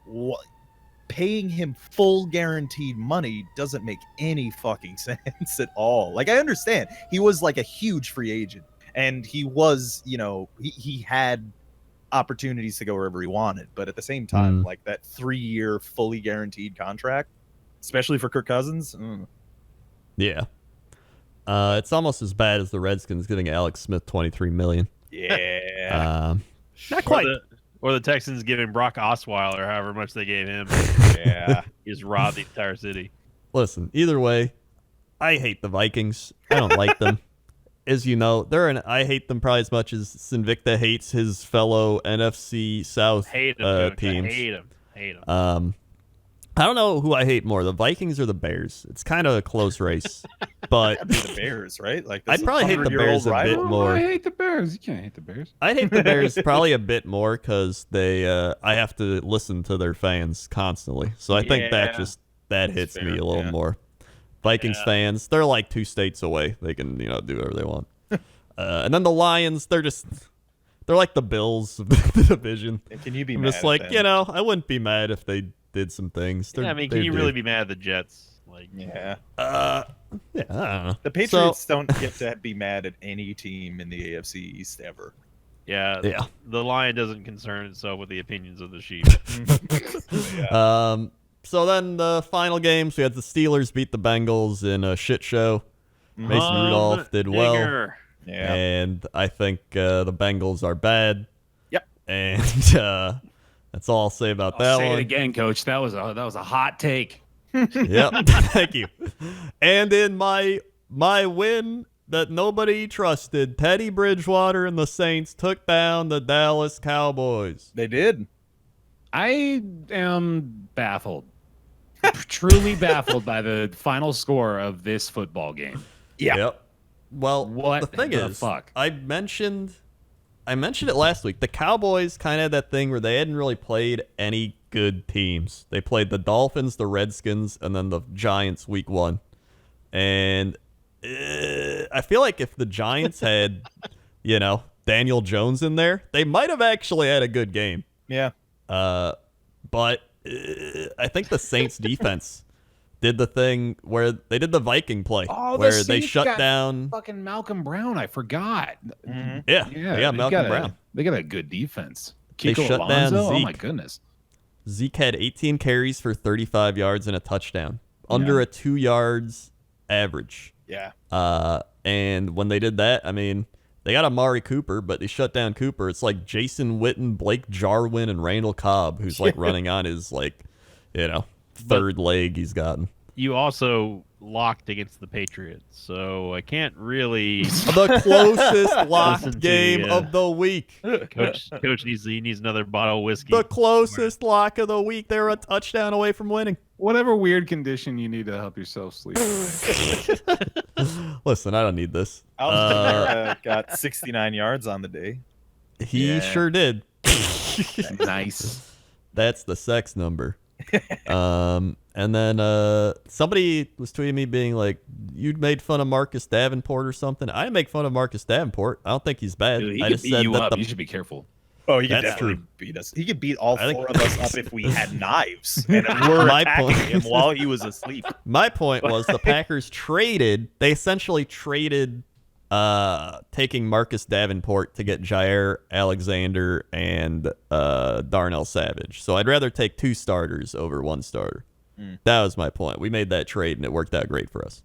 [SPEAKER 5] what? Paying him full guaranteed money doesn't make any fucking sense at all. Like, I understand he was like a huge free agent, and he was, he had opportunities to go wherever he wanted. But at the same time, like that 3-year fully guaranteed contract, especially for Kirk Cousins.
[SPEAKER 1] Yeah. It's almost as bad as the Redskins giving Alex Smith $23 million.
[SPEAKER 5] Yeah.
[SPEAKER 1] Not quite.
[SPEAKER 2] Or the Texans giving Brock Osweiler however much they gave him.
[SPEAKER 5] Yeah.
[SPEAKER 2] He just robbed the entire city.
[SPEAKER 1] Listen, either way, I hate the Vikings. I don't like them. As you know, I hate them probably as much as Sinvicta hates his fellow NFC South
[SPEAKER 2] Hate him,
[SPEAKER 1] teams.
[SPEAKER 2] Hate him.
[SPEAKER 1] I don't know who I hate more, the Vikings or the Bears. It's kind of a close race, but
[SPEAKER 5] That'd be the Bears, right? Like
[SPEAKER 1] I'd probably hate the Bears a bit more.
[SPEAKER 6] I hate the Bears. You can't hate the Bears.
[SPEAKER 1] I'd hate the Bears probably a bit more because I have to listen to their fans constantly. So I think that hits me a little more. Vikings fans, they're like 2 states away. They can do whatever they want. And then the Lions, they're like the Bills of the division.
[SPEAKER 5] And can you be
[SPEAKER 1] I'm
[SPEAKER 5] mad
[SPEAKER 1] just
[SPEAKER 5] at
[SPEAKER 1] like
[SPEAKER 5] them?
[SPEAKER 1] I wouldn't be mad if they did some things.
[SPEAKER 2] Yeah, I mean, can you really be mad at the Jets? Like,
[SPEAKER 5] Yeah.
[SPEAKER 1] I don't know.
[SPEAKER 5] The Patriots don't get to be mad at any team in the AFC East ever.
[SPEAKER 2] yeah,
[SPEAKER 1] Yeah.
[SPEAKER 2] the Lion doesn't concern itself with the opinions of the sheep.
[SPEAKER 1] So then the final games, we had the Steelers beat the Bengals in a shit show. Mason Rudolph did well,
[SPEAKER 5] Yeah.
[SPEAKER 1] and I think the Bengals are bad.
[SPEAKER 5] Yep.
[SPEAKER 1] And that's all I'll say about that
[SPEAKER 4] Say
[SPEAKER 1] one.
[SPEAKER 4] it again, Coach. That was a hot take.
[SPEAKER 1] Yep. Thank you. And in my win that nobody trusted, Teddy Bridgewater and the Saints took down the Dallas Cowboys.
[SPEAKER 5] They did.
[SPEAKER 4] I am baffled. Truly baffled by the final score of this football game.
[SPEAKER 5] Yeah.
[SPEAKER 1] Yep. Well,
[SPEAKER 4] What
[SPEAKER 1] the thing
[SPEAKER 4] the
[SPEAKER 1] is,
[SPEAKER 4] fuck?
[SPEAKER 1] I mentioned it last week. The Cowboys kind of had that thing where they hadn't really played any good teams. They played the Dolphins, the Redskins, and then the Giants week 1. And I feel like if the Giants had, Daniel Jones in there, they might have actually had a good game.
[SPEAKER 5] Yeah.
[SPEAKER 1] But I think the Saints defense did the thing where they did the Viking play, where they shut down
[SPEAKER 4] fucking Malcolm Brown. I forgot.
[SPEAKER 5] Mm-hmm.
[SPEAKER 1] Yeah,
[SPEAKER 4] they
[SPEAKER 1] Malcolm Brown.
[SPEAKER 4] They got a good defense.
[SPEAKER 1] They
[SPEAKER 4] Kiko
[SPEAKER 1] shut down
[SPEAKER 4] Alonso? Oh
[SPEAKER 1] Zeke.
[SPEAKER 4] my goodness.
[SPEAKER 1] Zeke had 18 carries for 35 yards and a touchdown, under a 2 yards average.
[SPEAKER 5] Yeah.
[SPEAKER 1] And when they did that, I mean, they got Amari Cooper, but they shut down Cooper. It's like Jason Witten, Blake Jarwin, and Randall Cobb, who's like running on his third leg he's gotten.
[SPEAKER 2] You also locked against the Patriots, so I can't really.
[SPEAKER 1] The closest lock
[SPEAKER 2] Listen to
[SPEAKER 1] game
[SPEAKER 2] you.
[SPEAKER 1] of the week.
[SPEAKER 2] Coach needs another bottle of whiskey.
[SPEAKER 1] The closest lock of the week. They're a touchdown away from winning.
[SPEAKER 6] Whatever weird condition you need to help yourself sleep.
[SPEAKER 1] Listen, I don't need this.
[SPEAKER 5] Alvin got 69 yards on the day.
[SPEAKER 1] He sure did.
[SPEAKER 4] Nice.
[SPEAKER 1] That's the sex number. And then somebody was tweeting me being like, you made fun of Marcus Davenport or something. I didn't make fun of Marcus Davenport. I don't think he's bad.
[SPEAKER 4] Dude, he
[SPEAKER 1] I
[SPEAKER 4] could
[SPEAKER 1] just
[SPEAKER 4] beat
[SPEAKER 1] said
[SPEAKER 4] you
[SPEAKER 1] that
[SPEAKER 4] up. You should be careful.
[SPEAKER 5] Oh, he could
[SPEAKER 1] That's
[SPEAKER 5] definitely
[SPEAKER 1] true.
[SPEAKER 5] beat us. He could beat all
[SPEAKER 1] I think-
[SPEAKER 5] 4 of us up if we had knives and we're
[SPEAKER 1] My
[SPEAKER 5] attacking
[SPEAKER 1] point-
[SPEAKER 5] him while he was asleep.
[SPEAKER 1] My point was the Packers they essentially traded taking Marcus Davenport to get Jair Alexander and Darnell Savage. So I'd rather take 2 starters over 1 starter. That was my point. We made that trade and it worked out great for us.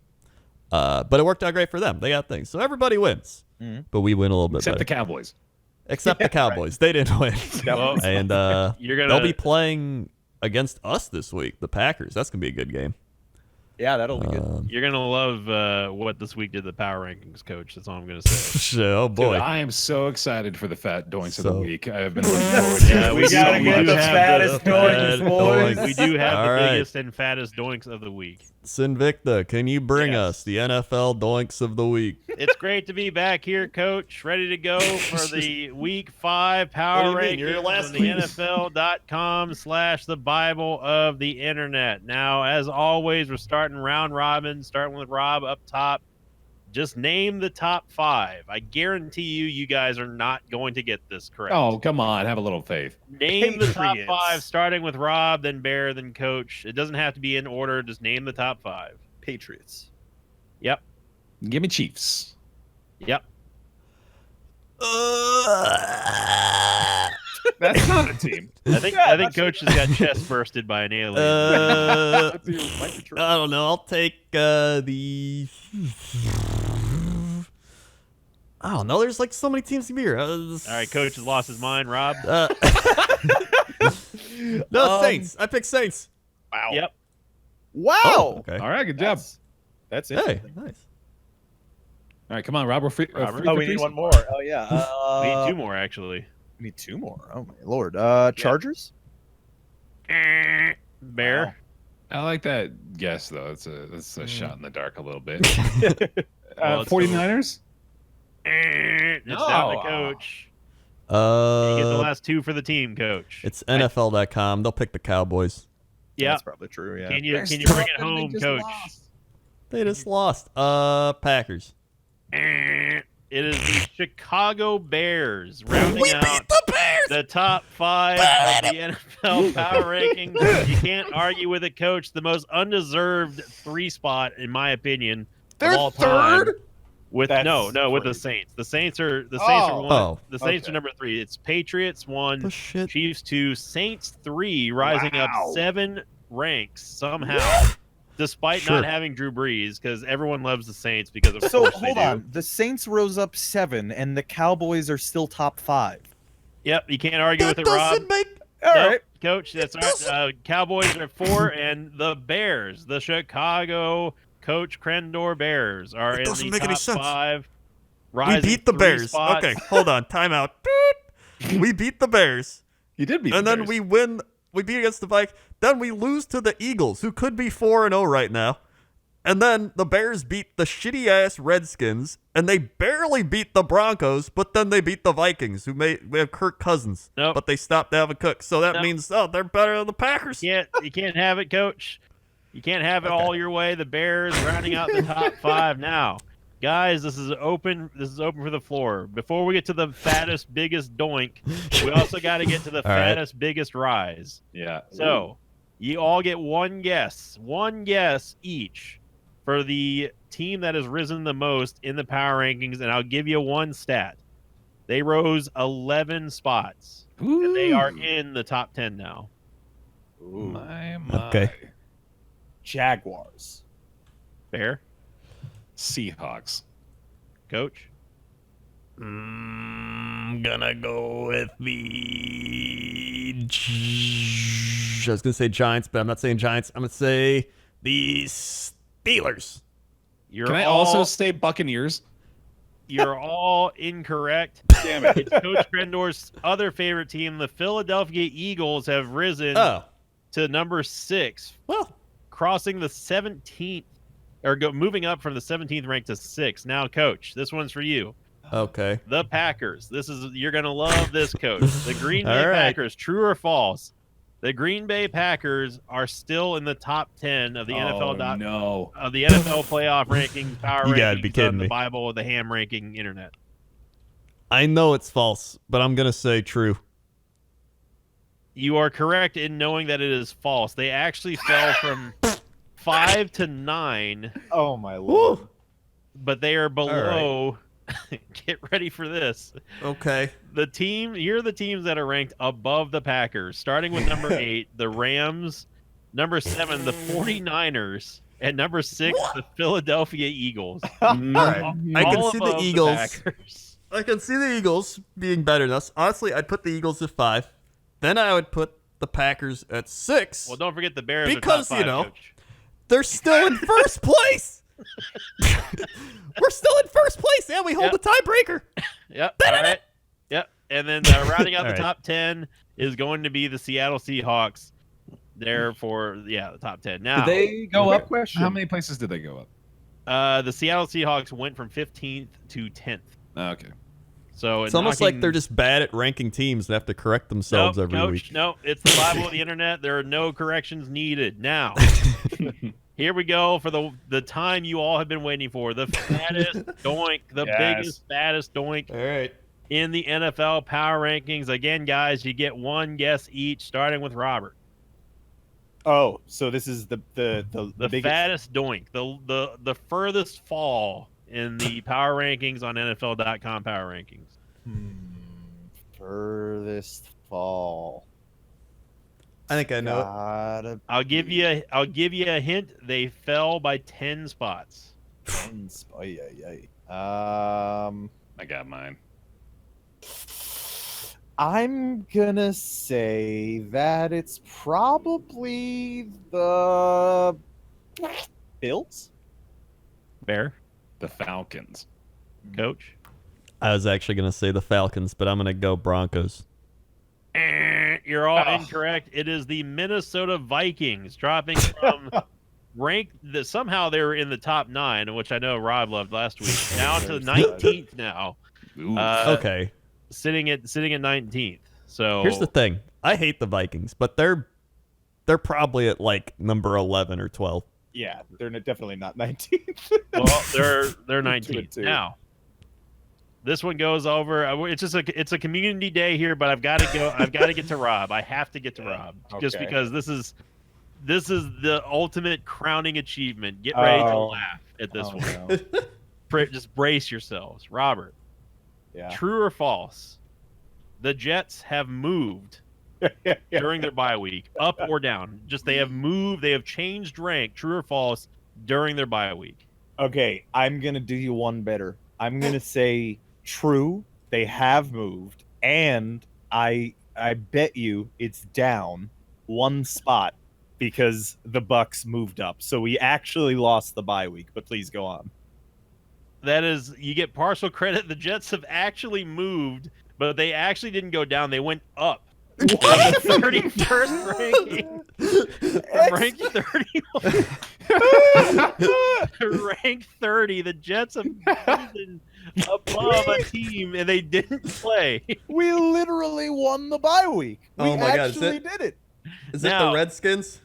[SPEAKER 1] But it worked out great for them. They got things. So everybody wins. But we win a little bit
[SPEAKER 4] Except the
[SPEAKER 1] better.
[SPEAKER 4] Cowboys.
[SPEAKER 1] Except the Cowboys. They didn't win.
[SPEAKER 5] No.
[SPEAKER 1] And
[SPEAKER 2] You're gonna.
[SPEAKER 1] they'll be playing against us this week, the Packers. That's going to be a good game.
[SPEAKER 5] Yeah, that'll be good.
[SPEAKER 2] You're gonna love what this week did the power rankings, Coach. That's all I'm gonna say.
[SPEAKER 1] Oh, boy.
[SPEAKER 4] Dude, I am so excited for the fat doinks of the
[SPEAKER 1] So-
[SPEAKER 4] week. I have been looking forward to
[SPEAKER 2] Yeah,
[SPEAKER 4] it
[SPEAKER 2] we
[SPEAKER 4] so
[SPEAKER 2] gotta get
[SPEAKER 4] much.
[SPEAKER 2] the fattest
[SPEAKER 1] doinks, boys.
[SPEAKER 2] We do have
[SPEAKER 1] All
[SPEAKER 2] the
[SPEAKER 1] right.
[SPEAKER 2] biggest and fattest doinks of the week.
[SPEAKER 1] Sinvicta, can you bring
[SPEAKER 2] Yes.
[SPEAKER 1] us the NFL doinks of the week?
[SPEAKER 2] It's great to be back here, Coach. Ready to go for the Week 5 Power
[SPEAKER 1] What do you mean?
[SPEAKER 2] Rankings
[SPEAKER 1] You're last
[SPEAKER 2] on the
[SPEAKER 1] week.
[SPEAKER 2] NFL.com/the Bible of the Internet. Now, as always, we're starting round robin, starting with Rob up top. Just name the top 5. I guarantee you guys are not going to get this correct.
[SPEAKER 4] Oh, come on. Have a little faith.
[SPEAKER 2] Name the top
[SPEAKER 5] Patriots.
[SPEAKER 2] 5, starting with Rob, then Bear, then Coach. It doesn't have to be in order. Just name the top 5.
[SPEAKER 5] Patriots.
[SPEAKER 2] Yep.
[SPEAKER 4] Give me Chiefs.
[SPEAKER 2] Yep.
[SPEAKER 4] That's not a team.
[SPEAKER 2] I think Coach has got chest bursted by an alien.
[SPEAKER 1] I don't know. I'll take the. I don't know. There's like so many teams here.
[SPEAKER 2] All right, Coach has lost his mind. Rob.
[SPEAKER 1] No, Saints. I pick Saints.
[SPEAKER 5] Wow.
[SPEAKER 2] Yep.
[SPEAKER 5] Wow.
[SPEAKER 1] Oh, okay.
[SPEAKER 4] All right, good job.
[SPEAKER 5] That's
[SPEAKER 1] Hey,
[SPEAKER 5] interesting.
[SPEAKER 1] nice.
[SPEAKER 4] All right, come on, Rob. We're free.
[SPEAKER 2] Robert.
[SPEAKER 4] free
[SPEAKER 5] Oh,
[SPEAKER 4] for
[SPEAKER 5] we need
[SPEAKER 4] threes.
[SPEAKER 5] one more. Oh yeah.
[SPEAKER 2] We need 2 more actually.
[SPEAKER 5] We need 2 more. Oh my lord. Chargers.
[SPEAKER 2] Bear.
[SPEAKER 4] I like that guess though. That's a shot in the dark a little bit.
[SPEAKER 2] Well, it's
[SPEAKER 4] 49ers.
[SPEAKER 2] It's down to
[SPEAKER 4] No.
[SPEAKER 2] Coach. You get the
[SPEAKER 1] Uh,
[SPEAKER 2] last 2 for the team, Coach.
[SPEAKER 1] it's NFL.com. They'll pick the Cowboys.
[SPEAKER 2] Yeah.
[SPEAKER 5] That's probably true. Yeah.
[SPEAKER 2] Can you bring it home, Coach?
[SPEAKER 1] They just lost. Packers.
[SPEAKER 2] It is the Chicago Bears rounding
[SPEAKER 1] We
[SPEAKER 2] out
[SPEAKER 1] beat the Bears.
[SPEAKER 2] the top 5 of the NFL power rankings. You can't argue with it, Coach. The most undeserved 3 spot, in my opinion,
[SPEAKER 5] They're
[SPEAKER 2] of all time.
[SPEAKER 5] third?
[SPEAKER 2] With
[SPEAKER 5] That's
[SPEAKER 2] with the
[SPEAKER 5] crazy.
[SPEAKER 2] Saints. The Saints are one.
[SPEAKER 1] Oh.
[SPEAKER 2] The Saints
[SPEAKER 5] Okay.
[SPEAKER 2] are number 3. It's Patriots 1,
[SPEAKER 1] The shit.
[SPEAKER 2] Chiefs 2, Saints 3, rising up
[SPEAKER 5] Wow.
[SPEAKER 2] 7 ranks somehow, despite
[SPEAKER 1] Sure.
[SPEAKER 2] not having Drew Brees, because everyone loves the Saints because of
[SPEAKER 5] So
[SPEAKER 2] course
[SPEAKER 5] hold
[SPEAKER 2] they do.
[SPEAKER 5] on. The Saints rose up 7, and the Cowboys are still top 5.
[SPEAKER 2] Yep, you can't argue
[SPEAKER 1] That
[SPEAKER 2] with it, Rob.
[SPEAKER 1] doesn't make.
[SPEAKER 5] All
[SPEAKER 2] Nope,
[SPEAKER 5] right.
[SPEAKER 2] Coach. That's right. Cowboys are 4, and the Bears, the Chicago Coach Crendor Bears, are
[SPEAKER 1] That
[SPEAKER 2] in
[SPEAKER 1] doesn't
[SPEAKER 2] the
[SPEAKER 1] make any
[SPEAKER 2] top
[SPEAKER 1] sense.
[SPEAKER 2] 5.
[SPEAKER 1] We
[SPEAKER 2] Rising
[SPEAKER 1] beat the
[SPEAKER 2] 3
[SPEAKER 1] Bears.
[SPEAKER 2] spots.
[SPEAKER 1] Okay, hold on. Timeout. We beat the Bears,
[SPEAKER 4] He did beat
[SPEAKER 1] and
[SPEAKER 4] the
[SPEAKER 1] then
[SPEAKER 4] Bears.
[SPEAKER 1] we win. We beat against the Vikings. Then we lose to the Eagles, who could be 4-0 right now. And then the Bears beat the shitty ass Redskins, and they barely beat the Broncos. But then they beat the Vikings, we have Kirk Cousins.
[SPEAKER 2] Nope.
[SPEAKER 1] But they stopped Dalvin Cook, so that
[SPEAKER 2] Nope.
[SPEAKER 1] means they're better than the Packers.
[SPEAKER 2] You can't have it, Coach. You can't have it all your way. The Bears rounding out the top 5 now. Guys, this is open for the floor. Before we get to the fattest, biggest doink, we also got to get to the
[SPEAKER 1] All right.
[SPEAKER 2] fattest, biggest rise.
[SPEAKER 4] Yeah.
[SPEAKER 2] So, you all get one guess each for the team that has risen the most in the power rankings, and I'll give you one stat. They rose 11 spots, and they are in the top 10 now.
[SPEAKER 4] My.
[SPEAKER 1] Okay.
[SPEAKER 5] Jaguars.
[SPEAKER 2] Bear,
[SPEAKER 4] Seahawks.
[SPEAKER 2] Coach?
[SPEAKER 1] Gonna go with the. I was gonna say Giants, but I'm not saying Giants. I'm gonna say the Steelers.
[SPEAKER 2] You're
[SPEAKER 4] Can I
[SPEAKER 2] all,
[SPEAKER 4] also say Buccaneers?
[SPEAKER 2] You're all incorrect.
[SPEAKER 4] Damn it.
[SPEAKER 2] It's Coach Crendor's other favorite team. The Philadelphia Eagles have risen
[SPEAKER 1] Oh,
[SPEAKER 2] to number 6,
[SPEAKER 1] well,
[SPEAKER 2] crossing the 17th, or moving up from the 17th rank to 6. Now, Coach, this one's for you.
[SPEAKER 1] okay.
[SPEAKER 2] The Packers. You're gonna love this, Coach. The Green Bay
[SPEAKER 1] All right.
[SPEAKER 2] Packers. True or false? The Green Bay Packers are still in the top 10 of the NFL.
[SPEAKER 4] No.
[SPEAKER 2] Of the NFL playoff rankings, power
[SPEAKER 1] You
[SPEAKER 2] rankings,
[SPEAKER 1] gotta be kidding
[SPEAKER 2] of the
[SPEAKER 1] me.
[SPEAKER 2] Bible, the ham ranking, internet.
[SPEAKER 1] I know it's false, but I'm gonna say true.
[SPEAKER 2] You are correct in knowing that it is false. They actually fell from 5 to 9,
[SPEAKER 5] Oh my lord.
[SPEAKER 1] Woo.
[SPEAKER 2] but they are below. Get ready for this.
[SPEAKER 1] Okay.
[SPEAKER 2] Here are the teams that are ranked above the Packers, starting with number 8, the Rams, number 7, the 49ers, and number 6, the Philadelphia Eagles.
[SPEAKER 1] All right. I can
[SPEAKER 2] All
[SPEAKER 1] see the
[SPEAKER 2] above
[SPEAKER 1] Eagles.
[SPEAKER 2] Packers.
[SPEAKER 1] I can see the Eagles being better than us. Honestly, I'd put the Eagles at 5. Then I would put the Packers at 6.
[SPEAKER 2] Well, don't forget the Bears
[SPEAKER 1] Because,
[SPEAKER 2] are top 5,
[SPEAKER 1] you know,
[SPEAKER 2] Coach.
[SPEAKER 1] They're still in first place. We're still in first place, and we hold
[SPEAKER 2] Yep.
[SPEAKER 1] the tiebreaker.
[SPEAKER 2] Yep. All right. Yep. And then rounding out
[SPEAKER 1] All
[SPEAKER 2] the
[SPEAKER 1] right.
[SPEAKER 2] top 10 is going to be the Seattle Seahawks. There for the top 10. Now,
[SPEAKER 4] Did they go up?
[SPEAKER 5] Question.
[SPEAKER 4] How many places did they go up?
[SPEAKER 2] the Seattle Seahawks went from 15th to 10th.
[SPEAKER 4] Okay.
[SPEAKER 2] So
[SPEAKER 1] It's almost like they're just bad at ranking teams and have to correct themselves every
[SPEAKER 2] Coach,
[SPEAKER 1] week.
[SPEAKER 2] No, it's the Bible of the internet. There are no corrections needed. Now, here we go for the time you all have been waiting for. The fattest doink, the
[SPEAKER 4] Yes.
[SPEAKER 2] biggest, fattest doink
[SPEAKER 1] All right.
[SPEAKER 2] in the NFL power rankings. Again, guys, you get one guess each, starting with Robert.
[SPEAKER 5] Oh, so this is the
[SPEAKER 2] The
[SPEAKER 5] biggest.
[SPEAKER 2] fattest doink, the furthest fall in the power rankings on NFL.com power rankings.
[SPEAKER 5] Furthest fall.
[SPEAKER 1] I think I know it.
[SPEAKER 5] Gotta
[SPEAKER 2] I'll give
[SPEAKER 5] be
[SPEAKER 2] you a hint. They fell by 10 spots.
[SPEAKER 5] 10
[SPEAKER 4] I got mine.
[SPEAKER 5] I'm gonna say that it's probably the Bills.
[SPEAKER 2] Bear,
[SPEAKER 4] The Falcons.
[SPEAKER 2] coach.
[SPEAKER 1] I was actually gonna say the Falcons, but I'm gonna go Broncos.
[SPEAKER 2] You're all
[SPEAKER 5] Oh.
[SPEAKER 2] incorrect. It is the Minnesota Vikings dropping from somehow they were in the top 9, which I know Rob loved last week, down to 19th now.
[SPEAKER 4] Ooh.
[SPEAKER 1] Okay.
[SPEAKER 2] Sitting at 19th. So
[SPEAKER 1] Here's the thing. I hate the Vikings, but they're probably at like number 11 or 12.
[SPEAKER 5] Yeah, they're definitely not 19th.
[SPEAKER 2] well, they're
[SPEAKER 5] 2 and
[SPEAKER 2] 19th
[SPEAKER 5] 2.
[SPEAKER 2] now. This one goes over. It's a community day here, but I've got to go. I've got to get to Rob. I have to get to Rob just
[SPEAKER 5] Okay.
[SPEAKER 2] because this is the ultimate crowning achievement. Get ready to
[SPEAKER 5] Oh.
[SPEAKER 2] laugh at this
[SPEAKER 5] Oh,
[SPEAKER 2] one.
[SPEAKER 5] no.
[SPEAKER 2] Just brace yourselves, Robert.
[SPEAKER 5] Yeah.
[SPEAKER 2] True or false? The Jets have moved during their bye week, up or down. Just they have moved. They have changed rank. True or false? During their bye week.
[SPEAKER 5] Okay, I'm gonna do you one better. I'm gonna say true. They have moved, and I bet you it's down 1 spot because the Bucks moved up. So we actually lost the bye week. But please go on.
[SPEAKER 2] That is, you get partial credit. The Jets have actually moved, but they actually didn't go down. They went up. From the 31st ranking. From rank 30. Rank 30. The Jets have risen above a team, and they didn't play.
[SPEAKER 5] We literally won the bye week. We
[SPEAKER 1] Oh my God, is
[SPEAKER 5] actually
[SPEAKER 1] it-
[SPEAKER 5] did it.
[SPEAKER 1] Is it
[SPEAKER 2] Now-
[SPEAKER 1] the Redskins?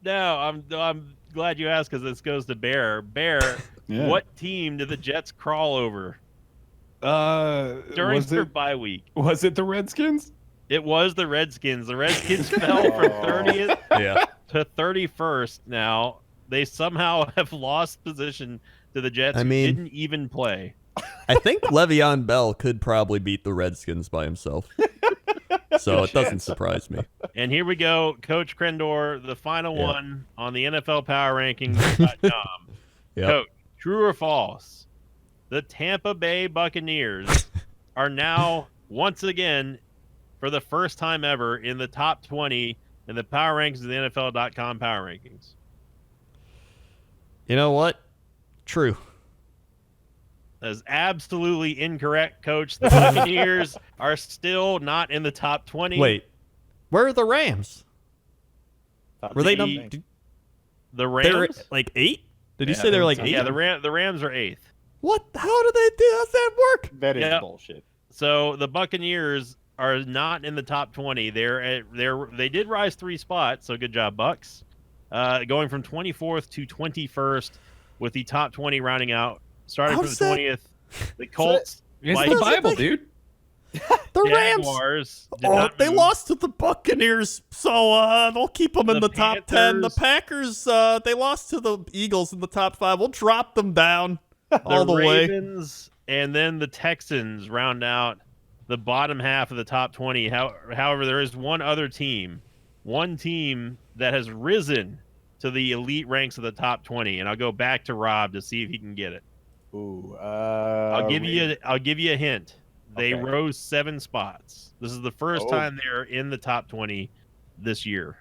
[SPEAKER 2] No, I'm glad you asked because this goes to Bear. Bear,
[SPEAKER 6] Yeah.
[SPEAKER 2] what team did the Jets crawl over during
[SPEAKER 6] Was
[SPEAKER 2] their
[SPEAKER 6] it
[SPEAKER 2] bye week?
[SPEAKER 6] the Redskins?
[SPEAKER 2] It was the Redskins. The Redskins fell from 30th
[SPEAKER 1] Yeah.
[SPEAKER 2] to 31st now. They somehow have lost position to the Jets,
[SPEAKER 1] I
[SPEAKER 2] who
[SPEAKER 1] mean-
[SPEAKER 2] didn't even play.
[SPEAKER 1] I think Le'Veon Bell could probably beat the Redskins by himself. So it doesn't surprise me.
[SPEAKER 2] And here we go, Coach Krendor, the final
[SPEAKER 1] Yeah.
[SPEAKER 2] one on the NFL Power Rankings.com.
[SPEAKER 1] Yep.
[SPEAKER 2] Coach, true or false? The Tampa Bay Buccaneers are now, once again, for the first time ever, in the top 20 in the Power Rankings of the NFL.com Power Rankings.
[SPEAKER 1] You know what? True.
[SPEAKER 2] That is absolutely incorrect, Coach. The Buccaneers are still not in the top 20.
[SPEAKER 1] Wait. Where are the Rams? Were they
[SPEAKER 2] The-
[SPEAKER 1] number?
[SPEAKER 2] The
[SPEAKER 1] They were
[SPEAKER 2] Rams?
[SPEAKER 1] like 8? Did you
[SPEAKER 2] Yeah,
[SPEAKER 1] say they were like
[SPEAKER 2] Yeah,
[SPEAKER 1] 8?
[SPEAKER 2] the Rams are 8th.
[SPEAKER 1] What? How do they do? How's that work?
[SPEAKER 5] That is
[SPEAKER 2] Yeah.
[SPEAKER 5] bullshit.
[SPEAKER 2] So the Buccaneers are not in the top 20. They did rise 3 spots, so good job, Bucks. Going from 24th to 21st, with the top 20 rounding out. Starting from
[SPEAKER 1] How's
[SPEAKER 2] the
[SPEAKER 1] that-
[SPEAKER 2] 20th, the Colts,
[SPEAKER 4] It's
[SPEAKER 2] like
[SPEAKER 4] the Bible, dude.
[SPEAKER 1] The Rams.
[SPEAKER 2] Jaguars. did
[SPEAKER 1] Oh,
[SPEAKER 2] not
[SPEAKER 1] they
[SPEAKER 2] move.
[SPEAKER 1] lost to the Buccaneers, so they'll keep them in
[SPEAKER 2] The
[SPEAKER 1] the top 10. The
[SPEAKER 2] Panthers-
[SPEAKER 1] Packers, they lost to the Eagles in the top 5. We'll drop them down all the way.
[SPEAKER 2] Ravens and then the Texans round out the bottom half of the top 20. However, there is one team that has risen to the elite ranks of the top 20, and I'll go back to Rob to see if he can get it.
[SPEAKER 5] Ooh.
[SPEAKER 2] I'll give you a hint. They
[SPEAKER 5] Okay.
[SPEAKER 2] rose 7 spots. This is the first
[SPEAKER 5] Oh.
[SPEAKER 2] time they're in the top 20 this year.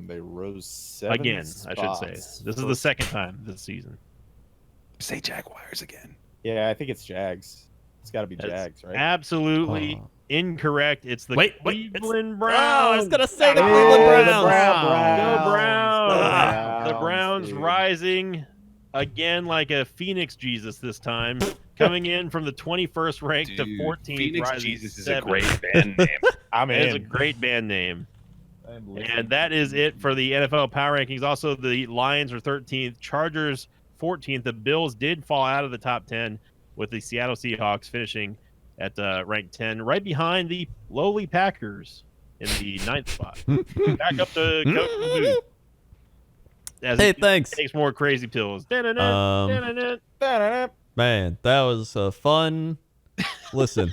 [SPEAKER 5] They rose 7
[SPEAKER 2] Again, I
[SPEAKER 5] spots.
[SPEAKER 2] should say. This is the second time this season.
[SPEAKER 6] Say Jaguars again.
[SPEAKER 5] Yeah, I think it's Jags. It's got to be
[SPEAKER 2] That's
[SPEAKER 5] Jags, right?
[SPEAKER 2] Absolutely
[SPEAKER 1] Oh.
[SPEAKER 2] incorrect. It's the
[SPEAKER 1] Wait, it's-
[SPEAKER 2] Cleveland
[SPEAKER 1] Oh,
[SPEAKER 2] Browns.
[SPEAKER 1] I was going to say the
[SPEAKER 2] Ah,
[SPEAKER 1] Cleveland
[SPEAKER 5] the
[SPEAKER 1] Browns.
[SPEAKER 2] Go Browns.
[SPEAKER 1] Ah.
[SPEAKER 2] The Browns
[SPEAKER 5] dude.
[SPEAKER 2] rising again like a Phoenix Jesus this time, coming in from the 21st rank to 14th.
[SPEAKER 4] Phoenix
[SPEAKER 2] rising
[SPEAKER 4] Jesus is
[SPEAKER 2] 7.
[SPEAKER 4] a great band name.
[SPEAKER 5] I'm
[SPEAKER 2] It is a
[SPEAKER 5] in.
[SPEAKER 2] great band name.
[SPEAKER 5] I'm listening.
[SPEAKER 2] And that is it for the NFL Power Rankings. Also, the Lions are 13th, Chargers 14th. The Bills did fall out of the top 10, with the Seattle Seahawks finishing at rank 10, right behind the lowly Packers in the 9th spot. Back up to Coach Mahoo. As
[SPEAKER 1] Hey,
[SPEAKER 2] he
[SPEAKER 1] thanks.
[SPEAKER 2] takes more crazy pills. Da-na-na, da-na-na.
[SPEAKER 1] Man, that was fun. Listen,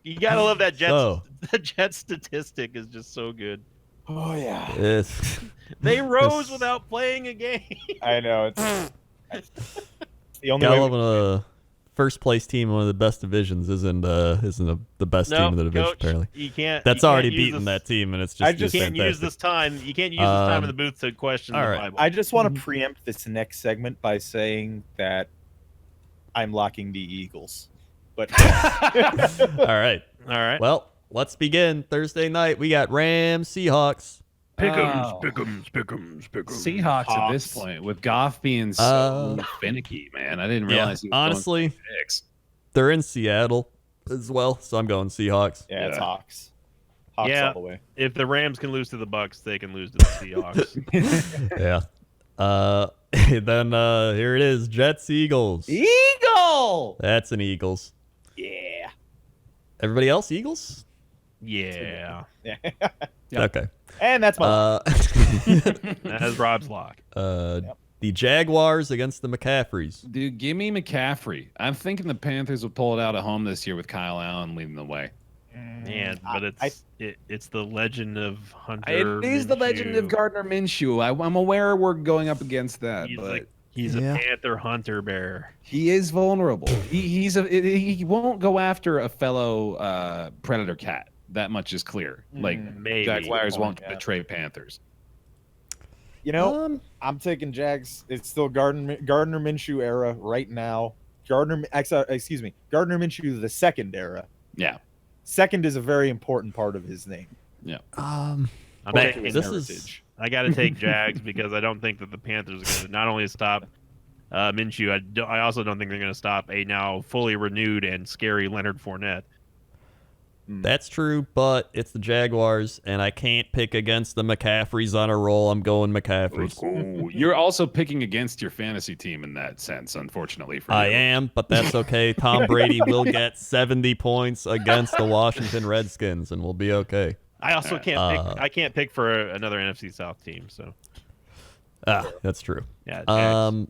[SPEAKER 2] You gotta love that Jets.
[SPEAKER 1] So-
[SPEAKER 2] The Jets statistic is just so good.
[SPEAKER 5] Oh yeah.
[SPEAKER 1] it's,
[SPEAKER 2] They rose
[SPEAKER 1] This-
[SPEAKER 2] without playing a game.
[SPEAKER 5] I know it's the only
[SPEAKER 1] gotta
[SPEAKER 5] way.
[SPEAKER 1] love a first place team in one of the best divisions isn't the best team in the division
[SPEAKER 2] Coach,
[SPEAKER 1] apparently.
[SPEAKER 2] you can't.
[SPEAKER 1] That's
[SPEAKER 2] you can't
[SPEAKER 1] already
[SPEAKER 2] use
[SPEAKER 1] beaten
[SPEAKER 2] this,
[SPEAKER 1] that team, and it's
[SPEAKER 5] I
[SPEAKER 1] just
[SPEAKER 5] just
[SPEAKER 2] You can't use
[SPEAKER 1] fantastic.
[SPEAKER 2] this time. You can't use this time in the
[SPEAKER 1] Um,
[SPEAKER 2] booth to question
[SPEAKER 1] all
[SPEAKER 2] the
[SPEAKER 1] right.
[SPEAKER 2] Bible.
[SPEAKER 5] I just want to preempt this next segment by saying that I'm locking the Eagles. But
[SPEAKER 1] All right.
[SPEAKER 2] All right.
[SPEAKER 1] Well, let's begin. Thursday night, we got Rams Seahawks.
[SPEAKER 4] Oh.
[SPEAKER 2] Pick'ems.
[SPEAKER 4] Seahawks at this
[SPEAKER 5] Hawks.
[SPEAKER 4] point, with Goff being so finicky, man. I didn't realize he was
[SPEAKER 1] honestly,
[SPEAKER 4] going for picks.
[SPEAKER 1] they're in Seattle as well, so I'm going Seahawks.
[SPEAKER 5] yeah, it's
[SPEAKER 4] Yeah.
[SPEAKER 5] Hawks. Hawks
[SPEAKER 2] Yeah.
[SPEAKER 5] all the way.
[SPEAKER 2] If the Rams can lose to the Bucks, they can lose to the Seahawks.
[SPEAKER 1] Yeah. Then here it is, Jets Eagles.
[SPEAKER 5] Eagle.
[SPEAKER 1] That's an Eagles.
[SPEAKER 5] Yeah.
[SPEAKER 1] Everybody else Eagles?
[SPEAKER 2] Yeah.
[SPEAKER 5] Yeah.
[SPEAKER 1] Okay.
[SPEAKER 5] And that's my.
[SPEAKER 2] That's Rob's lock.
[SPEAKER 1] The Jaguars against the McCaffreys.
[SPEAKER 4] Dude, give me McCaffrey. I'm thinking the Panthers will pull it out at home this year with Kyle Allen leading the way.
[SPEAKER 2] Man, but it's the legend of Hunter.
[SPEAKER 4] It is the legend of
[SPEAKER 2] Minshew.
[SPEAKER 4] Gardner Minshew. I'm aware we're going up against that,
[SPEAKER 2] He's
[SPEAKER 4] but
[SPEAKER 2] like he's
[SPEAKER 1] Yeah.
[SPEAKER 2] a Panther hunter bear.
[SPEAKER 4] he is vulnerable. He won't go after a fellow predator cat. That much is clear. Like
[SPEAKER 2] Maybe.
[SPEAKER 4] Jaguars won't
[SPEAKER 5] Yeah.
[SPEAKER 4] betray Panthers.
[SPEAKER 5] You know,
[SPEAKER 1] Um,
[SPEAKER 5] I'm taking Jags. It's still Gardner Minshew era right now. Gardner Minshew the second era.
[SPEAKER 4] Yeah.
[SPEAKER 5] Second is a very important part of his name.
[SPEAKER 2] I'm
[SPEAKER 1] But
[SPEAKER 2] taking,
[SPEAKER 1] this is
[SPEAKER 2] I got to take Jags because I don't think that the Panthers are going to not only stop Minshew. I also don't think they're going to stop a now fully renewed and scary Leonard Fournette.
[SPEAKER 1] that's true, but it's the Jaguars, and I can't pick against the McCaffreys on a roll. I'm going McCaffreys.
[SPEAKER 4] Ooh, you're also picking against your fantasy team in that sense, unfortunately for
[SPEAKER 1] I
[SPEAKER 4] you.
[SPEAKER 1] am, but that's okay. Tom Brady will get 70 points against the Washington Redskins, and we'll be okay.
[SPEAKER 2] I also can't
[SPEAKER 1] Uh,
[SPEAKER 2] pick. I can't pick for another NFC South team. So
[SPEAKER 1] That's true.
[SPEAKER 2] yeah. Jags.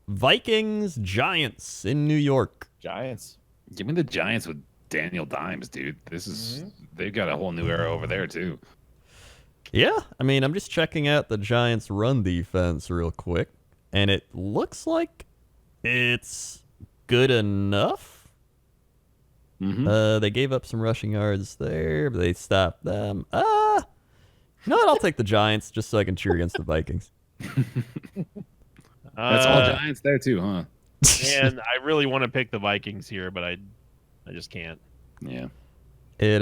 [SPEAKER 1] Vikings Giants in New York.
[SPEAKER 5] Giants.
[SPEAKER 4] Give me the Giants with Daniel Dimes, dude. This is they've got a whole new era over there too.
[SPEAKER 1] Yeah, I mean, I'm just checking out the Giants' run defense real quick, and it looks like it's good enough.
[SPEAKER 4] Mm-hmm.
[SPEAKER 1] They gave up some rushing yards there, but they stopped them. You know what? I'll take the Giants just so I can cheer against the Vikings.
[SPEAKER 4] That's all Giants there too, huh?
[SPEAKER 2] And I really want to pick the Vikings here, but I just can't.
[SPEAKER 4] Yeah.
[SPEAKER 1] It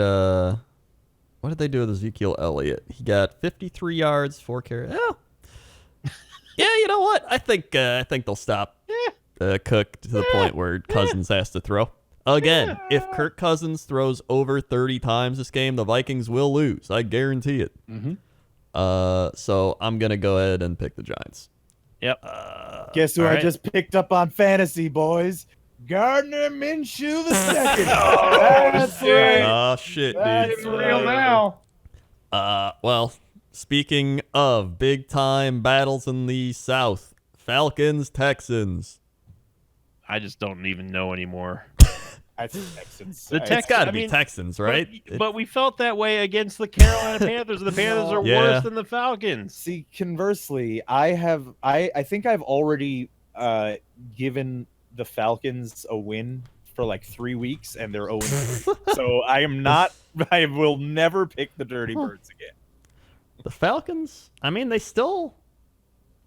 [SPEAKER 1] what did they do with Ezekiel Elliott? He got 53 yards, 4 carries. Oh. Yeah, you know what? I think they'll stop Cook to the point where Cousins has to throw. Again, if Kirk Cousins throws over 30 times this game, the Vikings will lose. I guarantee it.
[SPEAKER 4] Mm-hmm.
[SPEAKER 1] So I'm gonna go ahead and pick the Giants.
[SPEAKER 2] Yep.
[SPEAKER 5] Guess who
[SPEAKER 2] all
[SPEAKER 5] I
[SPEAKER 2] right.
[SPEAKER 5] just picked up on fantasy, boys? Gardner Minshew the second. That's right.
[SPEAKER 1] Oh shit,
[SPEAKER 5] That's
[SPEAKER 1] dude.
[SPEAKER 5] real now.
[SPEAKER 1] Well, speaking of big time battles in the South, Falcons Texans.
[SPEAKER 2] I just don't even know anymore.
[SPEAKER 5] I think Texans.
[SPEAKER 2] The
[SPEAKER 1] It's
[SPEAKER 2] Tex-
[SPEAKER 1] got to
[SPEAKER 2] I
[SPEAKER 1] be
[SPEAKER 2] mean,
[SPEAKER 1] Texans, right?
[SPEAKER 2] But we felt that way against the Carolina Panthers. The Panthers are
[SPEAKER 1] Yeah.
[SPEAKER 2] worse than the Falcons.
[SPEAKER 5] See, conversely, I think I've already given the Falcons a win for like 3 weeks, and they're 0-3. So I will never pick the Dirty Birds again.
[SPEAKER 1] The Falcons? I mean, they're still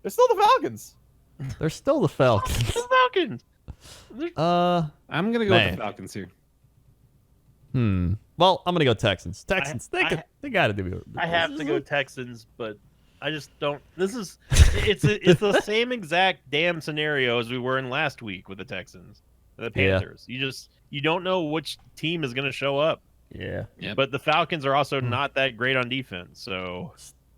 [SPEAKER 5] They're still the Falcons.
[SPEAKER 1] the Falcons.
[SPEAKER 2] The Falcons.
[SPEAKER 4] I'm gonna go with
[SPEAKER 1] Man.
[SPEAKER 4] the Falcons here.
[SPEAKER 1] Well, I'm gonna go Texans. Texans. They got to do it.
[SPEAKER 2] I have to go Texans, but I just don't. It's the same exact damn scenario as we were in last week with the Texans, and the
[SPEAKER 1] Yeah.
[SPEAKER 2] Panthers. You don't know which team is going to show up.
[SPEAKER 1] Yeah.
[SPEAKER 4] Yep.
[SPEAKER 2] But the Falcons are also not that great on defense, so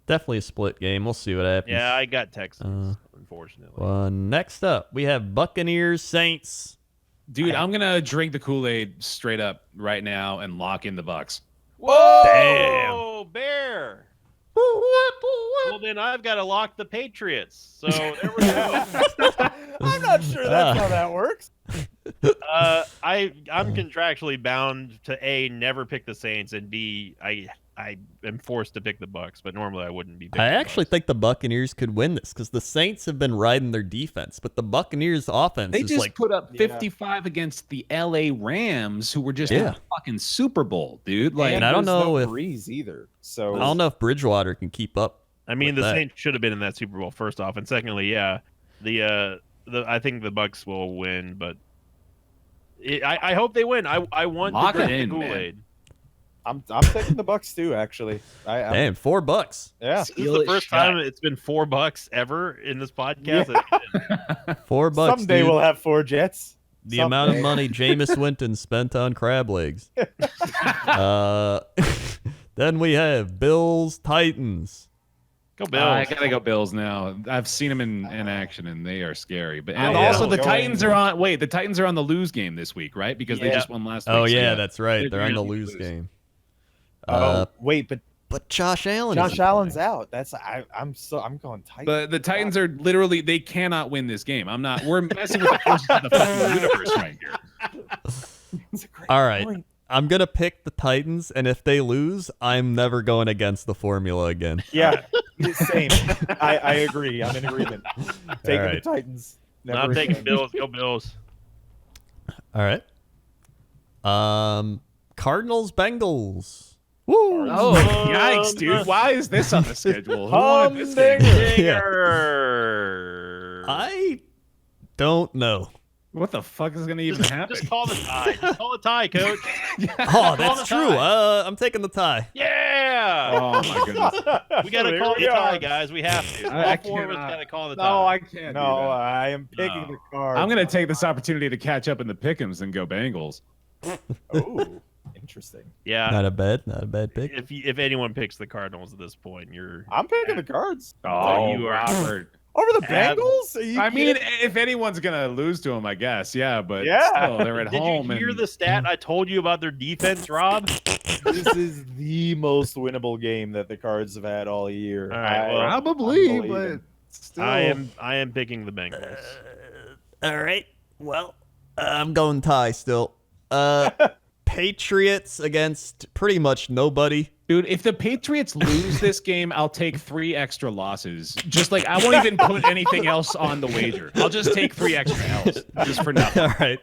[SPEAKER 1] Definitely a split game. We'll see what happens.
[SPEAKER 2] yeah, I got Texans. Unfortunately,
[SPEAKER 1] Next up, we have Buccaneers Saints.
[SPEAKER 4] Dude, I'm gonna drink the Kool-Aid straight up right now and lock in the Bucks.
[SPEAKER 5] Whoa!
[SPEAKER 2] Damn, Bear. Well, then I've got to lock the Patriots. So there we go.
[SPEAKER 5] I'm not sure that's how that works.
[SPEAKER 2] I'm contractually bound to A, never pick the Saints, and B, I am forced to pick the Bucks, but normally I wouldn't be picking
[SPEAKER 1] I
[SPEAKER 2] the
[SPEAKER 1] actually
[SPEAKER 2] Bucks.
[SPEAKER 1] think the Buccaneers could win this because the Saints have been riding their defense, but the Buccaneers' offense
[SPEAKER 4] They
[SPEAKER 1] is
[SPEAKER 4] just
[SPEAKER 1] like,
[SPEAKER 4] put up
[SPEAKER 5] Yeah.
[SPEAKER 4] 55 against the LA Rams, who were just in
[SPEAKER 1] Yeah.
[SPEAKER 4] the fucking Super Bowl, dude. Like,
[SPEAKER 1] And I don't
[SPEAKER 5] there's
[SPEAKER 1] know
[SPEAKER 5] no
[SPEAKER 1] if-
[SPEAKER 5] Breeze either.
[SPEAKER 1] I
[SPEAKER 5] So
[SPEAKER 1] don't know if Bridgewater can keep up.
[SPEAKER 2] I mean,
[SPEAKER 1] with
[SPEAKER 2] the
[SPEAKER 1] that.
[SPEAKER 2] Saints should have been in that Super Bowl, first off, and secondly, yeah, the I think the Bucks will win, but I hope they win. I want
[SPEAKER 4] Lock
[SPEAKER 2] to
[SPEAKER 4] it
[SPEAKER 2] drink
[SPEAKER 4] in,
[SPEAKER 2] the
[SPEAKER 4] man.
[SPEAKER 2] Kool-Aid.
[SPEAKER 5] I'm taking the Bucks too. Actually, I'm,
[SPEAKER 1] Damn, $4.
[SPEAKER 5] yeah.
[SPEAKER 2] This is the first time it's been $4 ever in this podcast.
[SPEAKER 1] $4.
[SPEAKER 5] Someday
[SPEAKER 1] dude.
[SPEAKER 5] we'll have 4 Jets.
[SPEAKER 1] The amount of
[SPEAKER 5] Someday.
[SPEAKER 1] money Jameis Winston spent on crab legs. Then we have Bills Titans.
[SPEAKER 2] Go Bills.
[SPEAKER 4] I gotta go Bills now. I've seen them in action, and they are scary. But and
[SPEAKER 5] Oh, yeah.
[SPEAKER 4] also the
[SPEAKER 5] Going-
[SPEAKER 4] Titans are on. Wait, the Titans are on the lose game this week, right? Because they
[SPEAKER 5] Yeah.
[SPEAKER 4] just won last week.
[SPEAKER 1] Oh
[SPEAKER 4] so
[SPEAKER 1] yeah, that's right.
[SPEAKER 4] They're
[SPEAKER 1] They're on the
[SPEAKER 4] gonna
[SPEAKER 1] lose
[SPEAKER 4] lose.
[SPEAKER 1] game.
[SPEAKER 5] Oh wait, but
[SPEAKER 1] Josh Allen. is
[SPEAKER 5] Josh
[SPEAKER 1] in
[SPEAKER 5] Allen's
[SPEAKER 1] play.
[SPEAKER 5] out. I'm going tight.
[SPEAKER 4] But the Titans are literally they cannot win this game. I'm not. We're messing with the forces of the fucking universe right here.
[SPEAKER 5] It's a great
[SPEAKER 1] All right.
[SPEAKER 5] point.
[SPEAKER 1] I'm gonna pick the Titans, and if they lose, I'm never going against the formula again.
[SPEAKER 5] Yeah, same. I agree. I'm in agreement. Taking
[SPEAKER 1] right.
[SPEAKER 5] the Titans.
[SPEAKER 2] No, I'm
[SPEAKER 5] Never
[SPEAKER 2] taking
[SPEAKER 5] again.
[SPEAKER 2] Bills. Go Bills.
[SPEAKER 1] All right. Cardinals Bengals. Woo!
[SPEAKER 4] Oh, yikes, dude! Why is this on the schedule? Who wanted this game?
[SPEAKER 1] Yeah.
[SPEAKER 2] Dinger.
[SPEAKER 1] I don't know.
[SPEAKER 4] What the fuck is gonna even happen?
[SPEAKER 2] Just call the tie. Just call the tie, coach.
[SPEAKER 1] Oh, that's
[SPEAKER 2] the
[SPEAKER 1] true.
[SPEAKER 2] tie.
[SPEAKER 1] I'm taking the tie.
[SPEAKER 2] Yeah.
[SPEAKER 4] Oh my goodness!
[SPEAKER 2] We got to
[SPEAKER 5] There
[SPEAKER 2] call
[SPEAKER 5] we
[SPEAKER 2] the tie,
[SPEAKER 5] are.
[SPEAKER 2] guys. We have to.
[SPEAKER 4] I
[SPEAKER 2] All four of us
[SPEAKER 4] cannot.
[SPEAKER 2] got to call the tie.
[SPEAKER 4] No, I can't.
[SPEAKER 5] No,
[SPEAKER 4] do that.
[SPEAKER 5] I am picking
[SPEAKER 2] No.
[SPEAKER 5] the cards.
[SPEAKER 4] I'm gonna take this opportunity to catch up in the pick'ems and go Bengals.
[SPEAKER 5] Oh, interesting.
[SPEAKER 2] Yeah.
[SPEAKER 1] Not a bad pick.
[SPEAKER 2] If anyone picks the Cardinals at this point, you're.
[SPEAKER 5] I'm picking the cards.
[SPEAKER 2] Oh, you are-
[SPEAKER 4] Robert.
[SPEAKER 5] Over the
[SPEAKER 2] Ab-
[SPEAKER 5] Bengals? Are you
[SPEAKER 4] I mean,
[SPEAKER 5] kidding?
[SPEAKER 4] if anyone's gonna lose to them, I guess, yeah. But
[SPEAKER 5] Yeah.
[SPEAKER 4] still, they're at
[SPEAKER 2] Did
[SPEAKER 4] home.
[SPEAKER 2] you hear
[SPEAKER 4] and
[SPEAKER 2] the stat I told you about their defense, Rob?
[SPEAKER 5] This is the most winnable game that the Cards have had all year.
[SPEAKER 2] All right, well,
[SPEAKER 4] probably,
[SPEAKER 5] I'm
[SPEAKER 4] but
[SPEAKER 5] believing.
[SPEAKER 4] still,
[SPEAKER 2] I am picking the Bengals.
[SPEAKER 1] All right. Well, I'm going tie still. Patriots against pretty much nobody.
[SPEAKER 4] dude. If the Patriots lose this game, I'll take 3 extra losses. Just like I won't even put anything else on the wager. I'll just take 3 extra L's just for nothing.
[SPEAKER 1] All right.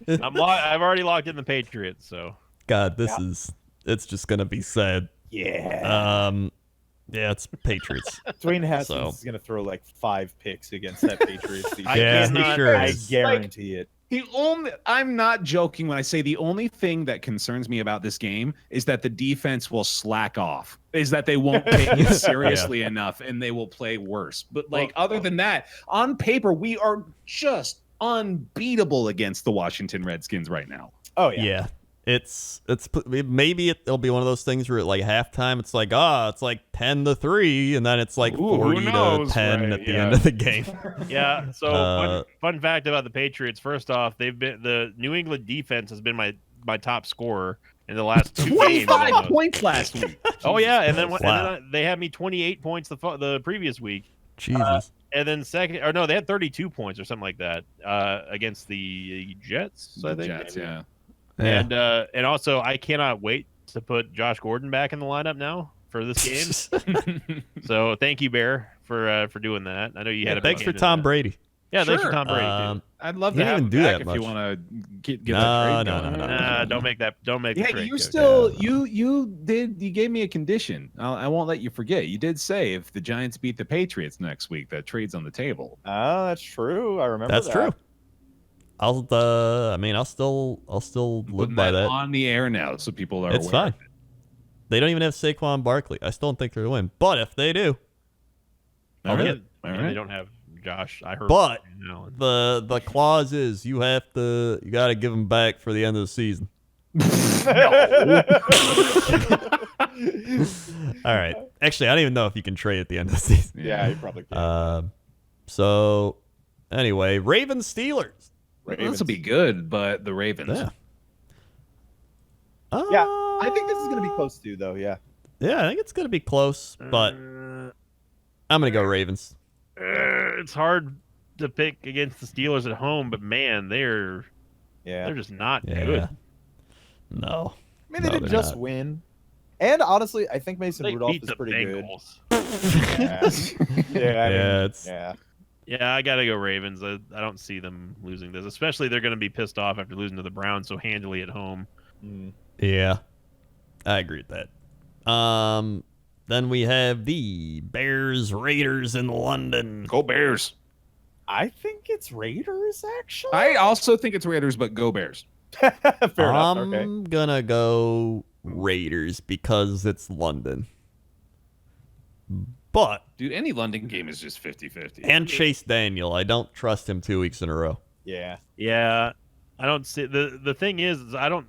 [SPEAKER 2] I've already locked in the Patriots, so
[SPEAKER 1] God, it's just gonna be sad.
[SPEAKER 5] Yeah.
[SPEAKER 1] Yeah, it's Patriots.
[SPEAKER 5] Dwayne Haskins
[SPEAKER 1] so-
[SPEAKER 5] is going to throw like 5 picks against that Patriots defense.
[SPEAKER 1] Yeah, he
[SPEAKER 2] cannot-
[SPEAKER 1] sure
[SPEAKER 5] I
[SPEAKER 1] is.
[SPEAKER 5] guarantee it.
[SPEAKER 4] I'm not joking when I say the only thing that concerns me about this game is that the defense will slack off. Is that they won't take it seriously enough and they will play worse. But like other than that, on paper we are just unbeatable against the Washington Redskins right now.
[SPEAKER 5] Oh, yeah.
[SPEAKER 1] Yeah. It's maybe it'll be one of those things where at like halftime it's like it's like 10-3 and then it's like
[SPEAKER 4] Ooh, who
[SPEAKER 1] 40
[SPEAKER 4] knows,
[SPEAKER 1] to 10
[SPEAKER 4] right,
[SPEAKER 1] at the
[SPEAKER 4] yeah.
[SPEAKER 1] end of the game.
[SPEAKER 2] yeah. So
[SPEAKER 1] Uh,
[SPEAKER 2] fun fact about the Patriots. First off, the New England defense has been my top scorer in the last 2 games.
[SPEAKER 4] 25
[SPEAKER 2] almost.
[SPEAKER 4] points last week.
[SPEAKER 2] Oh yeah, and then
[SPEAKER 1] Wow.
[SPEAKER 2] they had me 28 points the previous week.
[SPEAKER 1] Jesus.
[SPEAKER 2] And then they had 32 points or something like that against the Jets. I think.
[SPEAKER 4] Jets, yeah.
[SPEAKER 1] Yeah.
[SPEAKER 2] And also, I cannot wait to put Josh Gordon back in the lineup now for this game. So thank you, Bear, for doing that. I know you had a big
[SPEAKER 1] Thanks for
[SPEAKER 2] hand in
[SPEAKER 1] Tom
[SPEAKER 2] that.
[SPEAKER 1] Brady.
[SPEAKER 2] Yeah, thanks for
[SPEAKER 4] Sure.
[SPEAKER 2] Tom Brady. Too.
[SPEAKER 4] I'd love
[SPEAKER 1] He
[SPEAKER 4] to
[SPEAKER 1] didn't
[SPEAKER 4] have
[SPEAKER 1] even
[SPEAKER 4] him
[SPEAKER 1] do
[SPEAKER 4] back
[SPEAKER 1] that
[SPEAKER 4] if you
[SPEAKER 1] much.
[SPEAKER 4] want to get
[SPEAKER 1] No,
[SPEAKER 4] that trade
[SPEAKER 1] no,
[SPEAKER 4] going.
[SPEAKER 1] no, no.
[SPEAKER 2] Nah, don't make that. Don't make the
[SPEAKER 4] Yeah,
[SPEAKER 2] trade.
[SPEAKER 4] you
[SPEAKER 2] Coach.
[SPEAKER 4] still you gave me a condition. I won't let you forget. You did say if the Giants beat the Patriots next week, that trade's on the table.
[SPEAKER 5] Oh, that's true. I remember
[SPEAKER 1] That's
[SPEAKER 5] that.
[SPEAKER 1] true. I'll still live
[SPEAKER 4] Putting
[SPEAKER 1] by
[SPEAKER 4] that
[SPEAKER 1] that.
[SPEAKER 4] on the air now, so people are
[SPEAKER 1] It's
[SPEAKER 4] aware.
[SPEAKER 1] fine. They don't even have Saquon Barkley. I still don't think they're going to win. But if they do,
[SPEAKER 4] All
[SPEAKER 1] I'll do
[SPEAKER 4] right.
[SPEAKER 1] it.
[SPEAKER 4] All
[SPEAKER 2] And
[SPEAKER 4] right.
[SPEAKER 2] they don't have Josh. I heard.
[SPEAKER 1] But
[SPEAKER 2] Allen.
[SPEAKER 1] the clause is you got to give them back for the end of the season. All right. Actually, I don't even know if you can trade at the end of the season.
[SPEAKER 5] Yeah, you probably can.
[SPEAKER 1] So anyway, Ravens Steelers.
[SPEAKER 4] This will be good, but the Ravens.
[SPEAKER 1] Yeah.
[SPEAKER 5] Yeah, I think this is going to be close too, though. Yeah.
[SPEAKER 1] Yeah, I think it's going to be close, but I'm going to go Ravens.
[SPEAKER 2] It's hard to pick against the Steelers at home, but man, they're
[SPEAKER 5] Yeah.
[SPEAKER 2] They're just not
[SPEAKER 1] Yeah.
[SPEAKER 2] good.
[SPEAKER 1] No.
[SPEAKER 5] I mean, they
[SPEAKER 1] No,
[SPEAKER 5] didn't
[SPEAKER 1] they're
[SPEAKER 5] just
[SPEAKER 1] not.
[SPEAKER 5] win. And honestly, I think Mason
[SPEAKER 2] They
[SPEAKER 5] Rudolph
[SPEAKER 2] beat
[SPEAKER 5] is
[SPEAKER 2] the
[SPEAKER 5] pretty good.
[SPEAKER 2] Bengals.
[SPEAKER 5] Yeah, I mean,
[SPEAKER 1] Yeah, it's-
[SPEAKER 5] yeah.
[SPEAKER 2] Yeah, I gotta go Ravens. I don't see them losing this. Especially they're gonna be pissed off after losing to the Browns so handily at home.
[SPEAKER 5] Mm.
[SPEAKER 1] Yeah. I agree with that. Then we have the Bears Raiders in London.
[SPEAKER 4] Go Bears.
[SPEAKER 5] I think it's Raiders, actually.
[SPEAKER 4] I also think it's Raiders, but go Bears.
[SPEAKER 5] Fair enough.
[SPEAKER 1] I'm
[SPEAKER 5] Okay.
[SPEAKER 1] gonna go Raiders because it's London. But
[SPEAKER 4] Dude, any London game is just 50-50.
[SPEAKER 1] and Chase Daniel, I don't trust him 2 weeks in a row.
[SPEAKER 5] Yeah.
[SPEAKER 2] Yeah, I don't see the thing is I don't.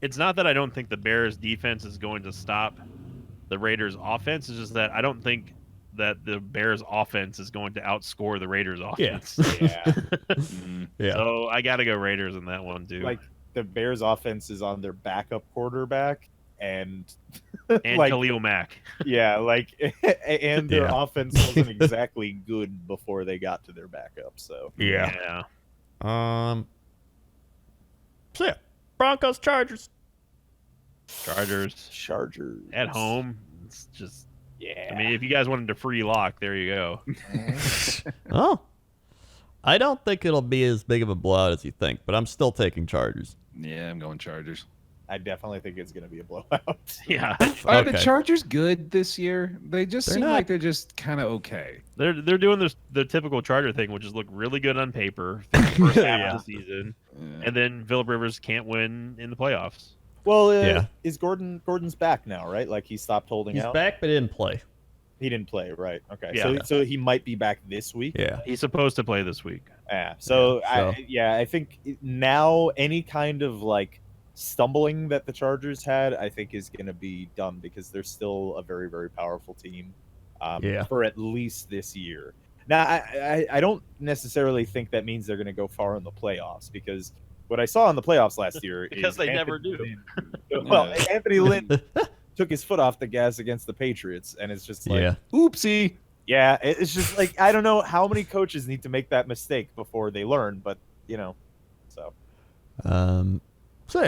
[SPEAKER 2] It's not that I don't think the Bears defense is going to stop the Raiders offense. It's just that I don't think that the Bears offense is going to outscore the Raiders offense.
[SPEAKER 5] Yeah.
[SPEAKER 1] Yeah.
[SPEAKER 2] So I got to go Raiders in that one too.
[SPEAKER 5] Like the Bears offense is on their backup quarterback and
[SPEAKER 2] and
[SPEAKER 5] like
[SPEAKER 2] Khalil Mack.
[SPEAKER 5] yeah, like and their
[SPEAKER 1] Yeah.
[SPEAKER 5] offense wasn't exactly good before they got to their backup, so
[SPEAKER 2] Yeah.
[SPEAKER 1] So yeah, Broncos Chargers.
[SPEAKER 2] Chargers
[SPEAKER 5] Chargers
[SPEAKER 2] at home. It's just.
[SPEAKER 5] Yeah.
[SPEAKER 2] I mean, if you guys wanted to free lock, there you go.
[SPEAKER 1] Oh, I don't think it'll be as big of a blowout as you think, but I'm still taking Chargers.
[SPEAKER 4] Yeah, I'm going Chargers.
[SPEAKER 5] I definitely think it's going to be a blowout.
[SPEAKER 2] Yeah,
[SPEAKER 4] Are the
[SPEAKER 1] Okay.
[SPEAKER 4] Chargers good this year? They just
[SPEAKER 1] They're
[SPEAKER 4] seem
[SPEAKER 1] not.
[SPEAKER 4] like they're just kind of okay.
[SPEAKER 2] they're doing the typical Charger thing, which is look really good on paper for the first half
[SPEAKER 1] Yeah.
[SPEAKER 2] of the season,
[SPEAKER 4] Yeah.
[SPEAKER 2] and then Philip Rivers can't win in the playoffs.
[SPEAKER 5] Well,
[SPEAKER 1] Yeah.
[SPEAKER 5] is Gordon's back now, right? Like he stopped holding
[SPEAKER 1] He's
[SPEAKER 5] out.
[SPEAKER 1] back, but didn't play.
[SPEAKER 5] He didn't play, right? Okay.
[SPEAKER 2] Yeah.
[SPEAKER 5] So he might be back this week.
[SPEAKER 1] Yeah.
[SPEAKER 2] He's supposed to play this week.
[SPEAKER 5] Yeah. So,
[SPEAKER 1] Yeah,
[SPEAKER 5] I think now any kind of like stumbling that the Chargers had, I think is going to be done because they're still a very, very powerful team.
[SPEAKER 1] Yeah.
[SPEAKER 5] For at least this year. Now, I don't necessarily think that means they're going to go far in the playoffs because what I saw in the playoffs last year
[SPEAKER 2] Because
[SPEAKER 5] is
[SPEAKER 2] they never
[SPEAKER 5] Anthony
[SPEAKER 2] do.
[SPEAKER 5] Lynn- well, Anthony Lynn took his foot off the gas against the Patriots, and it's just like,
[SPEAKER 1] Yeah.
[SPEAKER 4] Oopsie.
[SPEAKER 5] yeah, it's just like I don't know how many coaches need to make that mistake before they learn, but so
[SPEAKER 1] So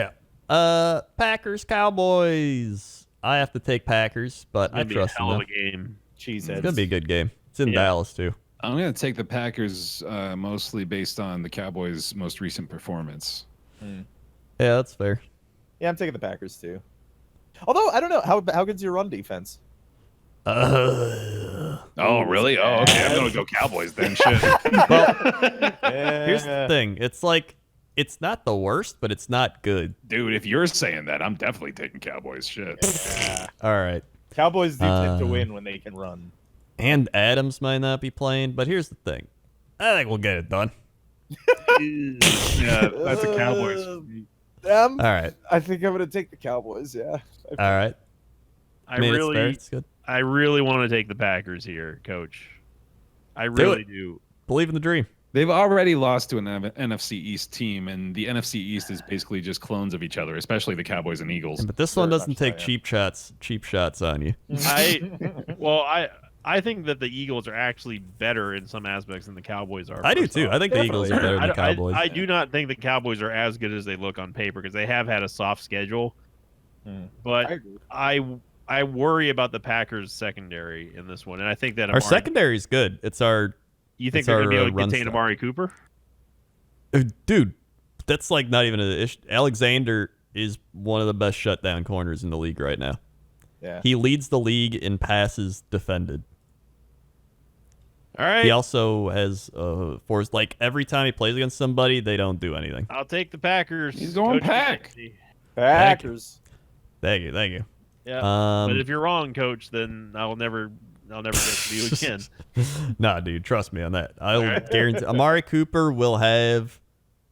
[SPEAKER 1] yeah. Packers Cowboys. I have to take Packers, but
[SPEAKER 2] It's
[SPEAKER 1] I
[SPEAKER 2] gonna be a
[SPEAKER 1] trust
[SPEAKER 2] hell
[SPEAKER 1] them.
[SPEAKER 2] of a game.
[SPEAKER 5] cheeseheads.
[SPEAKER 1] It's gonna be a good game. It's in
[SPEAKER 2] Yeah.
[SPEAKER 1] Dallas too.
[SPEAKER 4] I'm going to take the Packers mostly based on the Cowboys' most recent performance.
[SPEAKER 1] Yeah, that's fair.
[SPEAKER 5] Yeah, I'm taking the Packers too. Although I don't know how good's your run defense.
[SPEAKER 4] Oh, really? Oh, okay. I'm going to go Cowboys then. Shit.
[SPEAKER 1] Well,
[SPEAKER 5] Yeah.
[SPEAKER 1] here's the thing. It's like it's not the worst, but it's not good.
[SPEAKER 4] Dude, if you're saying that, I'm definitely taking Cowboys. Shit.
[SPEAKER 5] Yeah.
[SPEAKER 1] All right.
[SPEAKER 5] Cowboys do tend to
[SPEAKER 1] Uh,
[SPEAKER 5] win when they can run.
[SPEAKER 1] And Adams might not be playing, but here's the thing. I think we'll get it done.
[SPEAKER 4] Yeah, that's a Cowboys.
[SPEAKER 1] All right.
[SPEAKER 5] I think I'm gonna take the Cowboys. Yeah.
[SPEAKER 1] All right.
[SPEAKER 2] I
[SPEAKER 1] mean, it's fair.
[SPEAKER 2] really,
[SPEAKER 1] It's good.
[SPEAKER 2] I really want to take the Packers here, Coach. I really do.
[SPEAKER 1] Believe in the dream.
[SPEAKER 4] They've already lost to an NFC East team, and the NFC East is basically just clones of each other, especially the Cowboys and Eagles.
[SPEAKER 1] But this one
[SPEAKER 5] Very
[SPEAKER 1] doesn't
[SPEAKER 5] much so,
[SPEAKER 1] take
[SPEAKER 5] yeah.
[SPEAKER 1] cheap shots on you.
[SPEAKER 2] I think that the Eagles are actually better in some aspects than the Cowboys are.
[SPEAKER 1] I do
[SPEAKER 2] first
[SPEAKER 1] too.
[SPEAKER 2] off.
[SPEAKER 1] I think the Eagles are better than the Cowboys.
[SPEAKER 2] I do not think the Cowboys are as good as they look on paper because they have had a soft schedule.
[SPEAKER 5] I
[SPEAKER 2] But
[SPEAKER 5] agree.
[SPEAKER 2] I worry about the Packers secondary in this one, and I think that
[SPEAKER 1] Our secondary is good. It's our
[SPEAKER 2] You think
[SPEAKER 1] it's
[SPEAKER 2] they're going to be
[SPEAKER 1] our,
[SPEAKER 2] able to
[SPEAKER 1] run
[SPEAKER 2] contain
[SPEAKER 1] stop.
[SPEAKER 2] Amari Cooper?
[SPEAKER 1] Dude, that's like not even an issue. Alexander is one of the best shutdown corners in the league right now.
[SPEAKER 5] Yeah.
[SPEAKER 1] He leads the league in passes defended.
[SPEAKER 2] All right,
[SPEAKER 1] He also has forced like every time he plays against somebody, they don't do anything.
[SPEAKER 2] I'll take the Packers.
[SPEAKER 4] He's going
[SPEAKER 2] Coach
[SPEAKER 4] Pack.
[SPEAKER 2] Kennedy.
[SPEAKER 5] Packers.
[SPEAKER 1] Thank you.
[SPEAKER 2] Yeah,
[SPEAKER 1] Um,
[SPEAKER 2] but if you're wrong, Coach, then I'll never get to you again.
[SPEAKER 1] Nah, dude, trust me on that. I'll
[SPEAKER 2] Alright.
[SPEAKER 1] guarantee. Amari Cooper will have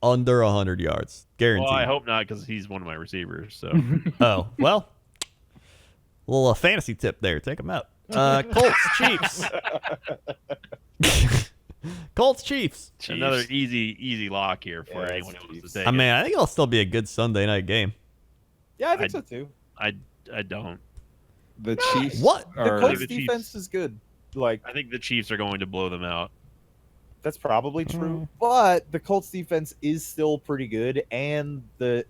[SPEAKER 1] under 100 yards, guaranteed.
[SPEAKER 2] Well, I hope not because he's one of my receivers. So
[SPEAKER 1] Oh well, little fantasy tip there. Take him out. Colts, Chiefs. Colts, Chiefs.
[SPEAKER 2] another easy lock here for
[SPEAKER 5] Yeah,
[SPEAKER 2] anyone
[SPEAKER 5] it's
[SPEAKER 2] who wants
[SPEAKER 5] Chiefs.
[SPEAKER 2] to take
[SPEAKER 1] I
[SPEAKER 2] it.
[SPEAKER 1] mean, I think it'll still be a good Sunday night game.
[SPEAKER 5] Yeah, I think
[SPEAKER 2] I-
[SPEAKER 5] so too.
[SPEAKER 2] I don't.
[SPEAKER 4] The Chiefs.
[SPEAKER 1] What?
[SPEAKER 5] The
[SPEAKER 4] Are,
[SPEAKER 5] Colts
[SPEAKER 2] the
[SPEAKER 5] defense
[SPEAKER 2] Chiefs.
[SPEAKER 5] is good. Like
[SPEAKER 2] I think the Chiefs are going to blow them out.
[SPEAKER 5] That's probably true. But the Colts defense is still pretty good, and the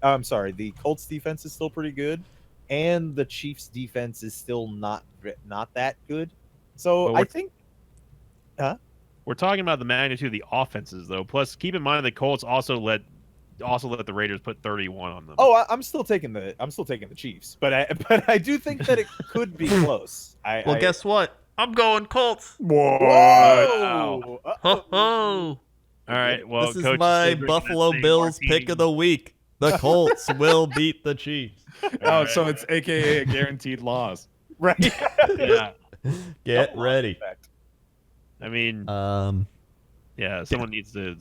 [SPEAKER 5] Colts defense is still pretty good, and the Chiefs defense is still not that good. So I think
[SPEAKER 2] we're talking about the magnitude of the offenses, though. Plus, keep in mind the Colts also let the Raiders put 31 on them.
[SPEAKER 5] Oh, I'm still taking the Chiefs, but I do think that it could be close.
[SPEAKER 1] Guess what? I'm going Colts.
[SPEAKER 5] Whoa!
[SPEAKER 1] Ho ho!
[SPEAKER 2] All right. Well,
[SPEAKER 1] This is
[SPEAKER 2] Coach
[SPEAKER 1] my
[SPEAKER 2] still drinking that
[SPEAKER 1] Buffalo
[SPEAKER 2] same
[SPEAKER 1] Bills
[SPEAKER 2] martini.
[SPEAKER 1] pick of the week. The Colts will beat the Chiefs.
[SPEAKER 4] Oh, so it's AKA a guaranteed loss.
[SPEAKER 5] Right?
[SPEAKER 2] Yeah.
[SPEAKER 1] Get ready.
[SPEAKER 2] I mean, yeah. Someone needs to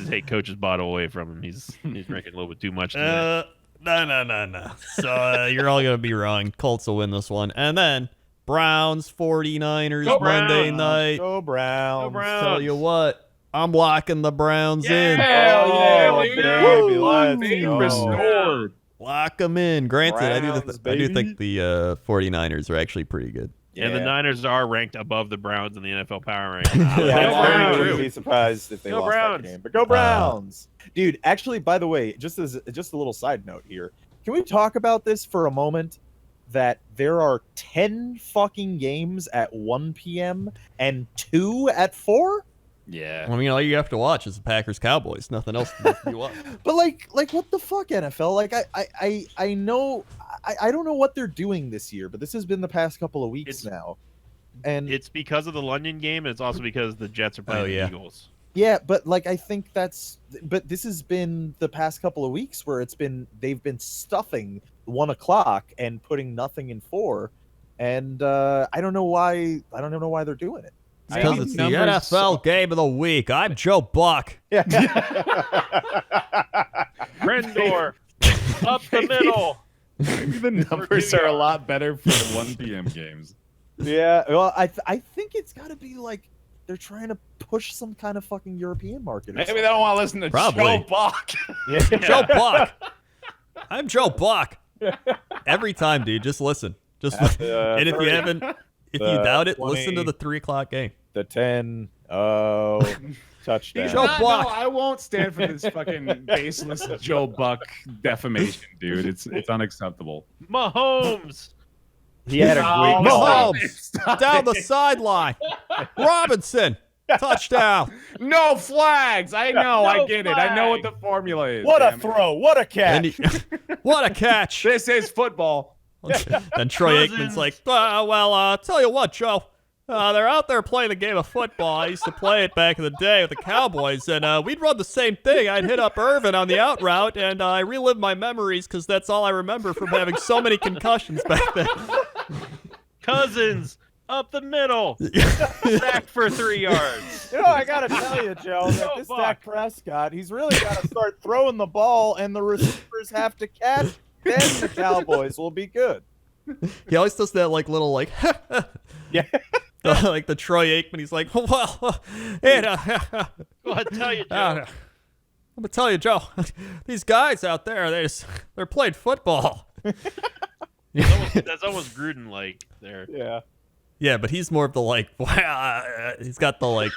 [SPEAKER 2] take Coach's bottle away from him. He's drinking a little bit too much. Tonight.
[SPEAKER 1] No. So you're all gonna be wrong. Colts will win this one, and then Browns 49ers
[SPEAKER 2] Go
[SPEAKER 1] Monday
[SPEAKER 2] Browns.
[SPEAKER 1] night.
[SPEAKER 5] Go Browns!
[SPEAKER 2] Go Browns.
[SPEAKER 1] Tell you what, I'm locking the Browns in.
[SPEAKER 4] Hell yeah,
[SPEAKER 5] Oh,
[SPEAKER 4] dude.
[SPEAKER 5] baby, let's
[SPEAKER 4] Being
[SPEAKER 5] go.
[SPEAKER 4] restored.
[SPEAKER 1] Lock them in. Granted, I do
[SPEAKER 5] Browns,
[SPEAKER 1] think the 49ers are actually pretty good.
[SPEAKER 2] And the
[SPEAKER 5] Yeah.
[SPEAKER 2] Niners are ranked above the Browns in the NFL power rankings.
[SPEAKER 5] Yeah, I
[SPEAKER 2] Browns.
[SPEAKER 5] wouldn't be surprised if they
[SPEAKER 2] Go
[SPEAKER 5] lost
[SPEAKER 2] Browns.
[SPEAKER 5] that game. But go Browns, dude! Actually, by the way, just a little side note here, can we talk about this for a moment? That there are 10 fucking games at 1 p.m. and 2 at 4.
[SPEAKER 4] Yeah.
[SPEAKER 1] I mean, all you have to watch is the Packers Cowboys. Nothing else to you watch.
[SPEAKER 5] But like what the fuck, NFL? Like I know I don't know what they're doing this year, but this has been the past couple of weeks now. And
[SPEAKER 2] It's because of the London game, and it's also because the Jets are playing
[SPEAKER 1] yeah.
[SPEAKER 2] the Eagles.
[SPEAKER 5] yeah, but like I think but this has been the past couple of weeks where they've been stuffing 1 o'clock and putting nothing in 4. And I don't know why they're doing it.
[SPEAKER 1] Because it's the NFL game of the week. I'm Joe Buck.
[SPEAKER 5] Yeah.
[SPEAKER 2] Rendor, up the middle.
[SPEAKER 4] Maybe the numbers are a lot better for the 1 p.m. games.
[SPEAKER 5] Yeah, well, I think it's got to be like they're trying to push some kind of fucking European market. Or
[SPEAKER 4] Maybe
[SPEAKER 5] something.
[SPEAKER 4] they don't want to listen to
[SPEAKER 1] Probably.
[SPEAKER 4] Joe Buck.
[SPEAKER 1] Joe Buck. I'm Joe Buck. Every time, dude. Just listen. And if you haven't, if you doubt it,
[SPEAKER 5] 20,
[SPEAKER 1] listen to the 3 o'clock game.
[SPEAKER 5] the 10, touchdown.
[SPEAKER 1] Joe Buck.
[SPEAKER 4] No, I won't stand for this fucking baseless Joe Buck defamation, dude. It's unacceptable.
[SPEAKER 2] Mahomes.
[SPEAKER 5] He had a great
[SPEAKER 4] Oh,
[SPEAKER 5] game.
[SPEAKER 1] Mahomes
[SPEAKER 4] Stop
[SPEAKER 1] down the
[SPEAKER 4] it.
[SPEAKER 1] sideline. Robinson touchdown.
[SPEAKER 4] No flags. I know. I
[SPEAKER 2] No
[SPEAKER 4] get it. I know what
[SPEAKER 2] flag.
[SPEAKER 4] the formula is.
[SPEAKER 5] What a
[SPEAKER 4] damn it.
[SPEAKER 5] throw! What a
[SPEAKER 1] And
[SPEAKER 5] catch!
[SPEAKER 1] he- what a catch.
[SPEAKER 4] This is football.
[SPEAKER 1] Then Troy
[SPEAKER 2] Cousins.
[SPEAKER 1] Aikman's like, tell you what, Joe. They're out there playing the game of football. I used to play it back in the day with the Cowboys, and we'd run the same thing. I'd hit up Irvin on the out route, and I relive my memories because that's all I remember from having so many concussions back then.
[SPEAKER 2] Cousins, up the middle. Sacked for 3 yards.
[SPEAKER 5] I gotta tell you, Joe, that
[SPEAKER 2] Joe
[SPEAKER 5] this
[SPEAKER 2] Buck.
[SPEAKER 5] Dak Prescott, he's really got to start throwing the ball, and the receivers have to catch. Then the Cowboys will be good.
[SPEAKER 1] He always does that little
[SPEAKER 5] Yeah.
[SPEAKER 1] like the Troy Aikman. He's like, well, and,
[SPEAKER 2] Go ahead, tell you, Joe.
[SPEAKER 1] I'm gonna tell you, Joe. These guys out there, they're playing football.
[SPEAKER 2] That's almost Gruden-like there.
[SPEAKER 5] Yeah.
[SPEAKER 1] Yeah, but he's more of the he's got the well,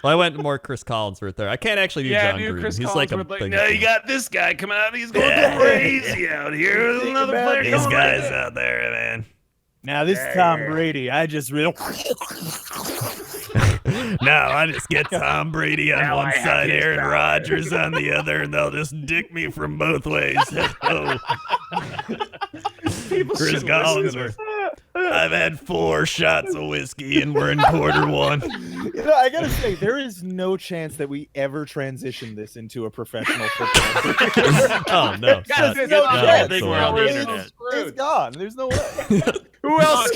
[SPEAKER 1] I went more Chris Collinsworth there. I can't actually do
[SPEAKER 4] Yeah,
[SPEAKER 1] John
[SPEAKER 4] dude,
[SPEAKER 1] Gruden.
[SPEAKER 4] Chris
[SPEAKER 1] He's like a
[SPEAKER 4] Collinsworth,
[SPEAKER 1] big.
[SPEAKER 2] Now you got this guy coming out. He's going crazy out here. There's another player
[SPEAKER 1] These
[SPEAKER 2] coming
[SPEAKER 1] guys
[SPEAKER 2] right
[SPEAKER 1] out there, man.
[SPEAKER 5] Now this is Tom Brady. I just really.
[SPEAKER 1] No, I just get Tom Brady on one side, Aaron Rodgers on the other, and they'll just dick me from both ways. Oh. Chris Collinsworth. I've had 4 shots of whiskey, and we're in quarter 1.
[SPEAKER 5] I gotta say, there is no chance that we ever transition this into a professional football.
[SPEAKER 1] Oh no!
[SPEAKER 4] Guys,
[SPEAKER 5] There's
[SPEAKER 4] it's
[SPEAKER 5] no
[SPEAKER 4] not-
[SPEAKER 5] chance.
[SPEAKER 2] think we're on the internet.
[SPEAKER 5] It's gone. There's no way.
[SPEAKER 4] Who else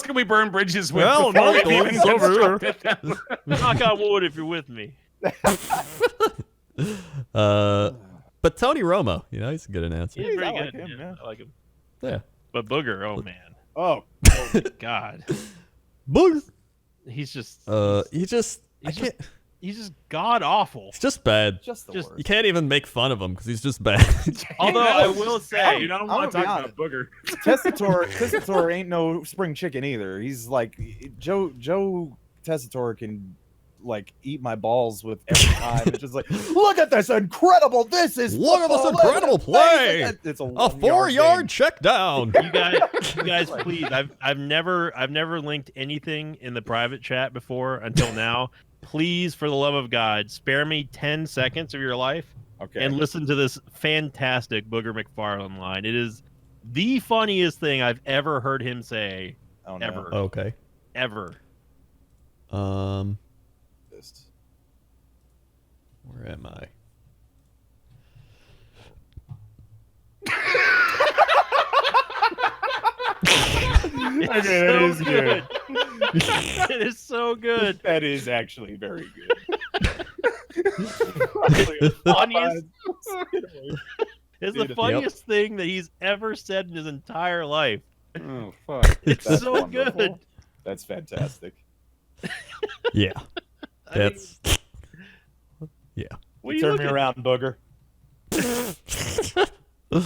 [SPEAKER 4] can we burn bridges with?
[SPEAKER 1] Well,
[SPEAKER 4] before
[SPEAKER 1] no,
[SPEAKER 4] we've even
[SPEAKER 1] it's over here.
[SPEAKER 4] constructed them?
[SPEAKER 2] Knock on wood if you're with me.
[SPEAKER 1] But Tony Romo, he's a good announcer.
[SPEAKER 2] He's pretty
[SPEAKER 5] I like
[SPEAKER 2] good.
[SPEAKER 5] him, yeah.
[SPEAKER 2] I like him.
[SPEAKER 1] Yeah.
[SPEAKER 2] But Booger, oh man,
[SPEAKER 5] Oh,
[SPEAKER 2] God,
[SPEAKER 1] Boogs.
[SPEAKER 2] he's just
[SPEAKER 1] He's
[SPEAKER 2] he's just god awful.
[SPEAKER 1] just bad.
[SPEAKER 5] just the
[SPEAKER 2] Just-
[SPEAKER 5] worst.
[SPEAKER 1] You can't even make fun of him because he's just bad.
[SPEAKER 2] Although I will say,
[SPEAKER 4] Dude, I don't
[SPEAKER 5] I'm
[SPEAKER 4] want to
[SPEAKER 5] gonna
[SPEAKER 4] talk
[SPEAKER 5] be
[SPEAKER 4] about Booger.
[SPEAKER 5] Tessitore ain't no spring chicken either. He's like Joe Tessitore can like eat my balls with every time. It's just like, look at this incredible. This is
[SPEAKER 1] Look at this
[SPEAKER 5] football.
[SPEAKER 1] incredible play.
[SPEAKER 5] It's a,
[SPEAKER 1] A 4-yard check down.
[SPEAKER 2] You guys, please. I've never linked anything in the private chat before until now. Please, for the love of God, spare me 10 seconds of your life and listen to this fantastic Booger McFarlane line. It is the funniest thing I've ever heard him say.
[SPEAKER 5] Oh, no.
[SPEAKER 2] Ever.
[SPEAKER 1] Okay.
[SPEAKER 2] Ever.
[SPEAKER 1] Where am I?
[SPEAKER 2] It's so good. It is so good.
[SPEAKER 5] That is actually very good.
[SPEAKER 2] Funniest. It's the funniest thing that he's ever said in his entire life.
[SPEAKER 6] Oh fuck!
[SPEAKER 2] It's
[SPEAKER 5] That's
[SPEAKER 2] so
[SPEAKER 5] wonderful.
[SPEAKER 2] good.
[SPEAKER 5] That's fantastic.
[SPEAKER 1] Yeah.
[SPEAKER 2] I mean,
[SPEAKER 1] That's yeah.
[SPEAKER 2] what are you
[SPEAKER 5] Turn
[SPEAKER 2] looking
[SPEAKER 5] me around, Booger.
[SPEAKER 1] All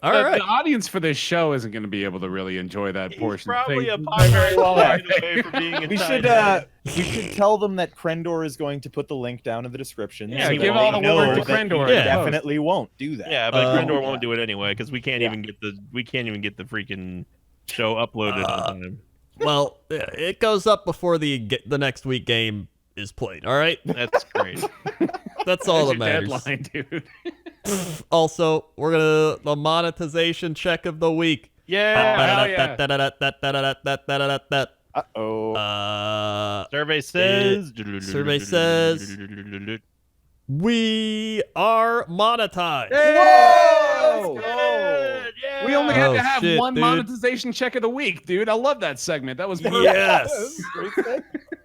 [SPEAKER 1] right.
[SPEAKER 4] The audience for this show isn't going to be able to really enjoy that
[SPEAKER 2] He's
[SPEAKER 4] portion.
[SPEAKER 2] probably a
[SPEAKER 4] Thing.
[SPEAKER 2] podcast
[SPEAKER 5] well
[SPEAKER 2] away from being
[SPEAKER 5] We should
[SPEAKER 2] inside.
[SPEAKER 5] we should tell them that Krendor is going to put the link down in the description.
[SPEAKER 2] Yeah,
[SPEAKER 5] so
[SPEAKER 2] give
[SPEAKER 5] that
[SPEAKER 2] all
[SPEAKER 5] they
[SPEAKER 2] the
[SPEAKER 5] know
[SPEAKER 2] work to
[SPEAKER 5] that he
[SPEAKER 4] Krendor.
[SPEAKER 1] Yeah.
[SPEAKER 5] definitely won't do that.
[SPEAKER 2] Yeah, but
[SPEAKER 1] Uh,
[SPEAKER 2] Grindor won't do it anyway because we can't even get the freaking show uploaded on time.
[SPEAKER 1] Well, it goes up before the next week game is played. All right.
[SPEAKER 2] That's great.
[SPEAKER 1] That's all that
[SPEAKER 4] There's your
[SPEAKER 1] matters.
[SPEAKER 4] deadline, dude.
[SPEAKER 1] Also, we're gonna the monetization check of the week.
[SPEAKER 2] Yeah.
[SPEAKER 5] Uh-oh.
[SPEAKER 2] Survey says.
[SPEAKER 1] Survey says- We are monetized.
[SPEAKER 5] Whoa!
[SPEAKER 2] Yeah.
[SPEAKER 4] We only had
[SPEAKER 1] Oh,
[SPEAKER 4] to have
[SPEAKER 1] shit,
[SPEAKER 4] one
[SPEAKER 1] dude.
[SPEAKER 4] monetization check of the week, dude. I love that segment. That was perfect.
[SPEAKER 1] Yes.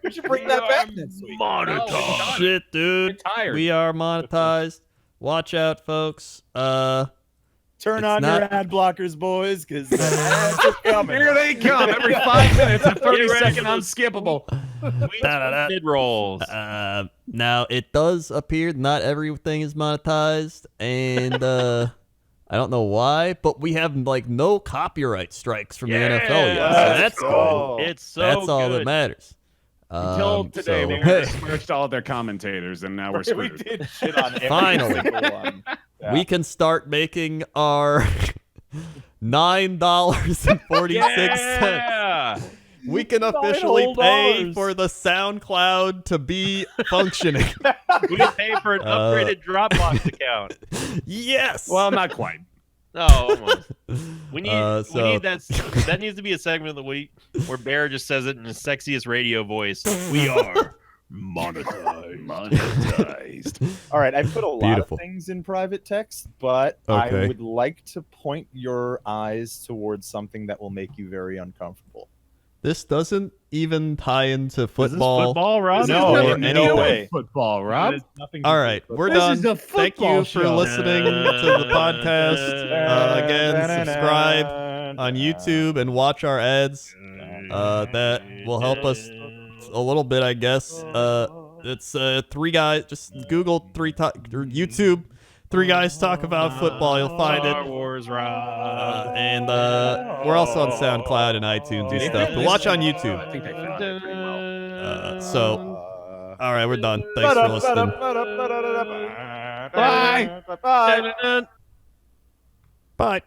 [SPEAKER 5] We should bring that back next week.
[SPEAKER 2] Monetized.
[SPEAKER 1] Shit, dude.
[SPEAKER 4] Tired.
[SPEAKER 1] We are monetized. Watch out, folks.
[SPEAKER 5] Turn
[SPEAKER 1] It's
[SPEAKER 5] on
[SPEAKER 1] not-
[SPEAKER 5] your ad blockers, boys, because the ads are coming.
[SPEAKER 4] Here they come every 5 minutes. A 30-second
[SPEAKER 2] Get ready.
[SPEAKER 4] unskippable.
[SPEAKER 2] Mid rolls.
[SPEAKER 1] Now, it does appear not everything is monetized, and I don't know why, but we have like no copyright strikes from the NFL yet. So that's cool.
[SPEAKER 5] cool.
[SPEAKER 2] It's so
[SPEAKER 1] That's all
[SPEAKER 2] good.
[SPEAKER 1] that matters.
[SPEAKER 4] Until today,
[SPEAKER 1] so-
[SPEAKER 4] they besmirched all of their commentators, and now we're
[SPEAKER 5] We
[SPEAKER 4] screwed.
[SPEAKER 5] did shit on every
[SPEAKER 1] Finally.
[SPEAKER 5] single one. Yeah.
[SPEAKER 1] We can start making our $9.46.
[SPEAKER 2] Yeah.
[SPEAKER 1] We can officially
[SPEAKER 5] whole
[SPEAKER 1] pay
[SPEAKER 5] dollars.
[SPEAKER 1] for the SoundCloud to be functioning.
[SPEAKER 2] We can pay for an upgraded Dropbox account.
[SPEAKER 1] Yes.
[SPEAKER 4] Well, not quite.
[SPEAKER 2] No, almost. We need
[SPEAKER 1] So-
[SPEAKER 2] we need that needs to be a segment of the week where Bear just says it in his sexiest radio voice. We are monetized.
[SPEAKER 5] All right, I put a lot
[SPEAKER 1] Beautiful.
[SPEAKER 5] of things in private text, but I
[SPEAKER 1] Okay.
[SPEAKER 5] would like to point your eyes towards something that will make you very uncomfortable.
[SPEAKER 1] This doesn't even tie into
[SPEAKER 2] Is this
[SPEAKER 1] football.
[SPEAKER 2] football, Rob?
[SPEAKER 5] No,
[SPEAKER 1] or
[SPEAKER 5] in no
[SPEAKER 1] anything.
[SPEAKER 5] way.
[SPEAKER 4] Football, Rob.
[SPEAKER 1] All right, we're
[SPEAKER 4] This
[SPEAKER 1] done.
[SPEAKER 4] is a
[SPEAKER 1] Thank
[SPEAKER 4] football
[SPEAKER 1] you for
[SPEAKER 4] show.
[SPEAKER 1] listening to the podcast. Again, subscribe on YouTube and watch our ads. That will help us a little bit, I guess. It's three guys. Just Google YouTube. Three guys talk about football. You'll find
[SPEAKER 2] Star
[SPEAKER 1] it.
[SPEAKER 2] Wars, Rob.
[SPEAKER 1] And we're also on SoundCloud and iTunes and stuff. But watch on YouTube.
[SPEAKER 4] I think they found it pretty well.
[SPEAKER 1] All right, we're done. Thanks for listening.
[SPEAKER 5] Bye.
[SPEAKER 2] Bye.
[SPEAKER 1] Bye.